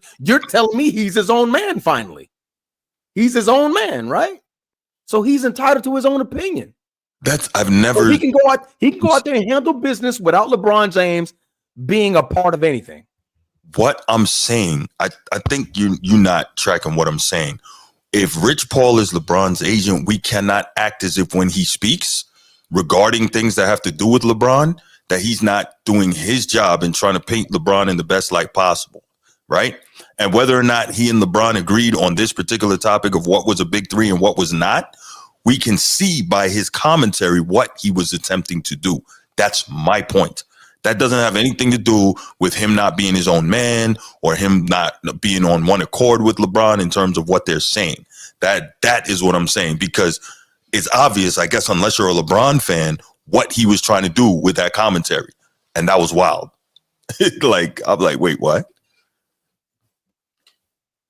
telling me he's his own man finally. He's his own man, right? So he's entitled to his own opinion. I've never. So he can go out there and handle business without LeBron James being a part of anything. What I'm saying, I think you're not tracking what I'm saying. If Rich Paul is LeBron's agent, we cannot act as if when he speaks regarding things that have to do with LeBron, that he's not doing his job and trying to paint LeBron in the best light possible, right? And whether or not he and LeBron agreed on this particular topic of what was a big three and what was not, we can see by his commentary what he was attempting to do. That's my point. That doesn't have anything to do with him not being his own man or him not being on one accord with LeBron in terms of what they're saying. That is what I'm saying, because it's obvious, I guess, unless you're a LeBron fan, what he was trying to do with that commentary. And that was wild. I'm like, wait, what?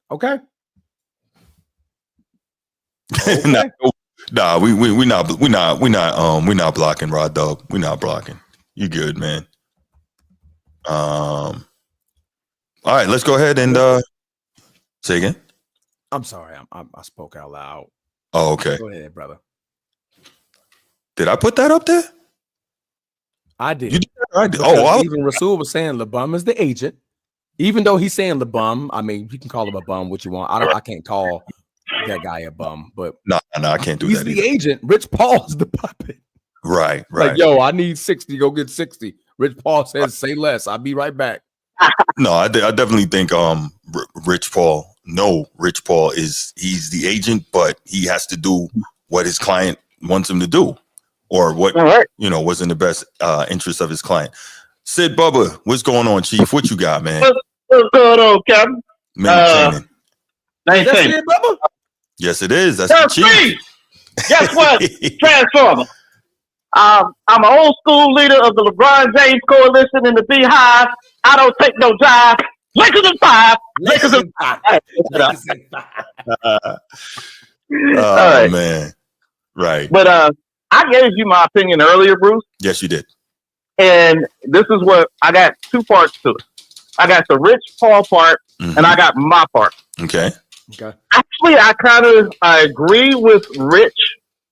Okay. Nah, we're not blocking, Rod Dub. We're not blocking. You good, man. All right, let's go ahead and say again. I'm sorry, I spoke out loud. Oh, okay. Go ahead, brother. Did I put that up there? I did. You did? I did. Even Rasul was saying LeBum is the agent, even though he's saying LeBum. I mean, you can call him a bum what you want. I can't call that guy a bum, but no, I can't do that. He's the agent. Rich Paul's the puppet. Right. Like, yo, I need 60. Go get 60. Rich Paul says, say less. I'll be right back. No, I definitely think Rich Paul he's the agent, but he has to do what his client wants him to do, or what was in the best interest of his client. Sid Bubba, what's going on, Chief? What you got, man? What's going on, Captain? Maintaining. Sid Bubba? Yes, it is. That's the Chief. Guess what? Transformer. I'm an old school leader of the LeBron James Coalition in the Beehive. I don't take no jive. Lakers in 5. Lakers in 5. Oh, man. Right. But I gave you my opinion earlier, Bruce. Yes, you did. And this is what I got 2 parts to it. I got the Rich Paul part, and I got my part. Okay. Actually, I agree with Rich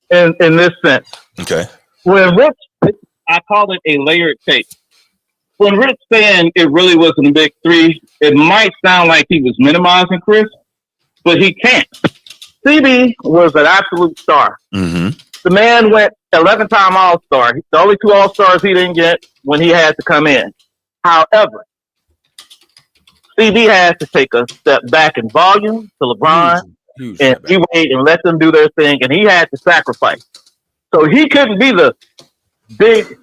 in this sense. Okay. When Rich, I call it a layered tape. When Rich saying it really wasn't a big three, it might sound like he was minimizing Chris, but he can't. CB was an absolute star. Mm-hmm. The man went 11-time All-Star. The only 2 All-Stars he didn't get when he had to come in. However, CB has to take a step back in volume to LeBron and D-Wade and let them do their thing, and he had to sacrifice. So he couldn't be the big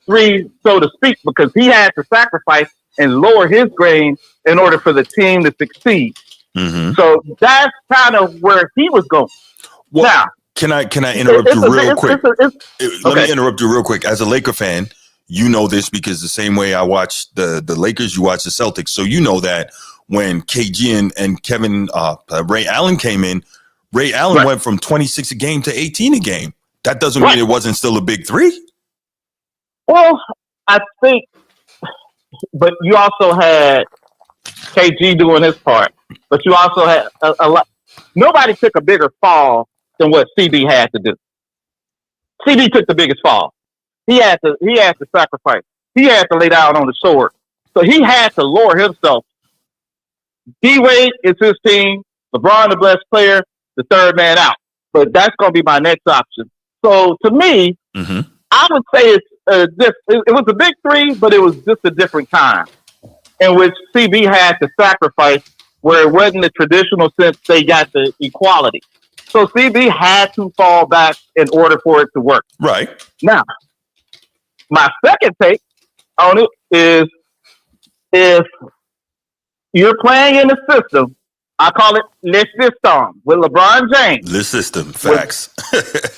3, so to speak, because he had to sacrifice and lower his game in order for the team to succeed. Mm-hmm. So that's kind of where he was going. Well, now, can I interrupt you real quick? Let me interrupt you real quick. As a Laker fan, you know this because the same way I watch the Lakers, you watch the Celtics. So you know that when KG and Kevin Ray Allen came in, Ray Allen went from 26 a game to 18 a game. That doesn't mean it wasn't still a big 3. Well, I think, but you also had KG doing his part. But you also had a lot. Nobody took a bigger fall than what CB had to do. CB took the biggest fall. He had to sacrifice. He had to lay down on the sword. So he had to lower himself. D-Wade is his team. LeBron, the best player, the third man out. But that's going to be my next option. So to me, I would say it was a big 3, but it was just a different time in which CB had to sacrifice where it wasn't the traditional sense they got the equality. So CB had to fall back in order for it to work. Right. Now, my second take on it is if you're playing in the system, I call it Le System with LeBron James. Le System, facts.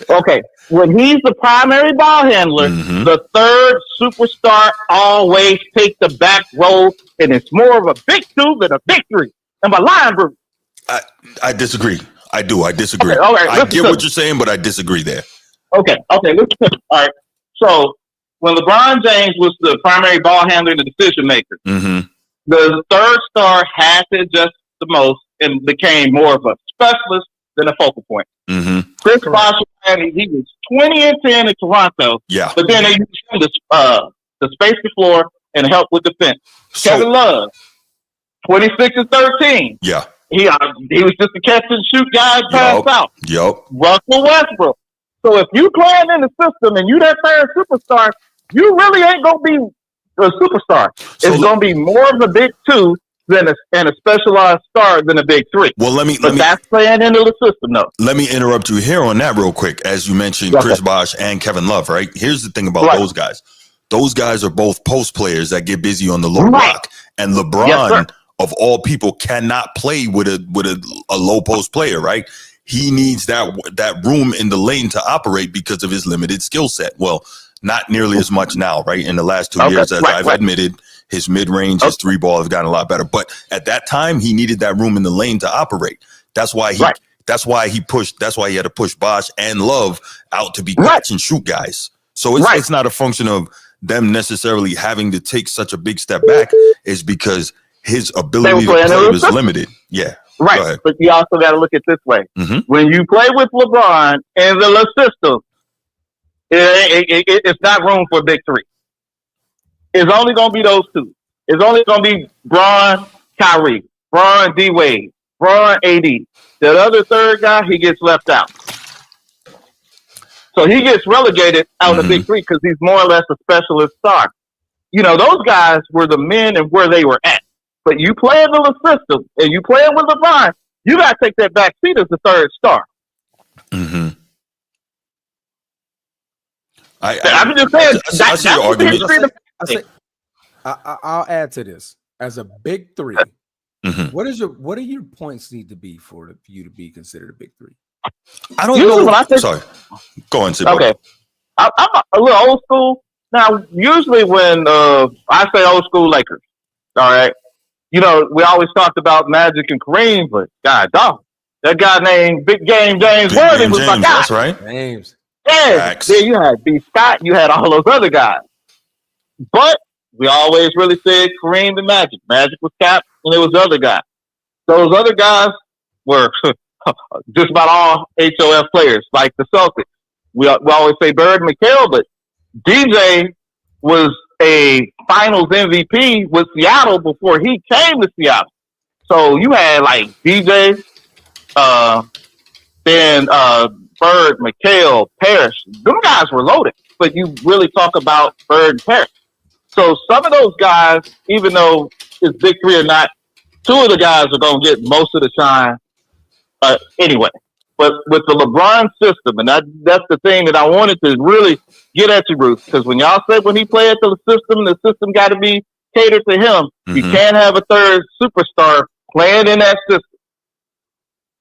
Okay. When he's the primary ball handler, the third superstar always takes the back row, and it's more of a big 2 than a big 3. Am I lying, Bruce? I disagree. I disagree. Okay, all right, I get what you're saying, but I disagree there. Okay. All right. So when LeBron James was the primary ball handler and the decision maker, the third star had to adjust the most and became more of a specialist than a focal point. Chris Bosh, he was 20-10 in Toronto. Yeah. But then they used him to space the floor and help with defense. Kevin Love, 26-13. Yeah. He was just a catch and shoot guy and pass out. Yep. Russell Westbrook. So if you playing in the system and you that third superstar, you really ain't gonna be a superstar. It's gonna be more of a big 2 than a specialized star than a big 3. Well, that's playing into the system, though. Let me interrupt you here on that real quick. As you mentioned, Chris Bosh and Kevin Love, right? Here's the thing about those guys. Those guys are both post players that get busy on the low block. And LeBron, of all people, cannot play with a low post player, right? He needs that room in the lane to operate because of his limited skill set. Well, not nearly as much now, right? In the last 2 years, as I've admitted, his mid-range, his 3-ball has gotten a lot better. But at that time, he needed that room in the lane to operate. That's why he had to push Bosh and Love out to be catch and shoot guys. So it's not a function of them necessarily having to take such a big step back. It's because his ability to play was limited. Yeah. Right. But you also got to look at it this way. When you play with LeBron in the system, it's not room for a big 3. It's only going to be those 2. It's only going to be Bron, Kyrie, Bron, D-Wade, Bron, AD. The other third guy, he gets left out. So he gets relegated out of the big 3 because he's more or less a specialist star. You know, those guys were the men and where they were at. But you play in the system and you play with LeBron, you got to take that back seat as the third star. I'm just saying. I see your argument. I'll add to this. As a big 3, what do your points need to be for you to be considered a big 3? I don't know. Sorry. Go on, Sid. Okay. I'm a little old school. Now, usually when I say old school Lakers, all right, you know, we always talked about Magic and Kareem, but God, dog, that guy named Big Game James Worthy was my guy. That's right. James. Yeah, then you had B. Scott, you had all those other guys. But we always really said Kareem and Magic. Magic was Cap, and it was the other guy. Those other guys were just about all HOF players, like the Celtics. We always say Bird and McHale, but DJ was a Finals MVP with Seattle before he came to Seattle. So you had like DJ, then Bird, McHale, Parrish. Them guys were loaded, but you really talk about Bird and Parrish. So some of those guys, even though it's big three or not, two of the guys are going to get most of the shine anyway. But with the LeBron system, and that's the thing that I wanted to really get at you, Bruce, because when y'all said when he played at the system got to be catered to him. You can't have a third superstar playing in that system.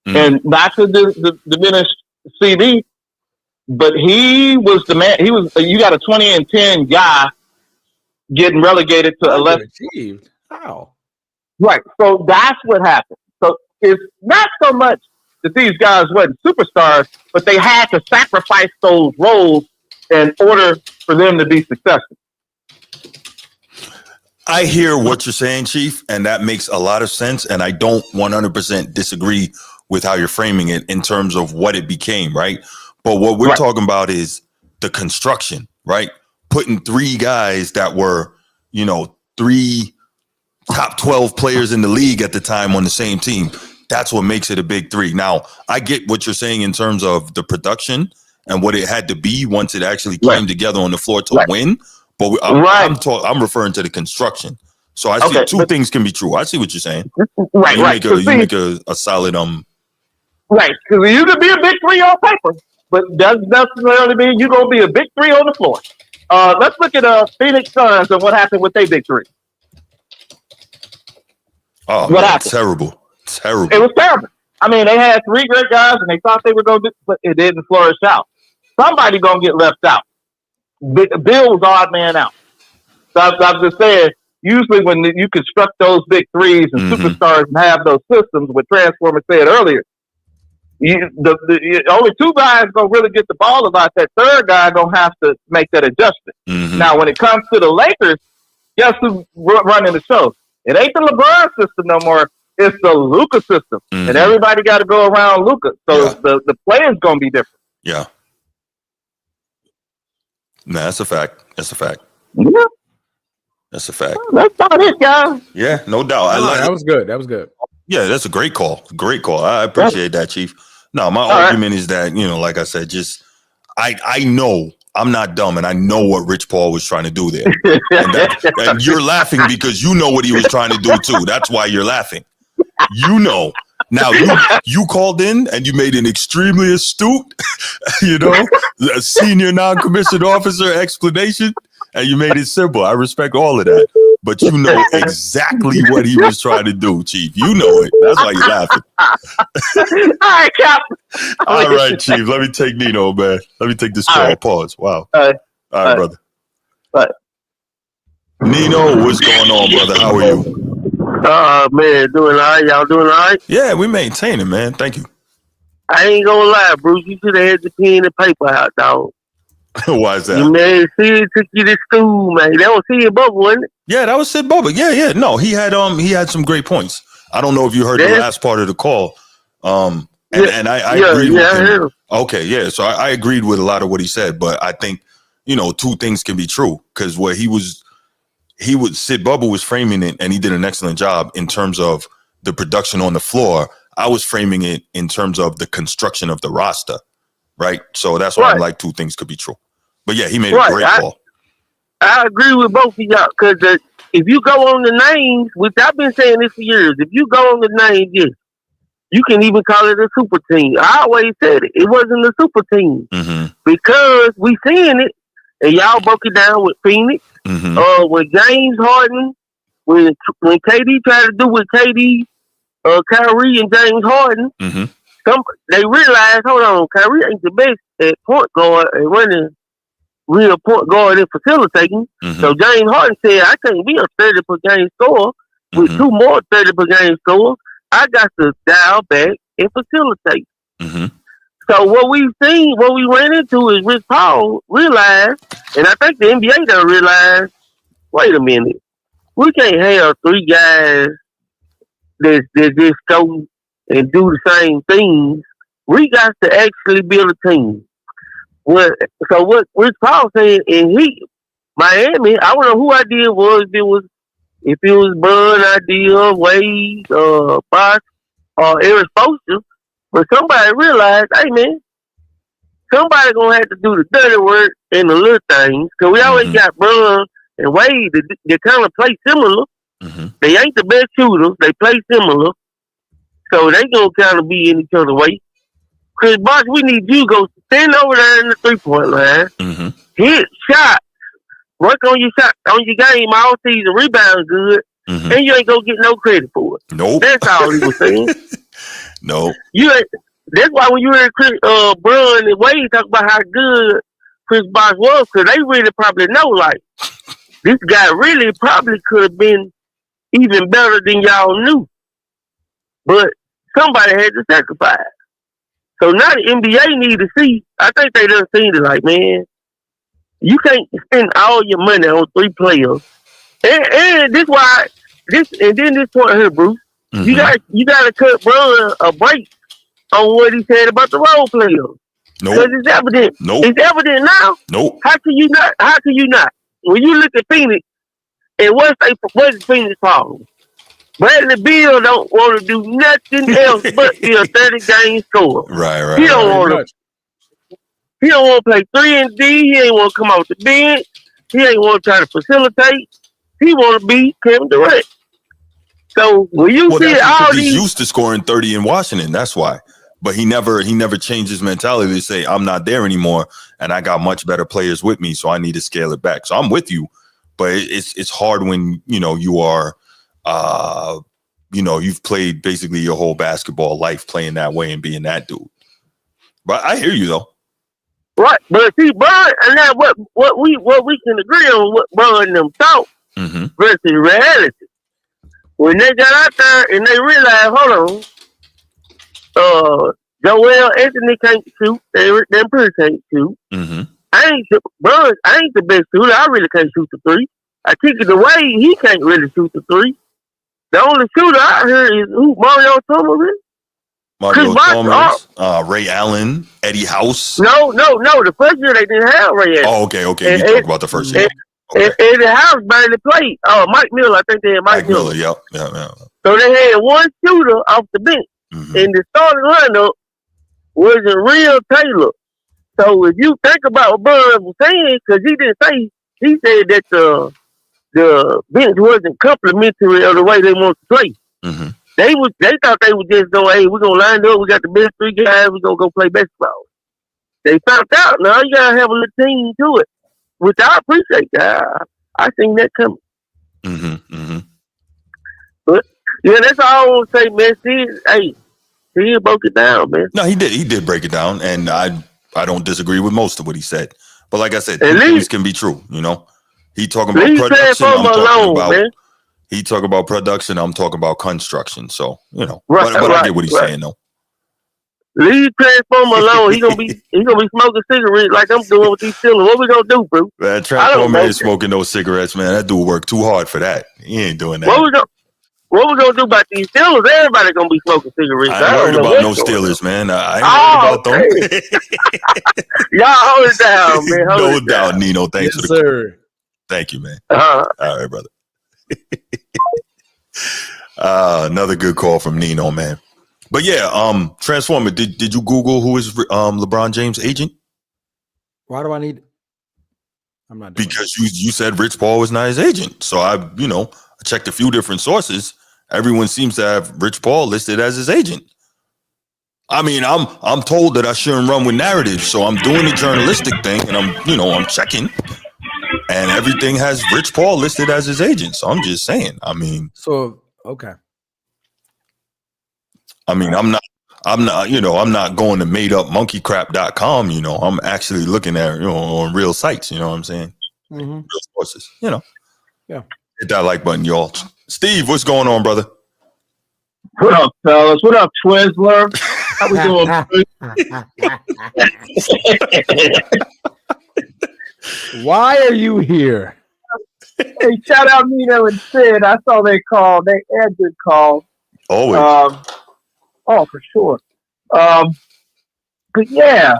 And not to diminish CD, but he was the man. You got a 20-10 guy getting relegated to a less. Achieved. How? Right. So that's what happened. So it's not so much that these guys weren't superstars, but they had to sacrifice those roles in order for them to be successful. I hear what you're saying, Chief, and that makes a lot of sense. And I don't 100% disagree with how you're framing it in terms of what it became, right? But what we're talking about is the construction, right? Putting three guys that were, three top 12 players in the league at the time on the same team. That's what makes it a big three. Now, I get what you're saying in terms of the production and what it had to be once it actually came together on the floor to win. But I'm referring to the construction. So I see two things can be true. I see what you're saying. Right. You make a solid Right, because you could be a big three on paper, but doesn't necessarily mean you're going to be a big three on the floor. Let's look at Phoenix Suns and what happened with their big three. Oh, what happened? Terrible. It was terrible. I mean, they had three great guys, and they thought they were going to do, but it didn't flourish out. Somebody going to get left out. Bill was odd man out. So I'm just saying, usually when you construct those big threes and superstars and have those systems, what Transformer said earlier, the only two guys gonna really get the ball a lot. That third guy gonna have to make that adjustment. Now, when it comes to the Lakers, guess who's running the show? It ain't the LeBron system no more. It's the Luka system, and everybody got to go around Luka. So the play is gonna be different. Yeah, no, that's a fact. Yeah, that's a fact. That's about it, guys. Yeah, no doubt. That was good. That was good. Yeah, that's a great call. Great call. I appreciate that, Chief. No, my argument is that, like I said, just I know I'm not dumb, and I know what Rich Paul was trying to do there. And you're laughing because you know what he was trying to do too. That's why you're laughing. Now you called in and you made an extremely astute, a senior non-commissioned officer explanation, and you made it simple. I respect all of that. But you know exactly what he was trying to do, Chief. You know it. That's why you're laughing. All right, Cap. All right, Chief. Let me take Nino, man. Let me take this call. Right. Pause. Wow. All right, brother. All right. Nino, what's going on, brother? How are you? Man, doing all right. Y'all doing all right? Yeah, we maintaining, man. Thank you. I ain't gonna lie, Bruce. You should have had the pen and paper out, dog. Why is that? You man, Sid took you to school, man. That was Sid Bubba, wasn't it? Yeah, that was Sid Bubba. Yeah. No, he had some great points. I don't know if you heard the last part of the call. And I agreed with him. Okay, yeah. So I agreed with a lot of what he said, but I think, two things can be true, because what Sid Bubba was framing it, and he did an excellent job in terms of the production on the floor. I was framing it in terms of the construction of the roster. Right. So that's why I'm like, two things could be true. But yeah, he made a great call. I agree with both of y'all, because if you go on the names, which I've been saying this for years, if you go on the names, yes, you can even call it a super team. I always said it wasn't a super team because we seeing it, and y'all broke it down with Phoenix, with James Harden, when KD tried to do with KD, Kyrie and James Harden. They realized, hold on, Kyrie ain't the best at point guard and running real point guard and facilitating. So James Harden said, I can't be a 30 per game scorer with two more 30 per game scores. I got to dial back and facilitate. So what we ran into is Rich Paul realized, and I think the NBA done realized, wait a minute, we can't have three guys that just go and do the same things. We got to actually build a team. So what Rich Paul said, and Miami, I don't know who idea it was. If it was Bud idea, Wade, Bosh, or Eric Spoelstra, but somebody realized, hey man, somebody gonna have to do the dirty work and the little things. Cause we always got Bron and Wade that kind of play similar. They ain't the best shooters. They play similar. So they gonna kind of be in each other's way. Chris Bosh, we need you to go stand over there in the 3-point line, hit shots, work on your shot, on your game all season, rebound good, and you ain't gonna get no credit for it. Nope. That's all he was saying. Nope. That's why when you heard Chris, Bron and Wade talk about how good Chris Bosh was, because they really probably know, like, this guy really probably could have been even better than y'all knew. But somebody had to sacrifice. So now the NBA need to see. I think they done seen it like, man, you can't spend all your money on 3 players. And this why this point here, Bruce. You gotta cut Bron a break on what he said about the role players. Nope. Because it's evident. Nope. It's evident now. Nope. How can you not? When you look at Phoenix, and what's Phoenix problem? Bradley Beal don't want to do nothing else but be a 30-game scorer. Right. He don't want to play 3 and D. He ain't want to come off the bench. He ain't want to try to facilitate. He want to be Kevin Durant. So when you see all these, he's used to scoring 30 in Washington. That's why. But he never changed his mentality to say, I'm not there anymore, and I got much better players with me, so I need to scale it back. So I'm with you, but it's hard when you are, you've played basically your whole basketball life playing that way and being that dude. But I hear you though. Right, but see, Bron, and now what we can agree on, what Bron and them thought versus reality. When they got out there and they realized, hold on, Joel Anthony can't shoot, them Prince can't shoot. I ain't the best shooter. I really can't shoot the 3. I kick it away. He can't really shoot the 3. The only shooter out here is who? Mario Thomas. Mario Thomas, Ray Allen, Eddie House. No. The first year they didn't have Ray Allen. Oh, okay. You talk about the first year. And Eddie House barely played. Mike Miller. I think they had Mike Miller. Yeah. So they had one shooter off the bench, and the starting lineup wasn't real Taylor. So if you think about what Bron was saying, because he didn't say, he said that the bench wasn't complimentary of the way they want to play. They thought they would just go, hey, we're gonna line up. We got the best 3 guys. We're gonna go play basketball. They found out now you gotta have a little team to it, which I appreciate that. I seen that coming. But yeah, that's all I want to say, man. He broke it down, man. No, he did. He did break it down, and I don't disagree with most of what he said. But like I said, things can be true. He talking about production. He talking about production. I'm talking about construction. So but I get what he's saying though. Leave Transformer alone. He gonna be smoking cigarettes like I'm doing with these Steelers. What we gonna do, bro? Man, Transformer ain't smoking no cigarettes, man. That dude worked too hard for that. He ain't doing that. What we gonna do about these Steelers? Everybody gonna be smoking cigarettes. I ain't worried about no Steelers, man. I ain't worried about them. Y'all hold it down, man. No doubt, Nino. Thanks for the sir. Thank you, man. All right, brother. Another good call from Nino, man. But yeah, Transformer, did you Google who is LeBron James' agent? Why do I need? I'm not doing because you said Rich Paul was not his agent. So I checked a few different sources. Everyone seems to have Rich Paul listed as his agent. I mean, I'm told that I shouldn't run with narratives, so I'm doing the journalistic thing, and I'm checking, and everything has Rich Paul listed as his agent. So I'm just saying. I mean, so okay. I mean, I'm not going to madeupmonkeycrap.com. I'm actually looking at on real sites. You know what I'm saying? Real sources. Yeah. Hit that like button, y'all. Steve, what's going on, brother? What up, fellas? What up, Twizzler? How we doing? Why are you here? Hey, shout out Nino and Sid. I saw they called. They had good calls. Always. For sure. But yeah.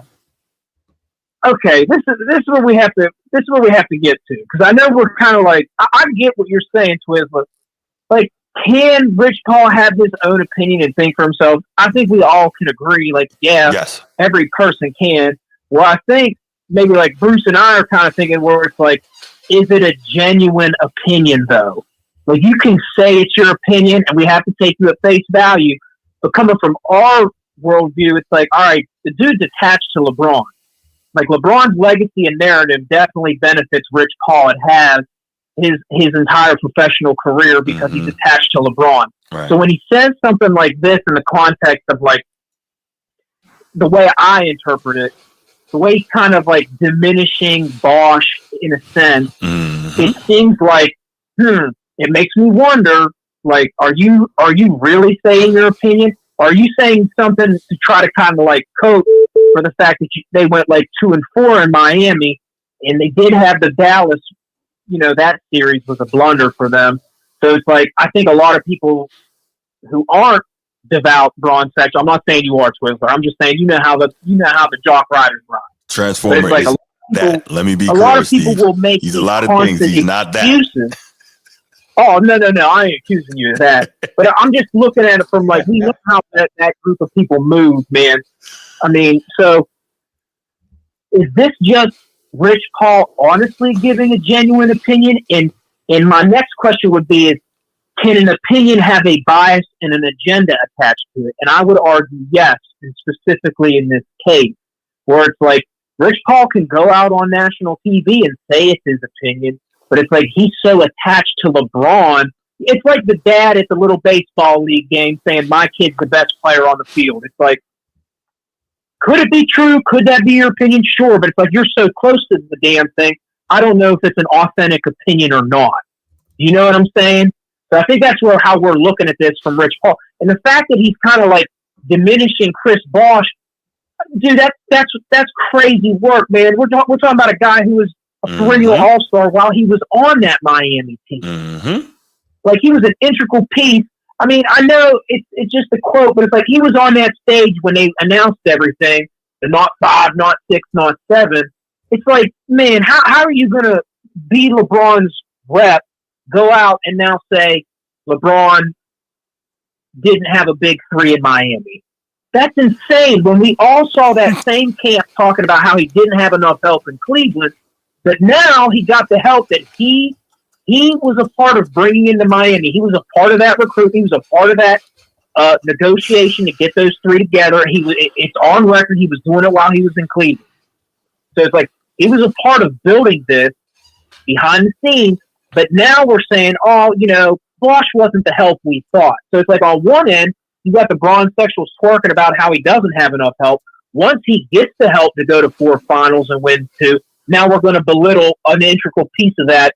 Okay, this is where we have to. This is where we have to get to, because I know we're kind of like, I get what you're saying, Twizzler. Like, can Rich Paul have his own opinion and think for himself? I think we all can agree. Like, yes. Every person can. Well, I think maybe like Bruce and I are kind of thinking where it's like, is it a genuine opinion though? Like you can say it's your opinion and we have to take you at face value, but coming from our worldview, it's like, all right, the dude's attached to LeBron. Like LeBron's legacy and narrative definitely benefits Rich Paul. It has his entire professional career because he's attached to LeBron. Right. So when he says something like this in the context of like the way I interpret it, the way he's kind of like diminishing Bosh in a sense, it seems like, it makes me wonder, like, are you really saying your opinion? Are you saying something to try to kind of like cope for the fact that they went like 2-4 in Miami and they did have the Dallas, that series was a blunder for them. So it's like, I think a lot of people who aren't devout Bron sexual, I'm not saying you are, Twizzler. I'm just saying, you know how the jock riders ride. Transformer like is that. Let me be clear. A lot of people will make he's a lot of things. He's not that. Excuses. Oh, no. I ain't accusing you of that. But I'm just looking at it from like, we look how that group of people move, man. I mean, so is this just Rich Paul honestly giving a genuine opinion? And my next question would be is, can an opinion have a bias and an agenda attached to it? And I would argue yes, and specifically in this case, where it's like Rich Paul can go out on national TV and say it's his opinion, but it's like he's so attached to LeBron. It's like the dad at the little baseball league game saying, my kid's the best player on the field. It's like, could it be true? Could that be your opinion? Sure, but it's like you're so close to the damn thing, I don't know if it's an authentic opinion or not. You know what I'm saying? So I think that's how we're looking at this from Rich Paul. And the fact that he's kind of like diminishing Chris Bosh, dude, that's crazy work, man. We're talking about a guy who was a perennial all-star while he was on that Miami team. Like he was an integral piece. I mean, I know it's just a quote, but it's like he was on that stage when they announced everything, the not 5, not 6, not 7. It's like, man, how are you going to be LeBron's rep, go out and now say LeBron didn't have a big 3 in Miami? That's insane. When we all saw that same camp talking about how he didn't have enough help in Cleveland, but now he got the help that he was a part of bringing into Miami. He was a part of that recruit. He was a part of that negotiation to get those 3 together. It's on record. He was doing it while he was in Cleveland. So it's like he was a part of building this behind the scenes. But now we're saying, Bosh wasn't the help we thought. So it's like on one end, you got the Bron sexuals twerking about how he doesn't have enough help. Once he gets the help to go to 4 finals and win 2, now we're going to belittle an integral piece of that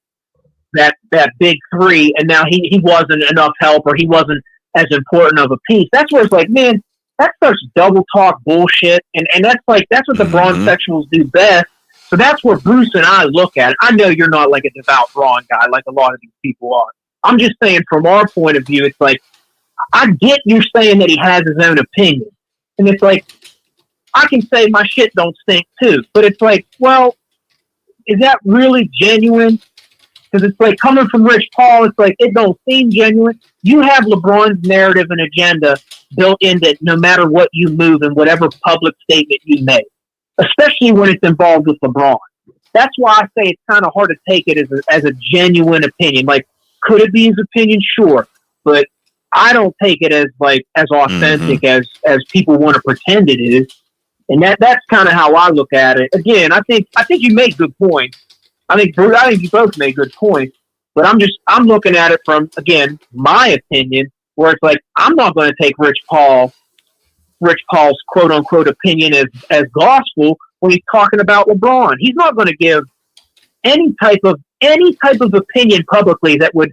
big 3, and now he wasn't enough help or he wasn't as important of a piece. That's where it's like, man, that's such double talk bullshit, and that's what the Bron sexuals do best. So that's where Bruce and I look at it. I know you're not like a devout Bron guy like a lot of these people are. I'm just saying from our point of view, it's like, I get you saying that he has his own opinion. And it's like, I can say my shit don't stink too. But it's like, well, is that really genuine? Because it's like coming from Rich Paul, it's like, it don't seem genuine. You have LeBron's narrative and agenda built into no matter what you move and whatever public statement you make, especially when it's involved with LeBron. That's why I say it's kind of hard to take it as a genuine opinion. Like, could it be his opinion? Sure. But I don't take it as authentic as people want to pretend it is. And that's kind of how I look at it. Again, I think you make good points. I think you both made good points, but I'm looking at it from, again, my opinion, where it's like, I'm not going to take Rich Paul's quote unquote opinion as gospel when he's talking about LeBron. He's not going to give any type of opinion publicly that would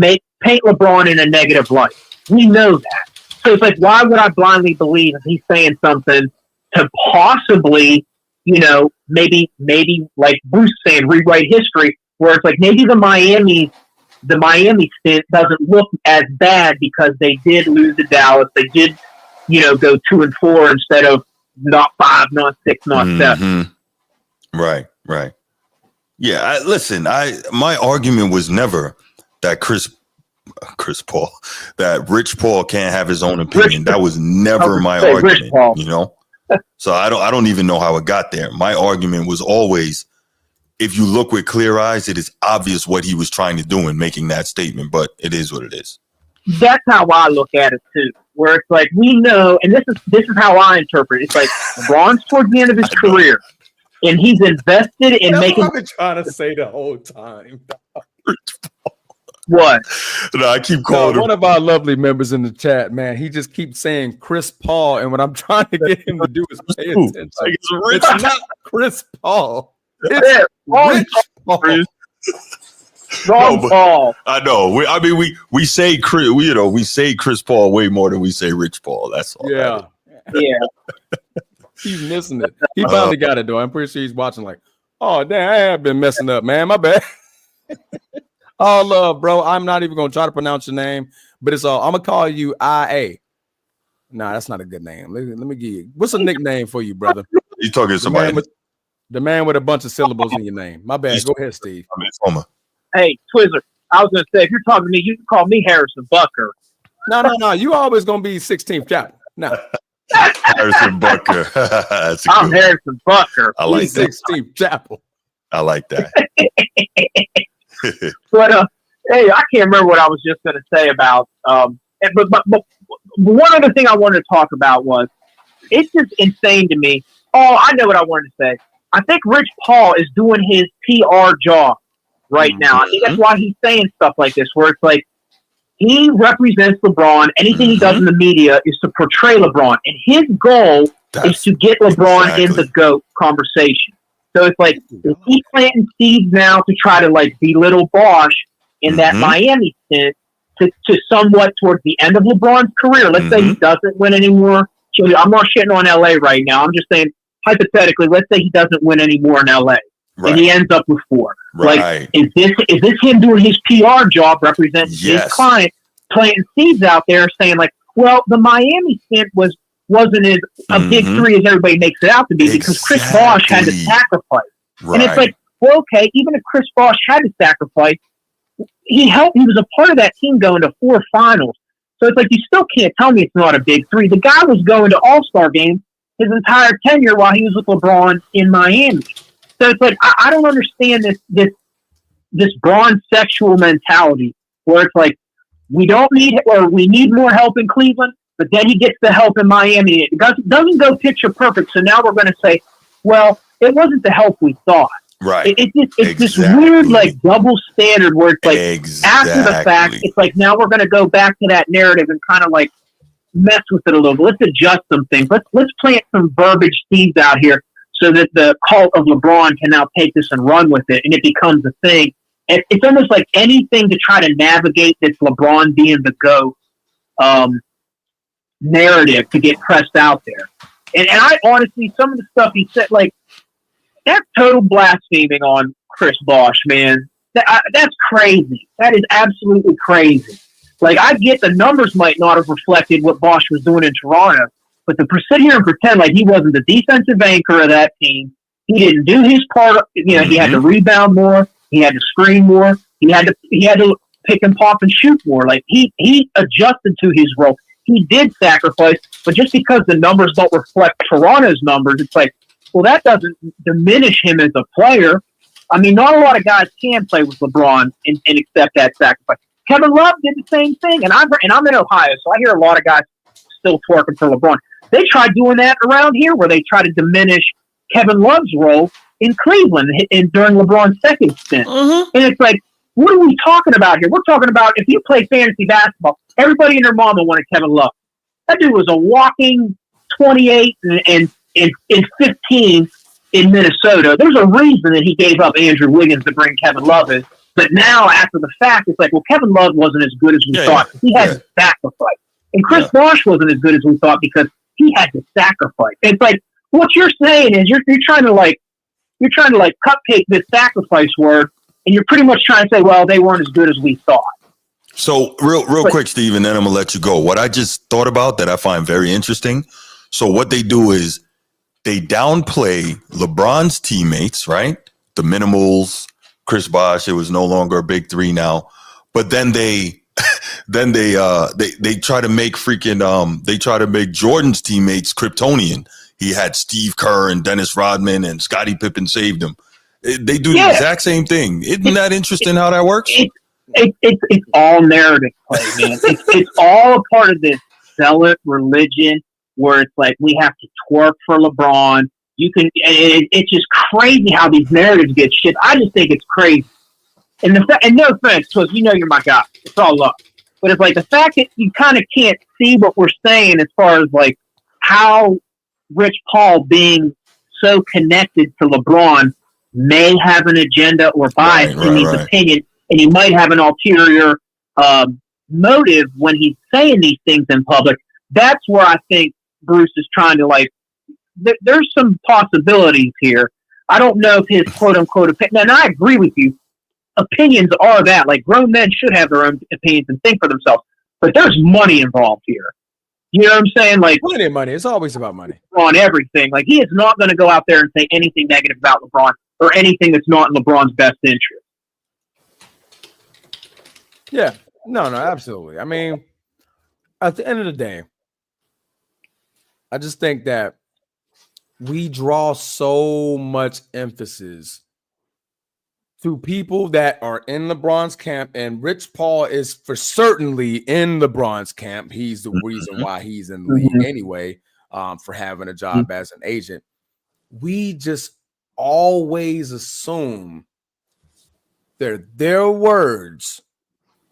paint LeBron in a negative light. We know that. So it's like, why would I blindly believe if he's saying something to possibly, maybe like Bruce saying, rewrite history, where it's like maybe the Miami stint doesn't look as bad because they did lose to Dallas. They did, go 2-4 instead of not 5, not 6, not 7. Right. Yeah. My argument was never that that Rich Paul can't have his own opinion. That was never my argument, So I don't even know how it got there. My argument was always, if you look with clear eyes, it is obvious what he was trying to do in making that statement, but it is what it is. That's how I look at it too, where it's like, we know, and this is how I interpret it. It's like LeBron's towards the end of his career, and he's invested in making. What I've been trying to say the whole time. What? No, I keep calling one of our lovely members in the chat, man. He just keeps saying Chris Paul, and what I'm trying to get him to do is pay attention. It's not Chris Paul. It's Rich Paul. Paul. I know. We say Chris. We say Chris Paul way more than we say Rich Paul. That's all. Yeah. He's missing it. He finally got it though. I'm pretty sure he's watching. Like, oh damn, I have been messing up, man. My bad. All love, bro. I'm not even gonna try to pronounce your name, but it's all. I'm gonna call you IA. Nah, that's not a good name. Let me give you. What's a nickname for you, brother? You talking to somebody? The man with a bunch of syllables in your name. My bad. Go ahead, Steve. Hey, Twizzler. I was gonna say, if you're talking to me, you can call me Harrison Bucker. No. You always gonna be 16th chapel. No. Harrison Bucker. I'm Harrison Bucker. I like 16th chapel. I like that. But hey, I can't remember what I was just going to say about. But one other thing I wanted to talk about was, it's just insane to me. Oh, I know what I wanted to say. I think Rich Paul is doing his PR job right now. I think that's why he's saying stuff like this, where it's like he represents LeBron. Anything he does in the media is to portray LeBron, and his goal is to get LeBron in the GOAT conversation. So it's like, if he's planting seeds now to try to like belittle Bosh in that Miami stint to somewhat towards the end of LeBron's career. Let's say he doesn't win anymore. I'm not shitting on LA right now. I'm just saying, hypothetically, let's say he doesn't win anymore in LA and he ends up with 4. Like, is this him doing his PR job representing his client, planting seeds out there saying like, well, the Miami stint wasn't as a big 3 as everybody makes it out to be because Chris Bosh had to sacrifice. And it's like, well, okay, even if Chris Bosh had to sacrifice, he was a part of that team going to 4 finals. So it's like, you still can't tell me it's not a big 3. The guy was going to all-star games his entire tenure while he was with LeBron in Miami. So it's like, I don't understand this Bron sexual mentality where it's like, we need more help in Cleveland. But then he gets the help in Miami. It doesn't go picture perfect. So now we're going to say, well, it wasn't the help we thought. Right. It's this weird, like, double standard where it's like, after the fact, it's like, now we're going to go back to that narrative and kind of like mess with it a little bit. Let's adjust some things. Let's plant some verbiage seeds out here so that the cult of LeBron can now take this and run with it. And it becomes a thing. And it's almost like anything to try to navigate this LeBron being the GOAT narrative to get pressed out there. And I honestly, some of the stuff he said, like, that's total blaspheming on Chris Bosh, man. That's crazy. That is absolutely crazy. Like, I get the numbers might not have reflected what Bosh was doing in Toronto, but to sit here and pretend like he wasn't the defensive anchor of that team, he didn't do his part. You know, he had to rebound more, he had to screen more, he had to pick and pop and shoot more. Like, he adjusted to his role. He did sacrifice, but just because the numbers don't reflect Toronto's numbers, it's like, well, that doesn't diminish him as a player. I mean, not a lot of guys can play with LeBron and accept that sacrifice. Kevin Love did the same thing, and I'm in Ohio, so I hear a lot of guys still twerking for LeBron. They tried doing that around here, where they try to diminish Kevin Love's role in Cleveland during LeBron's second stint. And it's like, what are we talking about here? We're talking about, if you play fantasy basketball, everybody and their mama wanted Kevin Love. That dude was a walking 28 and 15 in Minnesota. There's a reason that he gave up Andrew Wiggins to bring Kevin Love in. But now, after the fact, it's like, well, Kevin Love wasn't as good as we thought. He had to sacrifice. And Chris Bosh wasn't as good as we thought because he had to sacrifice. It's like, what you're saying is you're trying to cupcake this sacrifice word, and you're pretty much trying to say, well, they weren't as good as we thought. So real quick, Steve, and then I'm gonna let you go. What I just thought about that I find very interesting. So what they do is they downplay LeBron's teammates, right? The Minimals, Chris Bosh. It was no longer a big 3 now, but then they try to make Jordan's teammates Kryptonian. he had Steve Kerr and Dennis Rodman and Scottie Pippen saved him. They do the exact same thing. Isn't that interesting how that works? It's all narrative play, man. It's all a part of this zealot religion where it's like we have to twerk for LeBron. It's just crazy how these narratives get shit. I just think it's crazy. And no offense, because you know you're my guy. It's all love. But it's like the fact that you kind of can't see what we're saying as far as like how Rich Paul being so connected to LeBron may have an agenda or bias in his opinion, and he might have an ulterior motive when he's saying these things in public. That's where I think Bruce is trying to like. There's some possibilities here. I don't know if his quote unquote opinion. And I agree with you. Opinions are that like grown men should have their own opinions and think for themselves. But there's money involved here. You know what I'm saying? Like plenty of money. It's always about money on everything. Like he is not going to go out there and say anything negative about LeBron or anything that's not in LeBron's best interest. Yeah. No, absolutely. I mean, at the end of the day, I just think that we draw so much emphasis to people that are in LeBron's camp, and Rich Paul is for certainly in LeBron's camp. He's the reason why he's in the league anyway, for having a job as an agent. We just always assume that their words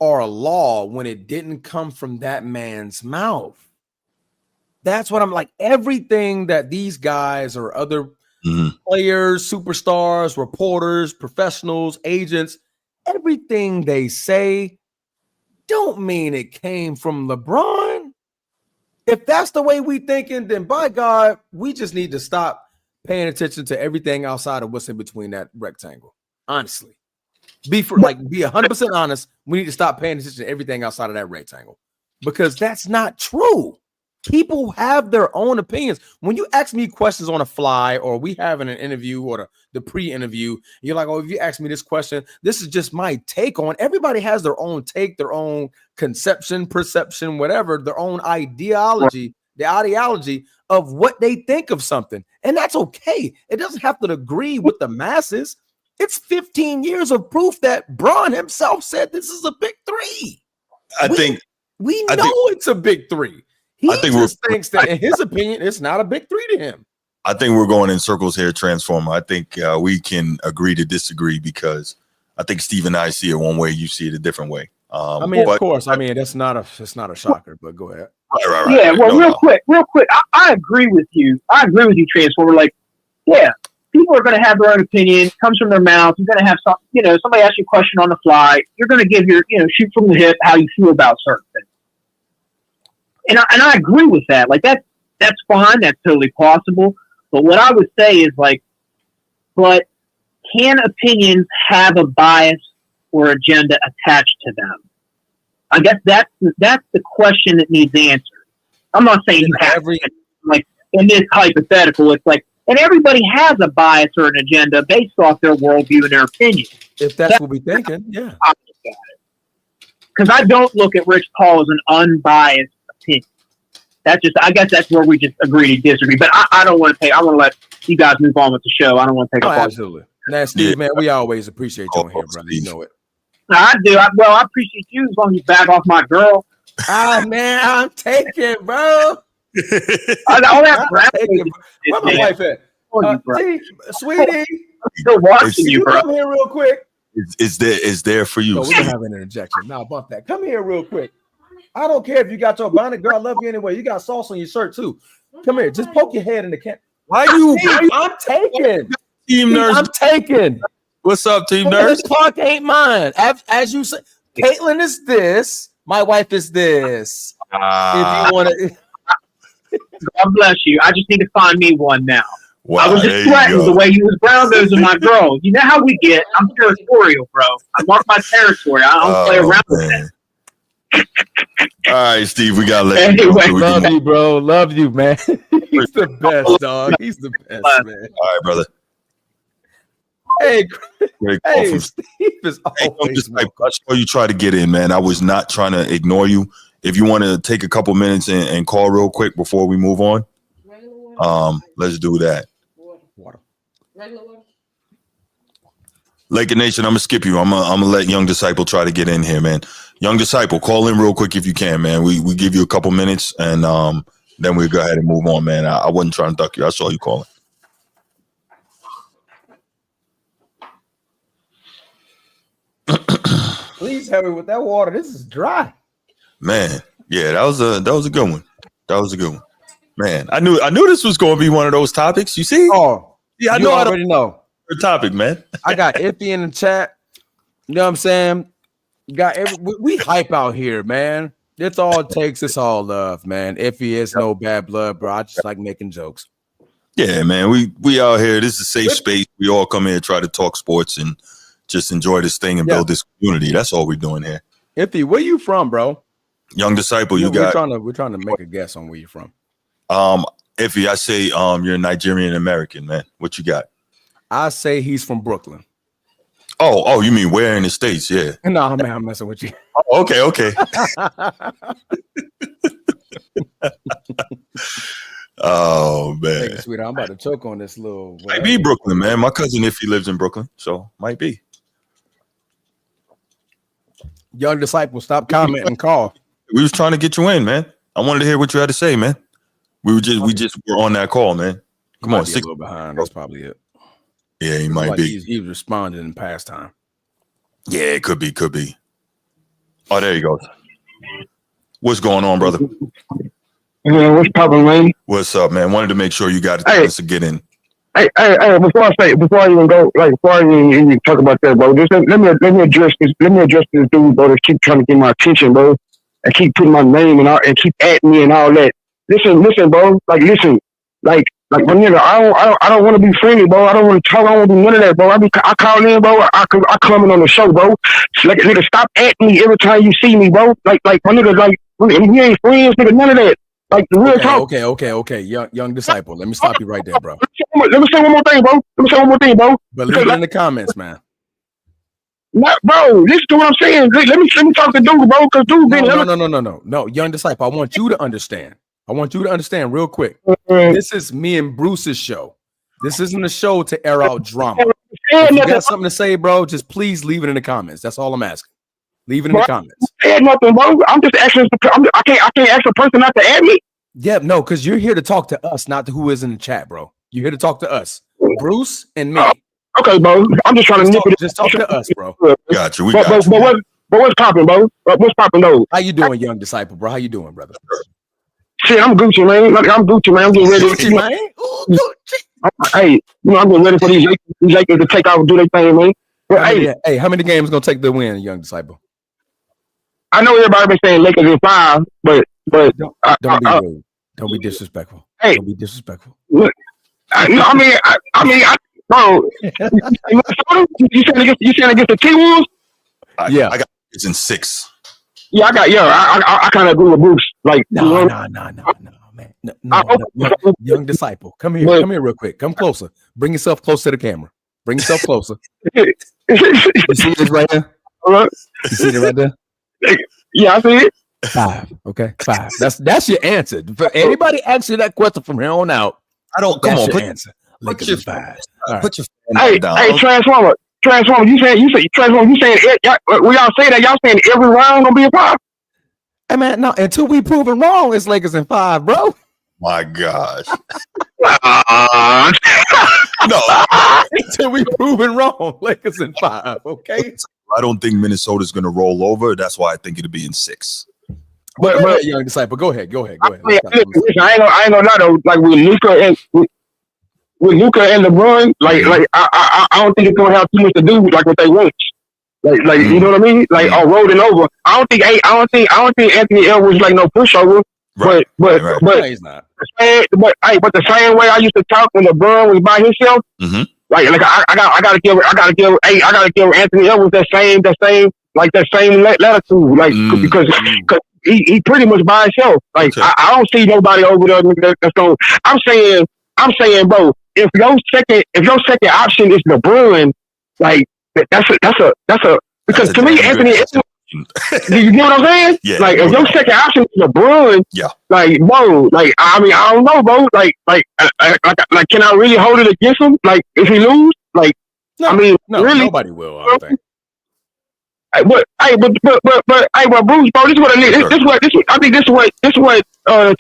are a law when it didn't come from that man's mouth. That's what I'm like. Everything that these guys or other players, superstars, reporters, professionals, agents, everything they say don't mean it came from LeBron. If that's the way we thinking, then by God, we just need to stop paying attention to everything outside of what's in between that rectangle. Honestly, be 100% honest. We need to stop paying attention to everything outside of that rectangle because that's not true. People have their own opinions. When you ask me questions on a fly or we having an interview or the pre-interview, you're like, oh, if you ask me this question, this is just my take on. Everybody has their own take, their own conception, perception, whatever, their own ideology, the ideology of what they think of something. And that's okay. It doesn't have to agree with the masses. It's 15 years of proof that Bron himself said this is a big three. We know it's a big three. He just thinks that, in his opinion, it's not a big three to him. I think we're going in circles here, Transformer. I think we can agree to disagree because I think Steve and I see it one way, you see it a different way. Of course. I mean, it's not a shocker, but go ahead. Right. Yeah, well, real quick. I agree with you. Transformer. Like, yeah, people are going to have their own opinion. It comes from their mouth. You're going to have somebody ask you a question on the fly. You're going to give your, shoot from the hip how you feel about certain things. And I agree with that. Like that's fine. That's totally possible. But what I would say is but can opinions have a bias or agenda attached to them? I guess that's the question that needs answered. I'm not saying you have like in this hypothetical. It's like, and everybody has a bias or an agenda based off their worldview and their opinion. If that's what we're thinking, yeah. Because I don't look at Rich Paul as an unbiased opinion. I guess that's where we just agree to disagree. But I don't want to I want to let you guys move on with the show. I don't want to take up all. Absolutely. Now, Steve, man, we always appreciate you on here, brother. You know it. I do. I appreciate you as long as you back off my girl. Man, I'm taking, bro. Where my wife at? Sweetie, I'm still watching you, bro. Come here real quick. Is there for you? No, we don't have an interjection. Nah, bump that. Come here real quick. I don't care if you got your bonnet, girl. I love you anyway. You got sauce on your shirt too. Come here. Just poke your head in the camera. I'm taking. Team Nurse. I'm taking. What's up, Team Nurse? This clock ain't mine. As you said, Caitlin is this. My wife is this. If you want to. God bless you. I just need to find me one now. Wow, I was just threatened the way you was brown nosing my girl. You know how we get. I'm territorial, bro. I mark my territory. I don't play around with that. All right, Steve, we gotta let you go. Love you, bro. Love you, man. He's the best, dog. He's the best, man. All right, brother. Hey, Steve is always. I saw you try to get in, man. I was not trying to ignore you. If you want to take a couple minutes and call real quick before we move on. Let's do that. Water. Laker Nation, I'm gonna skip you. I'm gonna let Young Disciple try to get in here, man. Young Disciple, call in real quick if you can, man. We give you a couple minutes, and then we'll go ahead and move on, man. I wasn't trying to duck you. I saw you calling. Please help me with that water. This is dry. Man, yeah, that was a good one. That was a good one. Man, I knew this was going to be one of those topics. You see? Oh, yeah, I you already know. Topic, man. I got Iffy in the chat. You know what I'm saying? We hype out here, man. It's all it takes. It's all love, man. Iffy is no bad blood, bro. I just like making jokes. Yeah, man. We out here. This is a safe space. We all come here, try to talk sports, and just enjoy this thing and build this community. That's all we're doing here. Iffy, where you from, bro? Young Disciple, we're trying to make a guess on where you're from. Iffy, I say you're a Nigerian American, man. What you got? I say he's from Brooklyn. Oh, you mean where in the States? Yeah. No, man, I'm messing with you. Oh, okay. Oh, man. Hey, sweetheart, I'm about to choke on this little. Might be Brooklyn, man. My cousin Iffy lives in Brooklyn, so might be. Young Disciple, stop commenting and call. We was trying to get you in, man. I wanted to hear what you had to say, man. We just were on that call, man. Come on, a little behind. That's probably it. Yeah, he might be. He responded in past time. Yeah, it could be. Oh, there you go. What's going on, brother? What's poppin', man? What's up, man? Wanted to make sure you got a chance to get in. Hey, before I even talk about that, bro, just let me address this dude, bro, that keep trying to get my attention, bro, and keep putting my name and keep adding me and all that. Listen, bro, like my nigga, I don't want to be friendly, bro. I don't want to talk. I don't want to do none of that, bro. I call in, bro. I come in on the show, bro. Like, nigga, stop at me every time you see me, bro. Like my nigga, like, we ain't friends, nigga, none of that. Like, the real talk. Okay. Young Disciple, let me stop you right there, bro. Let me say one more thing, bro. But leave it in the comments, man. Bro, listen to what I'm saying. Let me talk to dude, bro, because dude been... No, Young Disciple, I want you to understand. Real quick. This is me and Bruce's show. This isn't a show to air out drama. If you got something to say, bro, just please leave it in the comments. That's all I'm asking. Leave it in the comments. I nothing, bro. I'm just asking. I can't ask a person not to add me. Yeah, no, because you're here to talk to us, not to who is in the chat, bro. You're here to talk to us, Bruce and me. Okay, bro. I'm just trying to nip it. Just talk to us, bro. Got you. But what's popping, bro? What's popping, though? How you doing, Young Disciple, bro? How you doing, brother? Shit, I'm Gucci, man. I'm getting ready. Hey, I'm getting ready for these Lakers to take out and do their thing, man. But, hey, how many games gonna take the win, Young Disciple? I know everybody been saying Lakers in 5, but don't be rude. Don't be disrespectful. Hey, don't be disrespectful. Look, bro. You saying against the T-Wolves? Yeah, I got it's in 6. Yeah, I kind of agree with Bruce. Like, no, man. No, Young Disciple, come here real quick. Come closer. Bring yourself close to the camera. Bring yourself closer. You see this right there? You see it right there? Yeah, I see it. 5. Okay, 5. That's your answer. For anybody asks you that question from here on out, come on, put answer. Lakers in 5. Put your down. Hey, Transformer. You saying we all say that y'all saying every round gonna be a 5? Hey man, no, until we proven wrong, it's Lakers in 5, bro. My gosh. No, until we proven wrong, Lakers in 5. Okay. I don't think Minnesota's gonna roll over. That's why I think it'll be in 6. But Young Disciple, go ahead. I ain't gonna lie though. Like with Luka and LeBron, like I don't think it's gonna have too much to do with like what they want. Like you know what I mean? Like rolling over. I don't think Anthony Edwards like no pushover. Right. But he's not. But the same way I used to talk when LeBron was by himself. Mm-hmm. Like I gotta give Anthony Edwards that same latitude. Like because he pretty much by himself. Like I don't see nobody over there that's going. I'm saying, bro, if your second option is LeBron, like that's a because to me Anthony Edwards. You know what I'm saying? Yeah. Like, if your second option is LeBron, like, bro, like, I mean, I don't know, bro. Like, can I really hold it against him? Like, if he lose, like, no, I mean, no, really, nobody will. I don't think. But Bruce, bro, this is what I need. I think this is what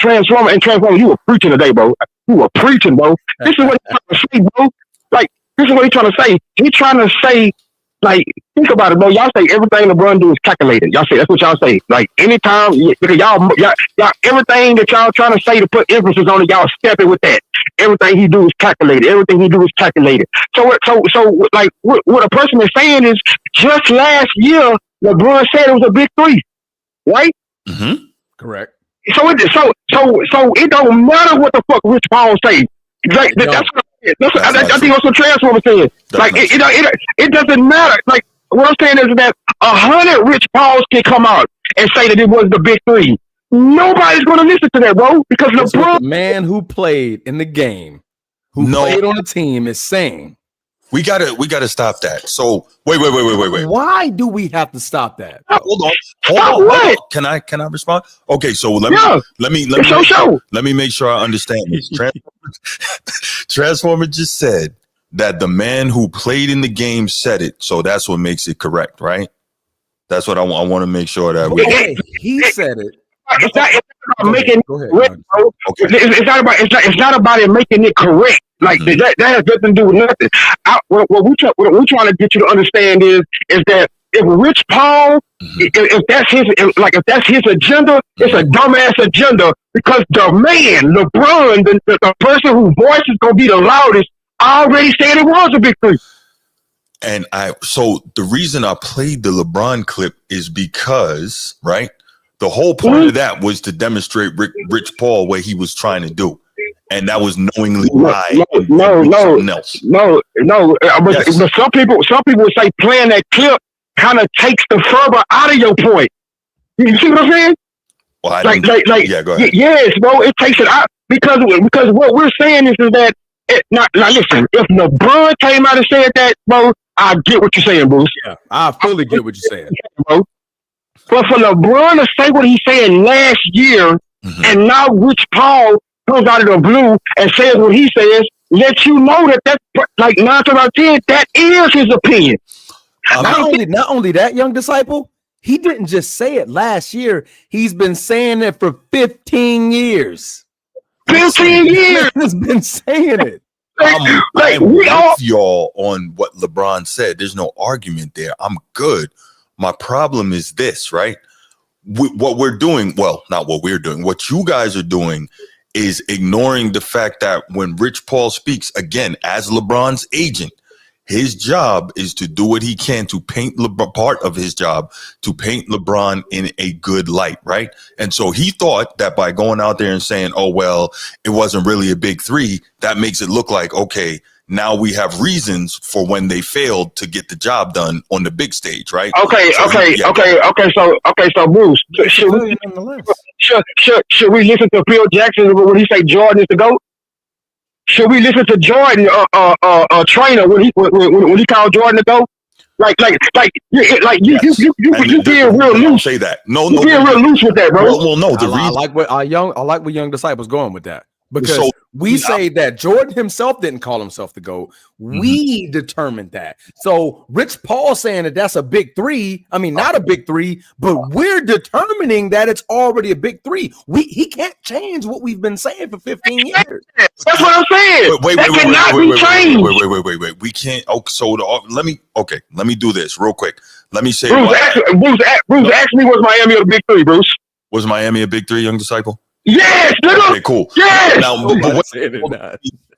Transformer, you were preaching today, bro. You were preaching, bro. This is what he's trying to say, bro. Like, this is what he's trying to say. He's trying to say, like, think about it, bro. Y'all say everything LeBron do is calculated. Y'all say that's what y'all say. Like, anytime, because y'all everything that y'all trying to say to put emphasis on it, y'all stepping with that. Everything he do is calculated. Everything he do is calculated. So like, what a person is saying is, just last year, LeBron said it was a big three, right? Mm-hmm. Correct. So it don't matter what the fuck Rich Paul say. Like, that's what I think that's what Transformer said. Like, it doesn't matter. Like, what I'm saying is that 100 Rich Pauls can come out and say that it was the big three. Nobody's going to listen to that, bro, because LeBron, the man who played in the game, who played on the team, is saying. We gotta stop that. So wait. Why do we have to stop that? Hold on. Can I respond? Okay, so let me make sure I understand this. Transformer just said that the man who played in the game said it, so that's what makes it correct, right? That's what I want to make sure that we. Okay, he said it. It's not about making it correct, bro. Okay. It's not about it making it correct. Like, that has nothing to do with nothing. What we're trying to get you to understand is that if Rich Paul, if that's his agenda, it's a dumbass agenda, because the man, LeBron, the person whose voice is gonna be the loudest, already said it was a big three. And so the reason I played the LeBron clip is because, right, the whole point of that was to demonstrate Rich Paul what he was trying to do. And that was knowingly lie. No. Yes. But some people would say playing that clip kind of takes the fervor out of your point. You see what I'm saying? Well, yeah, go ahead. Yes, bro. It takes it out because what we're saying is that now listen. If LeBron came out and said that, bro, I get what you're saying, Bruce. Yeah, I fully get what you're saying, bro. But for LeBron to say what he said last year, and now Rich Paul comes out of the blue and says what he says, let you know that's like 9 times out of 10, that is his opinion. Not only that, young disciple, he didn't just say it last year. He's been saying it for 15 years. 15 years. He's been saying it. I'm with y'all on what LeBron said. There's no argument there. I'm good. My problem is this, right? What we're doing, well, not what we're doing, what you guys are doing is ignoring the fact that when Rich Paul speaks, again, as LeBron's agent, his job is to do what he can to paint part of his job to paint LeBron in a good light, right? And so he thought that by going out there and saying, oh, well, it wasn't really a big three, that makes it look like, okay, now we have reasons for when they failed to get the job done on the big stage, right? Okay. So Bruce, should we listen to Phil Jackson when he say Jordan is the GOAT? Should we listen to Jordan, trainer, when he called Jordan the GOAT? You being real loose. Say that. No, you being real loose with that, bro. Well, no. I like what young disciples going with that. Because we say that Jordan himself didn't call himself the GOAT. We determined that. So Rich Paul saying that that's a big three. I mean, not a big three, but we're determining that it's already a big three. He can't change what we've been saying for 15 years. That's what I'm saying. Wait. We can't. Okay, so let me do this real quick. Let me say. Bruce asked me, was Miami a big three, Bruce? Was Miami a big three, young disciple? Yes, nigga. Okay, cool. Yes. Now,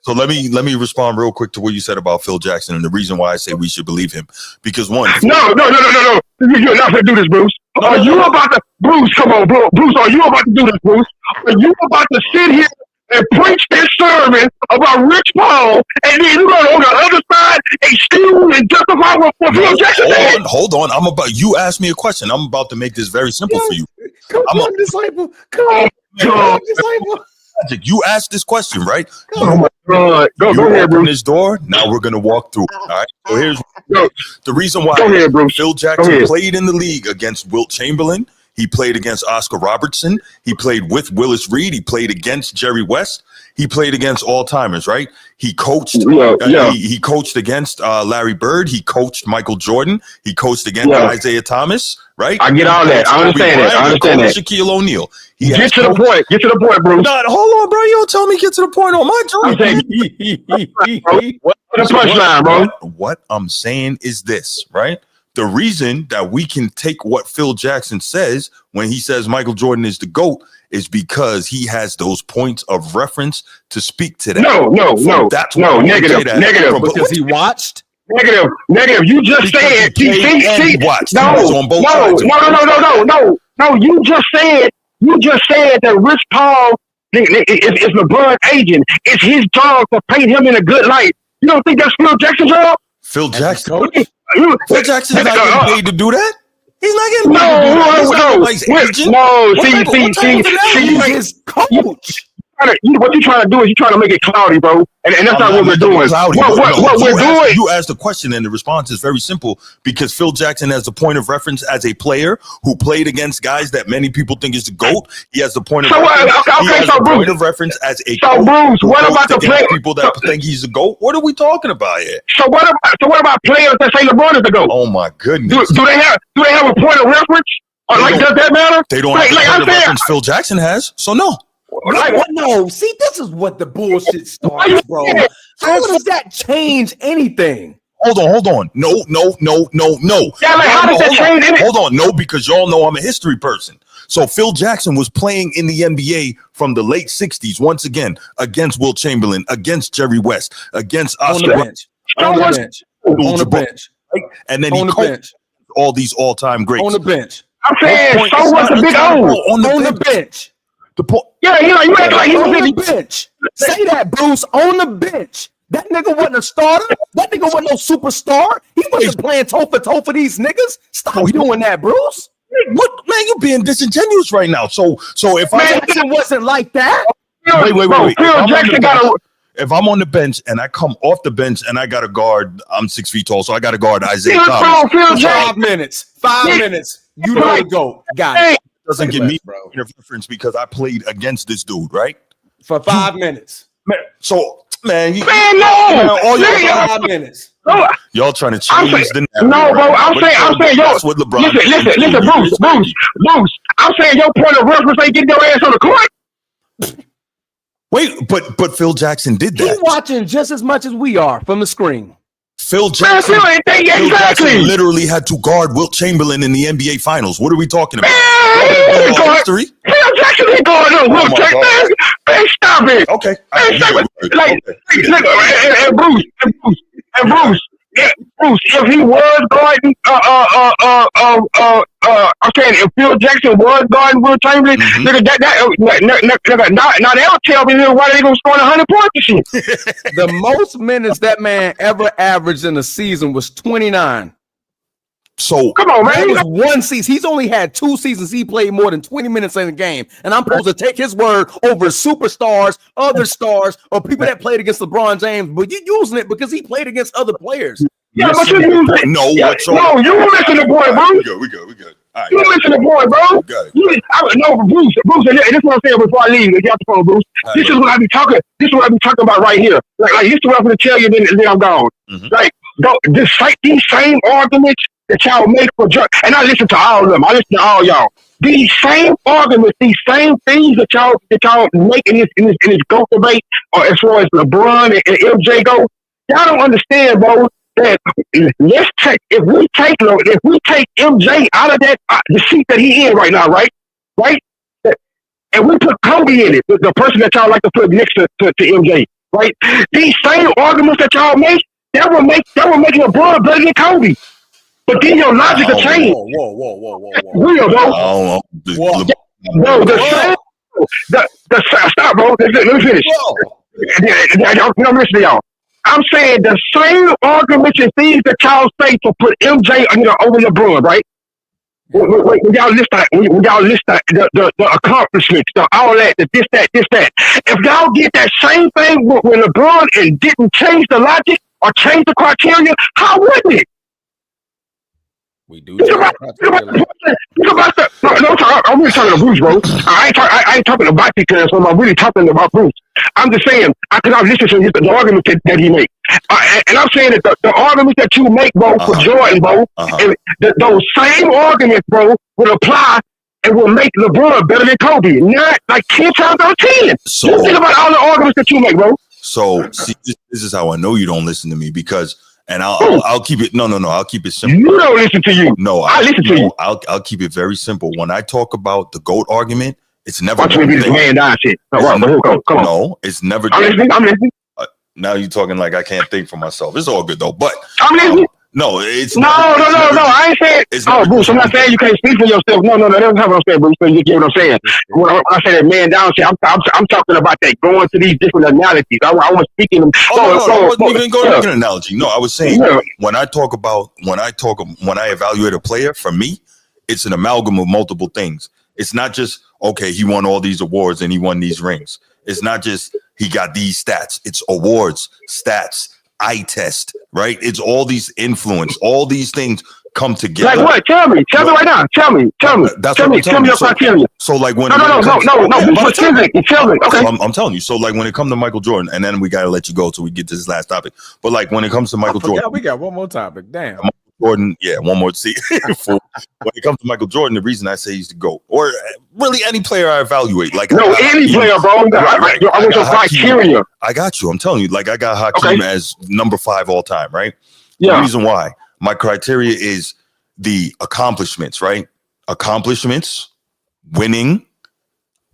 so let me respond real quick to what you said about Phil Jackson and the reason why I say we should believe him. Because one, no. You're not gonna do this, Bruce. Are you about to, Bruce? Come on, Bruce. Are you about to do this, Bruce? Are you about to sit here and preach this sermon about Rich Paul, and then you go on the other side and steal and justify what Phil Jackson said? Hold on. You asked me a question. I'm about to make this very simple for you. Come on, disciple. Come on, disciple. Magic, you asked this question, right? Oh my God. Go ahead, Bruce. Bruce. This door. Now we're gonna walk through. All right. So here's the reason why. Go ahead, Bruce. Phil Jackson played in the league against Wilt Chamberlain. He played against Oscar Robertson. He played with Willis Reed. He played against Jerry West. He played against all timers, right? He coached. He coached against Larry Bird. He coached Michael Jordan. He coached against Isaiah Thomas, right? I get all that. I understand that. I understand that. Shaquille O'Neal. Get to the point. Get to the point, Bruce. No, hold on, bro. You don't tell me get to the point on my joint. What I'm saying is this, right? The reason that we can take what Phil Jackson says when he says Michael Jordan is the GOAT is because he has those points of reference to speak to that. No, negative. Because he watched. Negative. You just said. He watched. No. You just said that Rich Paul is LeBron's agent. It's his job to paint him in a good light. You don't think that's Phil Jackson's job? Phil Jackson. Phil Jackson's not getting paid to do that. He's not getting paid to do that. See, his coach. What you're trying to do is you're trying to make it cloudy, bro. And that's not what we're doing. What we're doing. You asked the question, and the response is very simple because Phil Jackson has the point of reference as a player who played against guys that many people think is the GOAT. He has the point of point of reference as a coach. Bruce, what about the people that think he's the GOAT? What are we talking about here? So what about players that say LeBron is the GOAT? Oh my goodness. Do they have a point of reference? Or does that matter? They don't have the point of reference Phil Jackson has. So no. No, see, this is what the bullshit starts, bro. How does that change anything? Hold on. No. Yeah, how does that change anything? Hold on. No, because y'all know I'm a history person. So Phil Jackson was playing in the NBA from the late 60s, once again, against Wilt Chamberlain, against Jerry West, against Oscar. On the bench. And then he coached all these all-time greats. On the bench. I'm saying, so what's the big O? On the bench. You act like he was on the bench. Say that, Bruce. On the bench. That nigga wasn't a starter. That nigga wasn't no superstar. He wasn't playing toe for toe for these niggas. Stop doing that, Bruce. What, man? You being disingenuous right now. So if it wasn't like that. Wait. If I'm on the bench and I come off the bench and I got to guard, I'm 6 feet tall, so I got to guard Isaiah Thomas. 5 minutes. 5 minutes. You know the GOAT. Got it. Doesn't give me interference because I played against this dude, right? For 5 minutes. Man, so, man, no! All your 5 minutes. Y'all trying to change the narrative. No, bro, I'm saying, yo, that's what LeBron listen, Bruce. I'm saying your point of reference ain't getting your ass on the court. Wait, but Phil Jackson did that. He's watching just as much as we are from the screen. Phil Jackson literally had to guard Wilt Chamberlain in the NBA Finals. What are we talking about? History? Phil Jackson ain't going to Wilt Chamberlain. Man, stop it. Okay. And Bruce, if he was guarding, I'm saying if Phil Jackson was guarding Wilt Chamberlain, now they'll tell me why they gonna score 100 points and shit. The most minutes that man ever averaged in a season was 29. So come on, man. That was one season. He's only had 2 seasons. He played more than 20 minutes in a game, and I'm supposed to take his word over superstars, other stars, or people that played against LeBron James. But you're using it because he played against other players. Yeah, but you use it. No, you listen to boy, bro. We good. All right, you listen to boy, bro. Bruce, and this is what I'm saying before I leave. Get off the phone, Bruce. This is what I be talking. This is what I be talking about right here. Like this is what I'm going to tell you. Then I'm gone. Like these same arguments that y'all make for drug, and I listen to all of them. I listen to all y'all. These same arguments, these same things that y'all make in this GOAT debate, or as far as LeBron and MJ go, y'all don't understand, bro. That if we take MJ out of that the seat that he in right now, right, and we put Kobe in it, the person that y'all like to put next to MJ, right? These same arguments that y'all make, that will make LeBron better than Kobe. But then your logic will change. Whoa. Real, bro. Stop, bro. Let me finish. I'm listening to y'all. I'm saying the same arguments and things that y'all say to put MJ over LeBron, right? when y'all list the accomplishments, all that, the this, that. If y'all did that same thing with LeBron and didn't change the logic or change the criteria, how wouldn't it? We do. I'm really talking to Bruce, bro. I ain't talking about you, cuz I'm really talking about Bruce. I'm just saying, because I'm listening to the arguments that he makes. And I'm saying that the arguments that you make, bro, for Jordan, bro, and those same arguments, bro, will apply and will make LeBron better than Kobe. Not like 10 times out of 10. So, you think about all the arguments that you make, bro. So, see, this is how I know you don't listen to me because. And I'll keep it. No. I'll keep it simple. You don't listen to you. No, I listen to you. I'll keep it very simple. When I talk about the GOAT argument, it's never. Watch me be this man down shit. Come on. No, it's never. I'm listening. Now you're talking like I can't think for myself. It's all good though. But I'm listening. No, it's no. I ain't saying. Bruce, I'm not saying you can't speak for yourself. No. That's not what I'm saying, Bruce. You get what I'm saying. When I say that man down shit, I'm talking about that going to these different analogies. I was speaking them. I wasn't even going to make an analogy. No, I was saying when I evaluate a player, for me, it's an amalgam of multiple things. It's not just okay, he won all these awards and he won these rings. It's not just he got these stats. It's awards, stats, eye test, right? It's all these influence, all these things come together. Like what? Tell me right now. Tell me your criteria. So like when no. Tell me. Okay. I'm telling you. So like when it comes to Michael Jordan, and then we gotta let you go till we get to this last topic. But like when it comes to Michael Jordan, we got one more topic. Damn. Jordan, one more. See, when it comes to Michael Jordan, the reason I say he's the GOAT, or really any player I evaluate, like any player, bro. I want your criteria. I got you. I'm telling you, like I got Hakeem as number 5 all time, right? Yeah. The reason why my criteria is the accomplishments, right? Accomplishments, winning,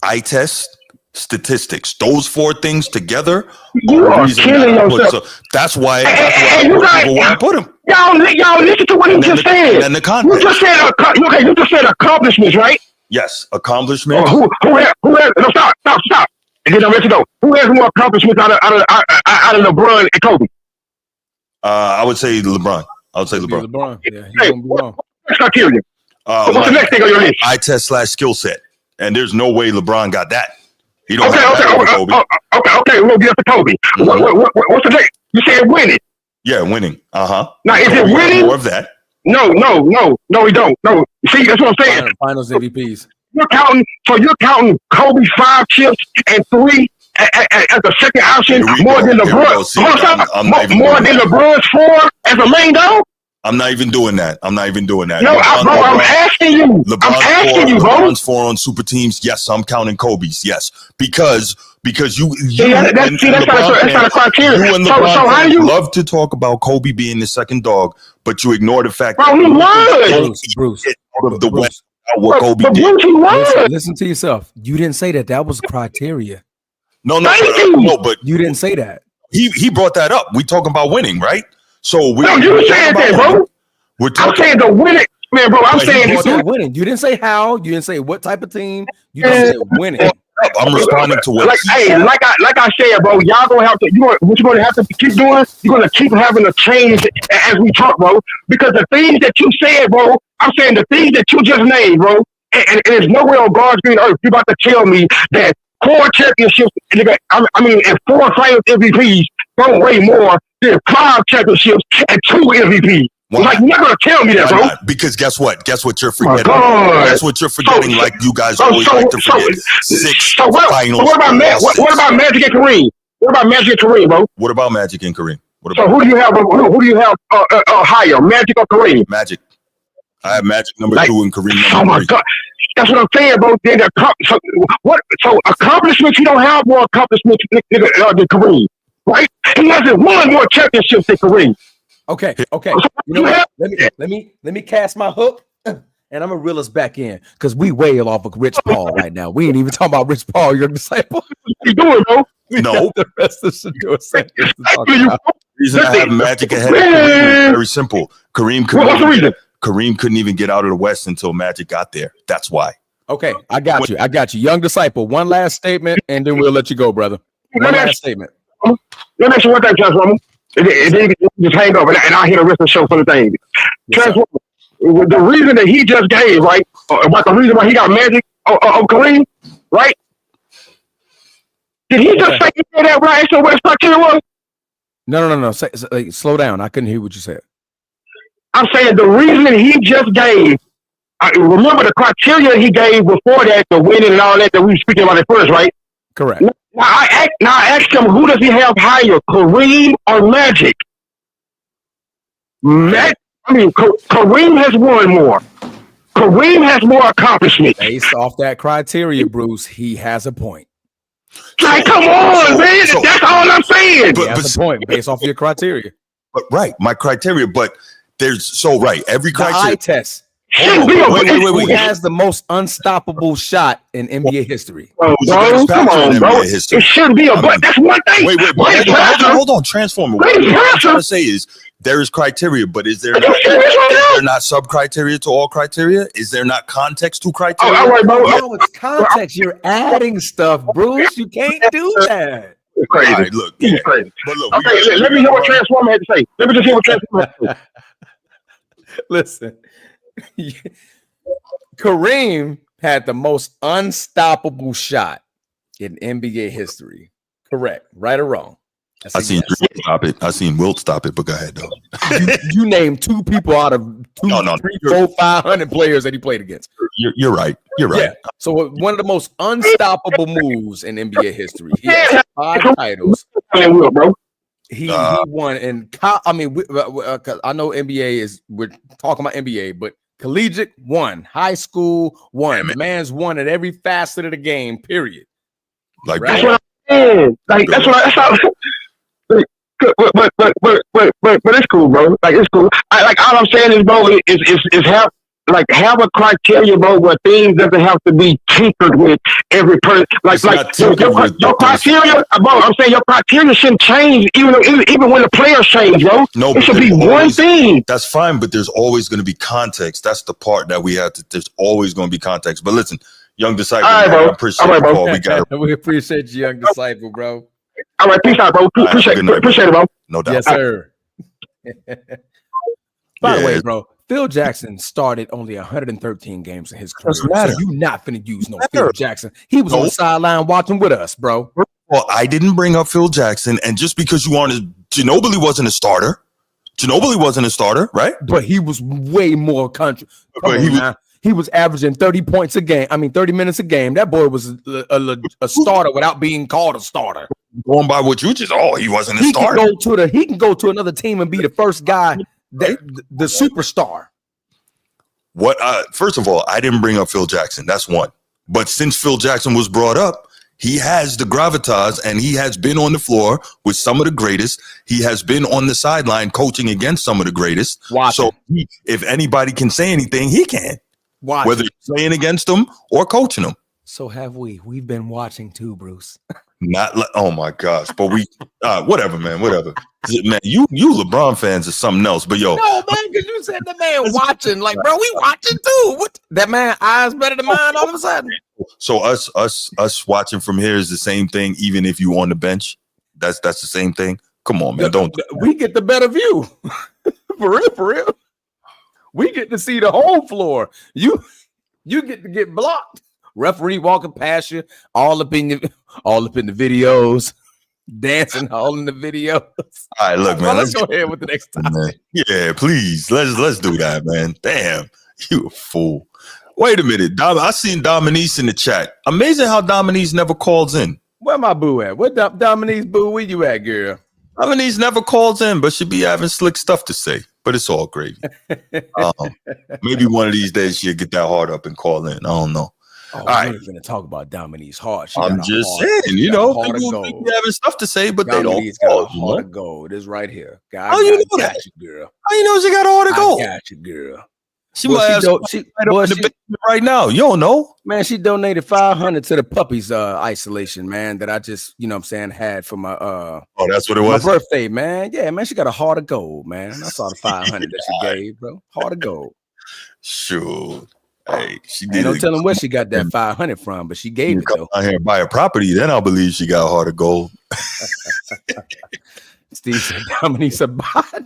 eye test, statistics. Those 4 things together. You are killing yourself. So that's why I put him. Y'all listen to what he just said. You just said accomplishments, right? Yes, accomplishments. Who has? No, stop. And then I'll let you know. Who has more accomplishments out of LeBron and Kobe? I would say LeBron. LeBron. Yeah, hey, what's criteria? What's the next thing on your list? Eye test / skill set, and there's no way LeBron got that. He don't okay. We're gonna get up to Kobe. What's the next? You said winning. Yeah, winning. Now, is it winning? More of that. No, we don't. No, see, that's what I'm saying. Finals MVPs. You're counting Kobe's 5 chips and 3 as a second option more than LeBron. More than LeBron's 4 as a main dog. I'm not even doing that. No, I'm asking you. LeBron's 4 on super teams. Yes, I'm counting Kobe's. Yes, because you that's not a criteria. You and LeBron so how do you love to talk about Kobe being the second dog, but you ignore the fact that he was Bruce out of the West. What Kobe did. Listen to yourself. You didn't say that was criteria. No, but you didn't say that. He brought that up. We talking about winning, right? So you saying that, bro. I'm saying the winning, man, bro. I'm saying you said winning. You didn't say how. You didn't say what type of team. You just said winning. I'm responding to what. Like I said, bro. Y'all gonna have to. What you're gonna have to keep doing? You're gonna keep having to change as we talk, bro. Because the things that you said, bro. I'm saying the things that you just named, bro. And there's nowhere on God's green earth. You're about to tell me that 4 championships, and 4 finals MVPs don't weigh more than 5 championships and 2 MVPs. Like, you're not going to tell me that, bro. Because guess what? Guess what you're forgetting? Guess what you're forgetting, like you guys always like to forget? 6 finals. What about Magic and Kareem? What about Magic and Kareem, bro? What about Magic and Kareem? So who do you have higher, Magic or Kareem? Magic. I have Magic number 2 and Kareem number 3. Oh, my God. That's what I'm saying, bro. So accomplishments, you don't have more accomplishments than Kareem, right? He hasn't won more championships than Kareem. Okay. You know what? Let me cast my hook, and I'm gonna reel us back in because we way off of Rich Paul right now. We ain't even talking about Rich Paul, your disciple. What you doing, bro? No. The rest of Shadur Sanders to talk about. The reason I have Magic ahead of Kareem is very simple. Kareem couldn't even get out of the West until Magic got there. That's why. Okay, I got you. Young disciple, one last statement, and then we'll let you go, brother. One last statement. Let me ask you one thing, Transformer. And then you can just hang up, and I'll hear the rest of the show for the thing. Transformer, the reason that he just gave, right? About the reason why he got Magic on Kareem, right? Did he just say that right? So what his criteria was? No. Slow down. I couldn't hear what you said. I'm saying the reason he just gave. I remember the criteria he gave before that, the winning and all that we were speaking about at first, right? Correct. Now I asked him, who does he have higher, Kareem or Magic? Kareem has won more. Kareem has more accomplishments. Based off that criteria, Bruce, he has a point. Like, come on, man. That's all I'm saying. He has a point based off your criteria. But right, my criteria, but there's every criteria. The eye test. Wait. Who has the most unstoppable shot in NBA history? Bro, come on, bro. It shouldn't be but that's one thing. Wait, hold on. Transformer. What I'm trying to say is there is criteria, but is there not sub-criteria to all criteria? Is there not context to criteria? All right, bro. No, it's context. You're adding stuff, Bruce. You can't do that. It's crazy. All right, look. It's crazy. But look, okay, let me hear what Transformer had to say. Let me just hear what Transformer had to say. Listen. Kareem had the most unstoppable shot in NBA history. Correct. Right or wrong? I seen Wilt stop it. I seen Wilt stop it, but go ahead though. you named two people out of 500 players that he played against. You're right. You're right. Yeah. So one of the most unstoppable moves in NBA history. He has 5 titles. He won, and I mean, I know NBA we're talking about NBA, but collegiate won, high school won. The man's won at every facet of the game. Period. Like that's what I'm saying. Like that's how. But it's cool, bro. Like it's cool. All I'm saying is, bro, is have a criteria, bro, where things doesn't have to be tinkered with every person. Your criteria, bro. I'm saying your criteria shouldn't change even when the players change, bro. No, it should be one thing. That's fine, but there's always going to be context. That's the part that we have to. There's always going to be context. But listen, young disciple, all right, bro. I appreciate it, bro. We appreciate you, young disciple, bro. All right, peace out, bro. Appreciate it, bro. No doubt. Yes, sir. By the way, bro, Phil Jackson started only 113 games in his career. So you not finna use Phil Jackson. He was on the sideline watching with us, bro. Well, I didn't bring up Phil Jackson, and just because you wanted, Ginobili wasn't a starter. Right? But he was way more country. He was averaging 30 points a game. 30 minutes a game. That boy was a starter without being called a starter. Going by what you just, he wasn't a starter. He can go to another team and be the first guy, the superstar. First of all, I didn't bring up Phil Jackson. That's one. But since Phil Jackson was brought up, he has the gravitas, and he has been on the floor with some of the greatest. He has been on the sideline coaching against some of the greatest. So if anybody can say anything, he can. Whether he's playing against them or coaching them. So have we. We've been watching too, Bruce. Oh my gosh. But we whatever, man. Whatever. Man, you LeBron fans are something else. But yo. No, man, because you said the man watching. Like, bro, we watching too. What that man eyes better than mine all of a sudden. So us watching from here is the same thing, even if you on the bench. That's the same thing. Come on, man. We get the better view. For real. We get to see the whole floor. You get to get blocked. Referee walking past you, all up in the videos, dancing all in the videos. All right, look, man. Let's go ahead with the next topic. Yeah, please. Let's do that, man. Damn, you a fool. Wait a minute. I seen Dominique in the chat. Amazing how Dominique never calls in. Where my boo at? Where Dominique boo? Where you at, girl? Dominique never calls in, but she be having slick stuff to say. But it's all gravy. Maybe one of these days she'll get that heart up and call in. I don't know. All right, we're going to talk about Dominique's heart. I'm just saying, people be having stuff to say, but Dominique's they don't. Got a heart of gold. It's right here. How you know that? Girl. How you know she got a heart of gold? I got you, girl. She right now. You don't know, man. She donated $500 to the puppies isolation, man. That I just, had for my that's what it was. My birthday, man. Yeah, man. She got a heart of gold, man. I saw the $500 that she gave, bro. Heart of gold. Sure. Hey, she did. Ain't no telling where she got that $500 from, but she gave it though. Out here and buy a property, then I'll believe she got a heart of gold. Steve said Dominique's a bot.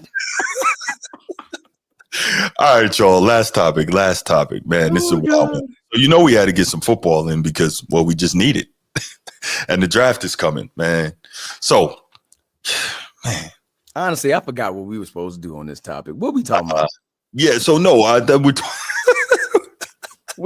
All right, y'all. Last topic, man. This is a wild one. So you know we had to get some football in because, well, we just need it. And the draft is coming, man. So, man. Honestly, I forgot what we were supposed to do on this topic. What we talking about? Yeah, so no, we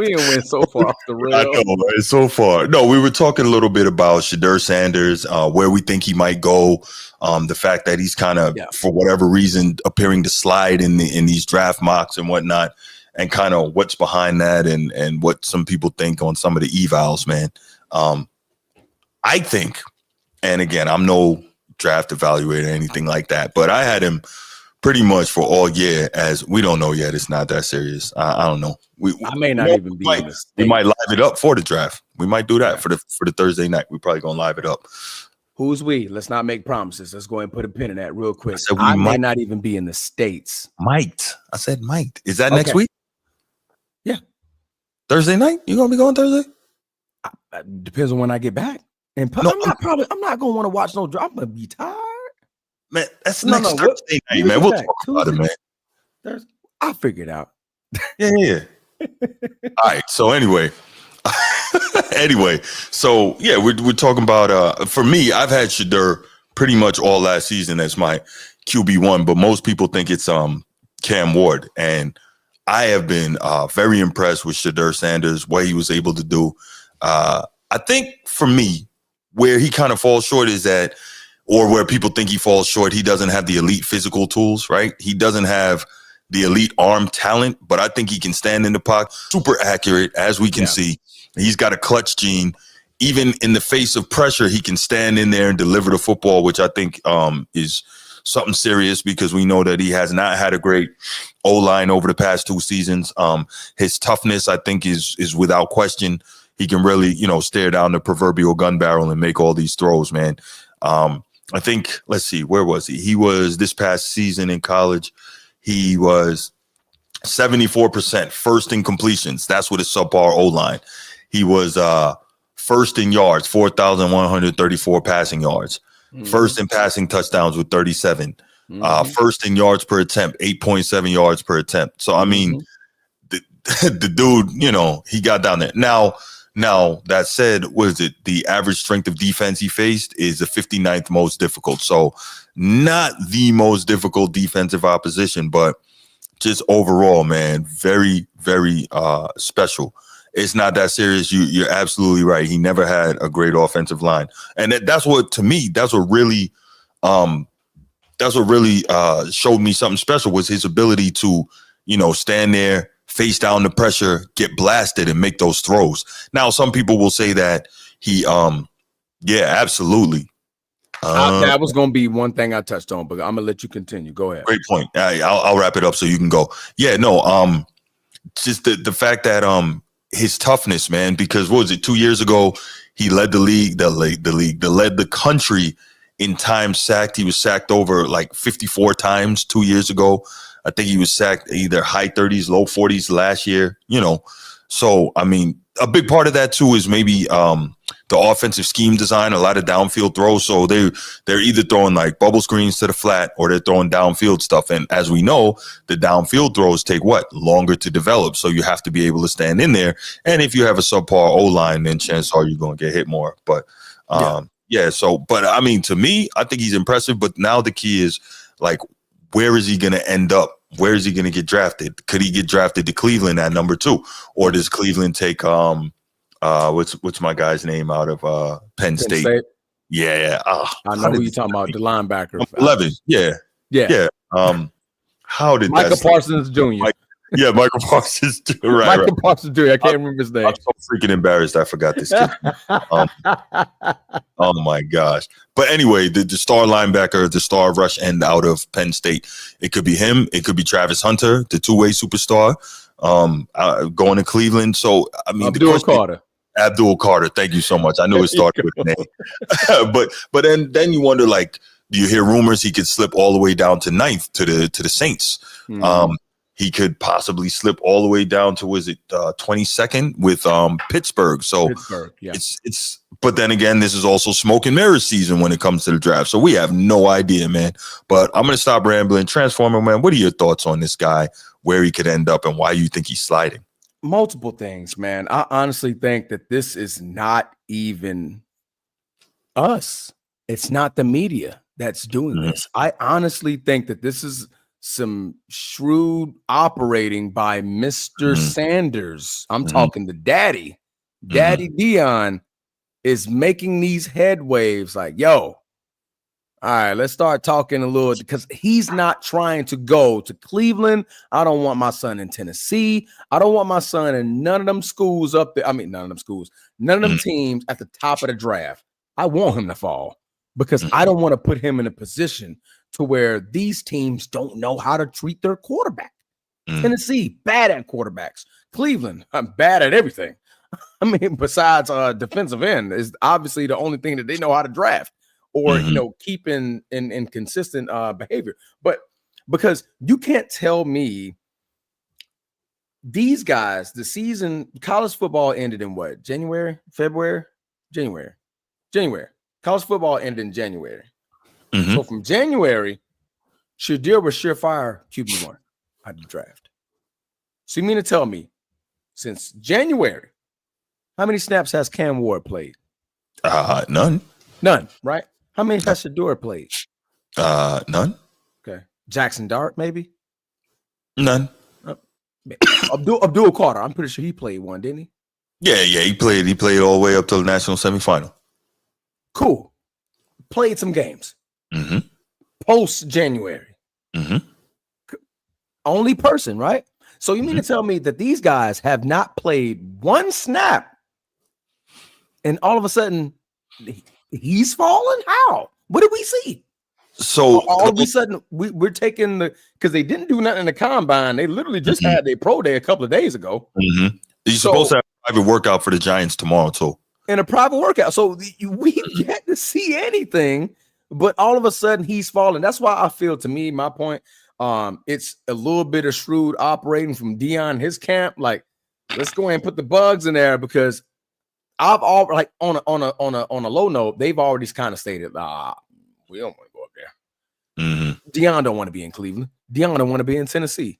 didn't win so far off the rail. I know, man, so far. No, we were talking a little bit about Shadur Sanders, where we think he might go. The fact that he's kind of, for whatever reason, appearing to slide in these draft mocks and whatnot, and kind of what's behind that and what some people think on some of the evals, man. I think, and again, I'm no draft evaluator or anything like that, but I had him pretty much for all year as we don't know yet. It's not that serious. I don't know. I may not even be in this. We might live it up for the draft. We might do that for the Thursday night. We're probably gonna live it up. Who's we? Let's not make promises. Let's go ahead and put a pin in that real quick. I might not even be in the States. Might. I said might. Is that next week? Yeah. Thursday night? You gonna be going Thursday? Depends on when I get back. And I'm not gonna want to watch no draft. I'm gonna be tired. Man, that's next Thursday night, man. We'll talk about it, man. I'll figure it out. Yeah. All right. So anyway, so yeah, we're talking about. For me, I've had Shadur pretty much all last season as my QB1, but most people think it's Cam Ward, and I have been very impressed with Shadur Sanders, what he was able to do. I think for me, where he kind of falls short is that, or where people think he falls short, he doesn't have the elite physical tools, right? He doesn't have the elite arm talent, but I think he can stand in the pocket, super accurate, as we can see. He's got a clutch gene. Even in the face of pressure, he can stand in there and deliver the football, which I think is something serious because we know that he has not had a great O-line over the past 2 seasons. His toughness, I think, is without question. He can really, stare down the proverbial gun barrel and make all these throws, man. I think, let's see, where was he? He was this past season in college. He was 74% first in completions. That's with a subpar O-line. He was first in yards, 4,134 passing yards. First in passing touchdowns with 37. First in yards per attempt, 8.7 yards per attempt. So, I mean, the dude, he got down there. Now, that said, the average strength of defense he faced is the 59th most difficult. So not the most difficult defensive opposition, but just overall, man, very, very special. It's not that serious. You're absolutely right. He never had a great offensive line. And that's what really showed me something special was his ability to, stand there, face down the pressure, get blasted, and make those throws. Now, some people will say that he, absolutely. That was going to be one thing I touched on, but I'm gonna let you continue. Go ahead. Great point. I'll wrap it up so you can go. Yeah, no. Just the fact that his toughness, man. Because what was it? 2 years ago, he led the league, led the country in times sacked. He was sacked over like 54 times 2 years ago. I think he was sacked either high 30s, low 40s last year, So, I mean, a big part of that, too, is maybe the offensive scheme design, a lot of downfield throws. So they're either throwing like bubble screens to the flat or they're throwing downfield stuff. And as we know, the downfield throws take longer to develop. So you have to be able to stand in there. And if you have a subpar O-line, then chances are you're going to get hit more. But but I mean, to me, I think he's impressive. But now the key is like, where is he going to end up? Where is he going to get drafted? Could he get drafted to Cleveland at number 2? Or does Cleveland take what's my guy's name out of Penn State? Yeah. I know who you're talking about, the linebacker. 11. Yeah. How did Michael Parsons Jr. Michael Parsons Jr. Michael Parsons Jr. I can't remember his name. I'm so freaking embarrassed. I forgot this kid. Oh my gosh. But anyway, the star linebacker, the star rush end out of Penn State. It could be him. It could be Travis Hunter, the two-way superstar, going to Cleveland. So, I mean, Abdul Carter. Thank you so much. I knew it started with a name. but then you wonder, like, do you hear rumors he could slip all the way down to 9th to the Saints? Mm-hmm. He could possibly slip all the way down to 22nd with Pittsburgh. So it's but then again, this is also smoke and mirrors season when it comes to the draft. So we have no idea, man. But I'm gonna stop rambling. Transformer, man, what are your thoughts on this guy where he could end up and why you think he's sliding? Multiple things, man. I honestly think that this is not even us. It's not the media that's doing this. I honestly think that this is some shrewd operating by Mr. Sanders. I'm talking to Daddy. Daddy Dion is making these head waves like, yo, all right, let's start talking a little, because he's not trying to go to Cleveland. I don't want my son in Tennessee. I don't want my son in none of them schools up there. I mean, none of them schools, none of them teams at the top of the draft. I want him to fall because I don't want to put him in a position to where these teams don't know how to treat their quarterback. Tennessee, bad at quarterbacks. Cleveland, I'm bad at everything. I mean, besides defensive end is obviously the only thing that they know how to draft. Or keep in consistent behavior. But because you can't tell me these guys, the season, college football ended in what? January. College football ended in January. So from January, Shadur was surefire QB1 out of the draft. So you mean to tell me since January, how many snaps has Cam Ward played? None, right? How many has Shadur played? None. Okay. Jackson Dart, maybe? None. Abdul Carter, I'm pretty sure he played one, didn't he? Yeah, he played all the way up to the national semifinal. Cool. Played some games. Post January. Only person, right? So you mean to tell me that these guys have not played one snap and all of a sudden he's fallen? How? What did we see? So all of a sudden we're taking because they didn't do nothing in the combine. They literally just had their pro day a couple of days ago. You're supposed to have a private workout for the Giants tomorrow too. In a private workout. So we've yet to see anything, but all of a sudden he's falling. That's why I feel, to me, my point, it's a little bit of shrewd operating from Dion, his camp. Like, let's go ahead and put the bugs in there, because I've all like on a low note, they've already kind of stated, we don't want to go up there. Dion don't want to be in Cleveland. Dion don't want to be in Tennessee.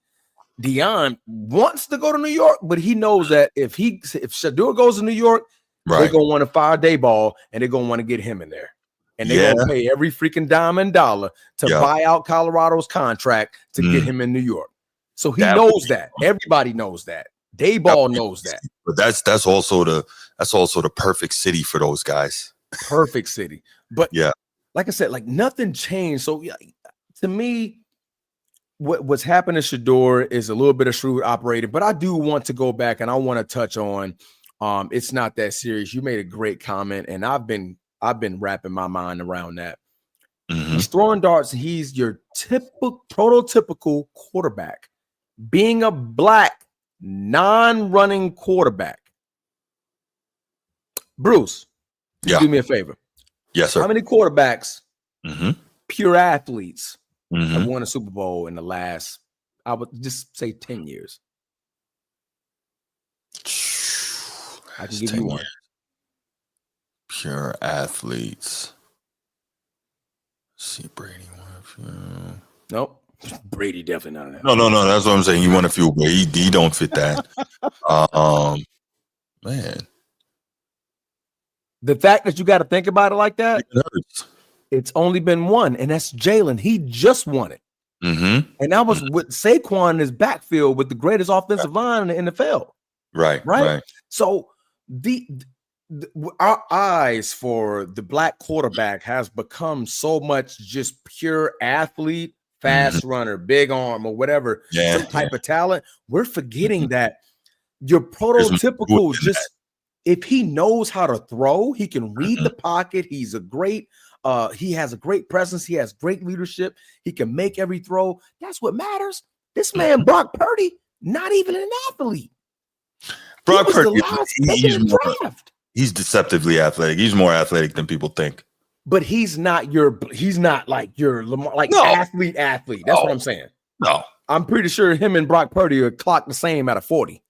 Dion wants to go to New York, but he knows that if Shadur goes to New York, they're gonna want to fire Dayball, and they're gonna want to get him in there. And they're gonna pay every freaking dime and dollar to buy out Colorado's contract to get him in New York. So he knows that. Everybody knows that. Dayball knows that. But that's also the perfect city for those guys. Perfect city. But like I said, like nothing changed. So to me, what's happened to Shadur is a little bit of shrewd operating. But I do want to go back and I want to touch on it's not that serious. You made a great comment, and I've been wrapping my mind around that. He's throwing darts. He's your prototypical quarterback, being a black non-running quarterback. Bruce, do me a favor. Yes, sir. How many quarterbacks, pure athletes, have won a Super Bowl in the last, I would just say 10 years? I can give you one. Pure athletes. See, Brady won. Nope. Brady definitely not. No. That's what I'm saying. He won a few, but he don't fit that. Man. The fact that you got to think about it like that, it's only been one, and that's Jalen. He just won it. And that was with Saquon in his backfield with the greatest offensive line in the NFL. Right. So our eyes for the black quarterback has become so much just pure athlete, fast runner, big arm, or whatever, some type of talent. We're forgetting that your prototypical, just if he knows how to throw, he can read the pocket. He's a great, he has a great presence. He has great leadership. He can make every throw. That's what matters. This man, Brock Purdy, not even an athlete. Brock Purdy, he's deceptively athletic. He's more athletic than people think. But he's not like your Lamar, athlete. That's what I'm saying. No. I'm pretty sure him and Brock Purdy are clocked the same at a 40.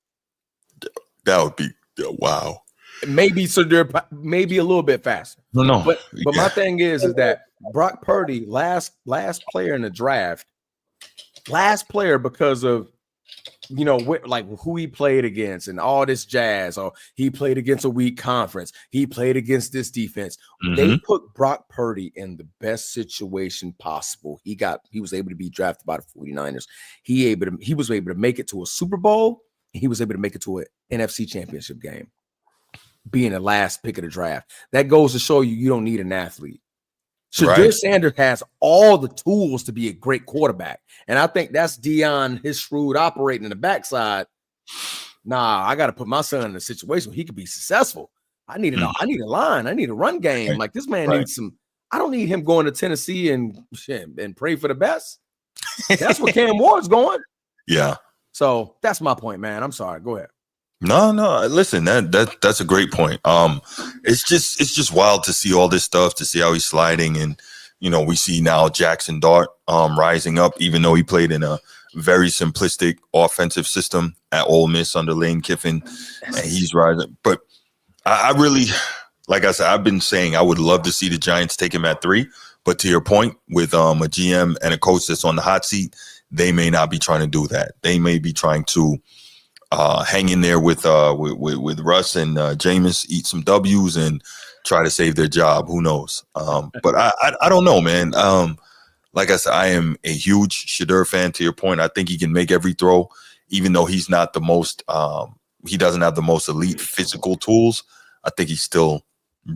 That would be wow. Maybe so they're maybe a little bit faster. No. But my thing is that Brock Purdy, last player in the draft, last player because of you know, like who he played against and all this jazz, or he played against a weak conference. He played against this defense. They put Brock Purdy in the best situation possible. He was able to be drafted by the 49ers. He was able to make it to a Super Bowl. He was able to make it to an NFC championship game, being the last pick of the draft. That goes to show you don't need an athlete. Shadur Sanders has all the tools to be a great quarterback. And I think that's Deion, his shrewd operating in the backside. Nah, I got to put my son in a situation where he could be successful. I need a line. I need a run game. Like this man needs some. I don't need him going to Tennessee and pray for the best. That's where Cam Ward's going. Yeah. So that's my point, man. I'm sorry. Go ahead. No. Listen, that's a great point. It's just wild to see all this stuff, to see how he's sliding, and you know, we see now Jackson Dart rising up, even though he played in a very simplistic offensive system at Ole Miss under Lane Kiffin, and he's rising. But I really, like I said, I've been saying I would love to see the Giants take him at 3. But to your point, with a GM and a coach that's on the hot seat, they may not be trying to do that. They may be trying to hang in there with Russ and Jameis, eat some W's and try to save their job. Who knows? But I don't know, man. Like I said, I am a huge Shadur fan. To your point, I think he can make every throw, even though he's not the most. He doesn't have the most elite physical tools. I think he's still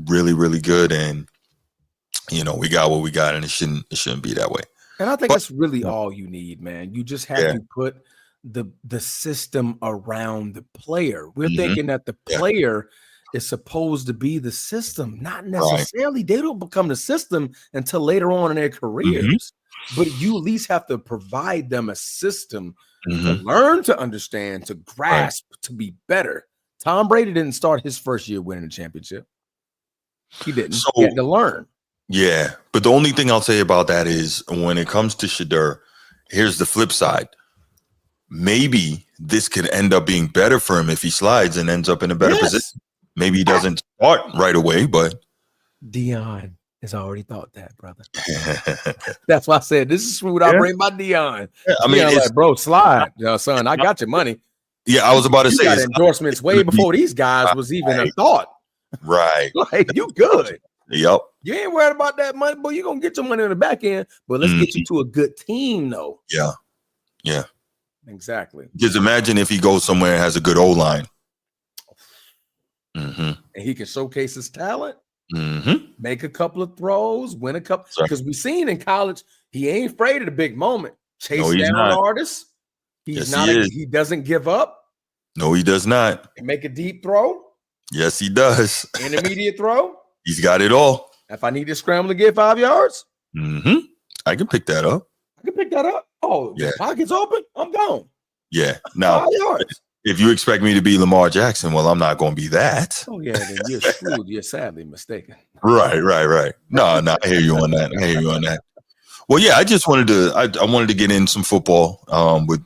really, really good. And you know, we got what we got, and it shouldn't be that way. And I think that's really all you need, man. You just have to put the system around the player. We're thinking that the player is supposed to be the system, not necessarily. Right. They don't become the system until later on in their careers. But you at least have to provide them a system to learn, to understand, to grasp, to be better. Tom Brady didn't start his first year winning a championship. He didn't. So, he had to learn. Yeah, but the only thing I'll say about that is when it comes to Shadur, here's the flip side. Maybe this could end up being better for him if he slides and ends up in a better position. Maybe he doesn't start right away, but Deion has already thought that, brother. That's why I said this is shrewd. I bring my Deion. Yeah, I mean, like, bro, slide, son. I got your money. Yeah, I was about to say got endorsements way before these guys was even a thought. Right. Like you good. Yep. You ain't worried about that money, but you're gonna get your money on the back end. But let's get you to a good team, though. Yeah. Yeah. Exactly. Just imagine if he goes somewhere and has a good O-line. And he can showcase his talent, make a couple of throws, win a couple. Because we've seen in college, he ain't afraid of the big moment. Chase down artists. He's not. He doesn't give up. No, he does not. And make a deep throw. Yes, he does. Intermediate throw. He's got it all. If I need to scramble to get 5 yards, I can pick that up. Oh, the pocket's open. I'm gone. Yeah. Now, 5 yards. If you expect me to be Lamar Jackson, well, I'm not going to be that. Oh yeah, then you're screwed. You're sadly mistaken. Right. No, I hear you on that. Well, yeah, I just wanted to. I wanted to get in some football with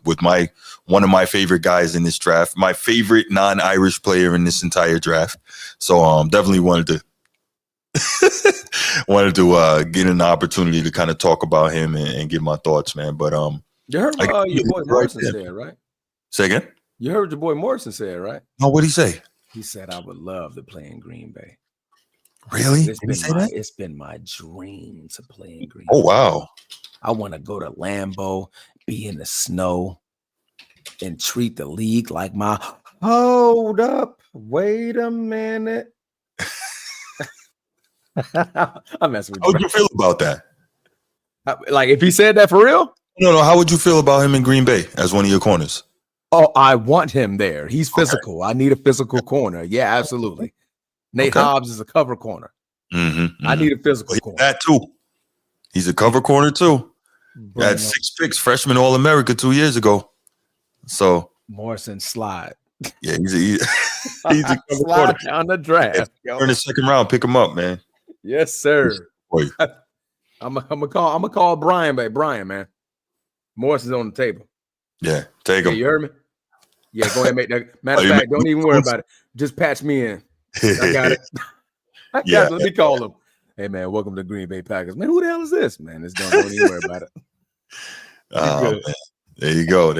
one of my favorite guys in this draft, my favorite non-Irish player in this entire draft. So definitely wanted to get an opportunity to kind of talk about him and get my thoughts, man. But you heard your boy Morrison said, right? Say again. You heard your boy Morrison said, right? No, what'd he say? He said, "I would love to play in Green Bay." Really? It's been my dream to play in Green Bay. Oh wow! I want to go to Lambeau, be in the snow, and treat the league like my. Hold up! Wait a minute. I'm messing with you. How would you feel about that? Like if he said that for real? No. How would you feel about him in Green Bay as one of your corners? Oh, I want him there. He's physical. I need a physical corner. Yeah, absolutely. Nate Hobbs is a cover corner. I need a physical corner. That too. He's a cover corner too. Had 6 picks, freshman All-America 2 years ago. So Morrison slide. Yeah, he's a cover corner on the draft. Yeah, in the second round, pick him up, man. Yes, sir. I'm gonna call Brian, but Brian, man. Morrison's on the table. Yeah, take him. You heard me? Yeah, go ahead and make that. Matter of fact, don't even worry about it. Just patch me in. I got it. Let me call him. Hey, man, welcome to Green Bay Packers. Man, who the hell is this, man? Don't even worry about it. Man. There you go.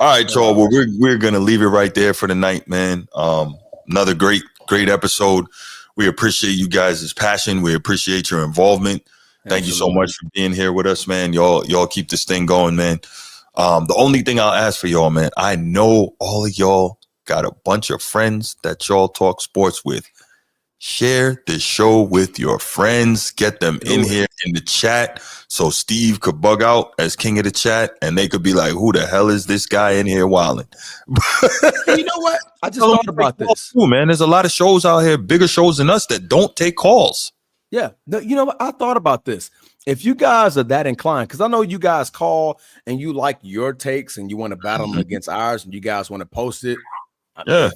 All right, y'all. Well, we're gonna leave it right there for the night, man. Another great episode. We appreciate you guys' passion. We appreciate your involvement. Thank you so much for being here with us, man. Y'all keep this thing going, man. The only thing I'll ask for y'all, man, I know all of y'all got a bunch of friends that y'all talk sports with. Share this show with your friends. Get them in here in the chat so Steve could bug out as king of the chat and they could be like, who the hell is this guy in here wilding? You know what? I just thought about this. Too, man. There's a lot of shows out here, bigger shows than us, that don't take calls. Yeah. No, you know what? I thought about this. If you guys are that inclined, because I know you guys call and you like your takes and you want to battle them against ours and you guys want to post it. Yeah.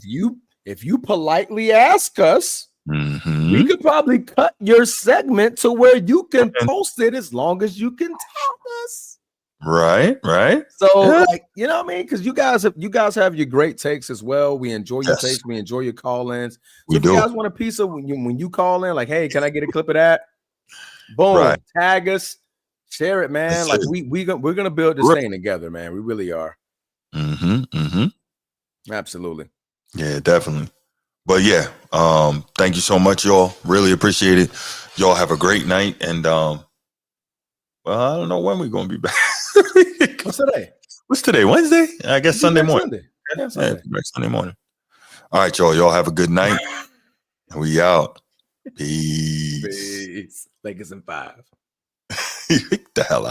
If you politely ask us, we could probably cut your segment to where you can post it as long as you can tell us. Right. So, like, you know what I mean? Because you guys have your great takes as well. We enjoy your takes. We enjoy your call-ins. So if you guys want a piece of when you call in, like, hey, can I get a clip of that? Boom, tag us, share it, man. Like we're gonna build this thing together, man. We really are. Absolutely. Yeah, definitely. But yeah, thank you so much, y'all. Really appreciate it. Y'all have a great night. And well, I don't know when we're gonna be back. What's today? What's today? Wednesday? I guess Sunday morning. Sunday. Sunday morning. All right, y'all. Y'all have a good night. We out. Peace. Lakers in 5. The hell out.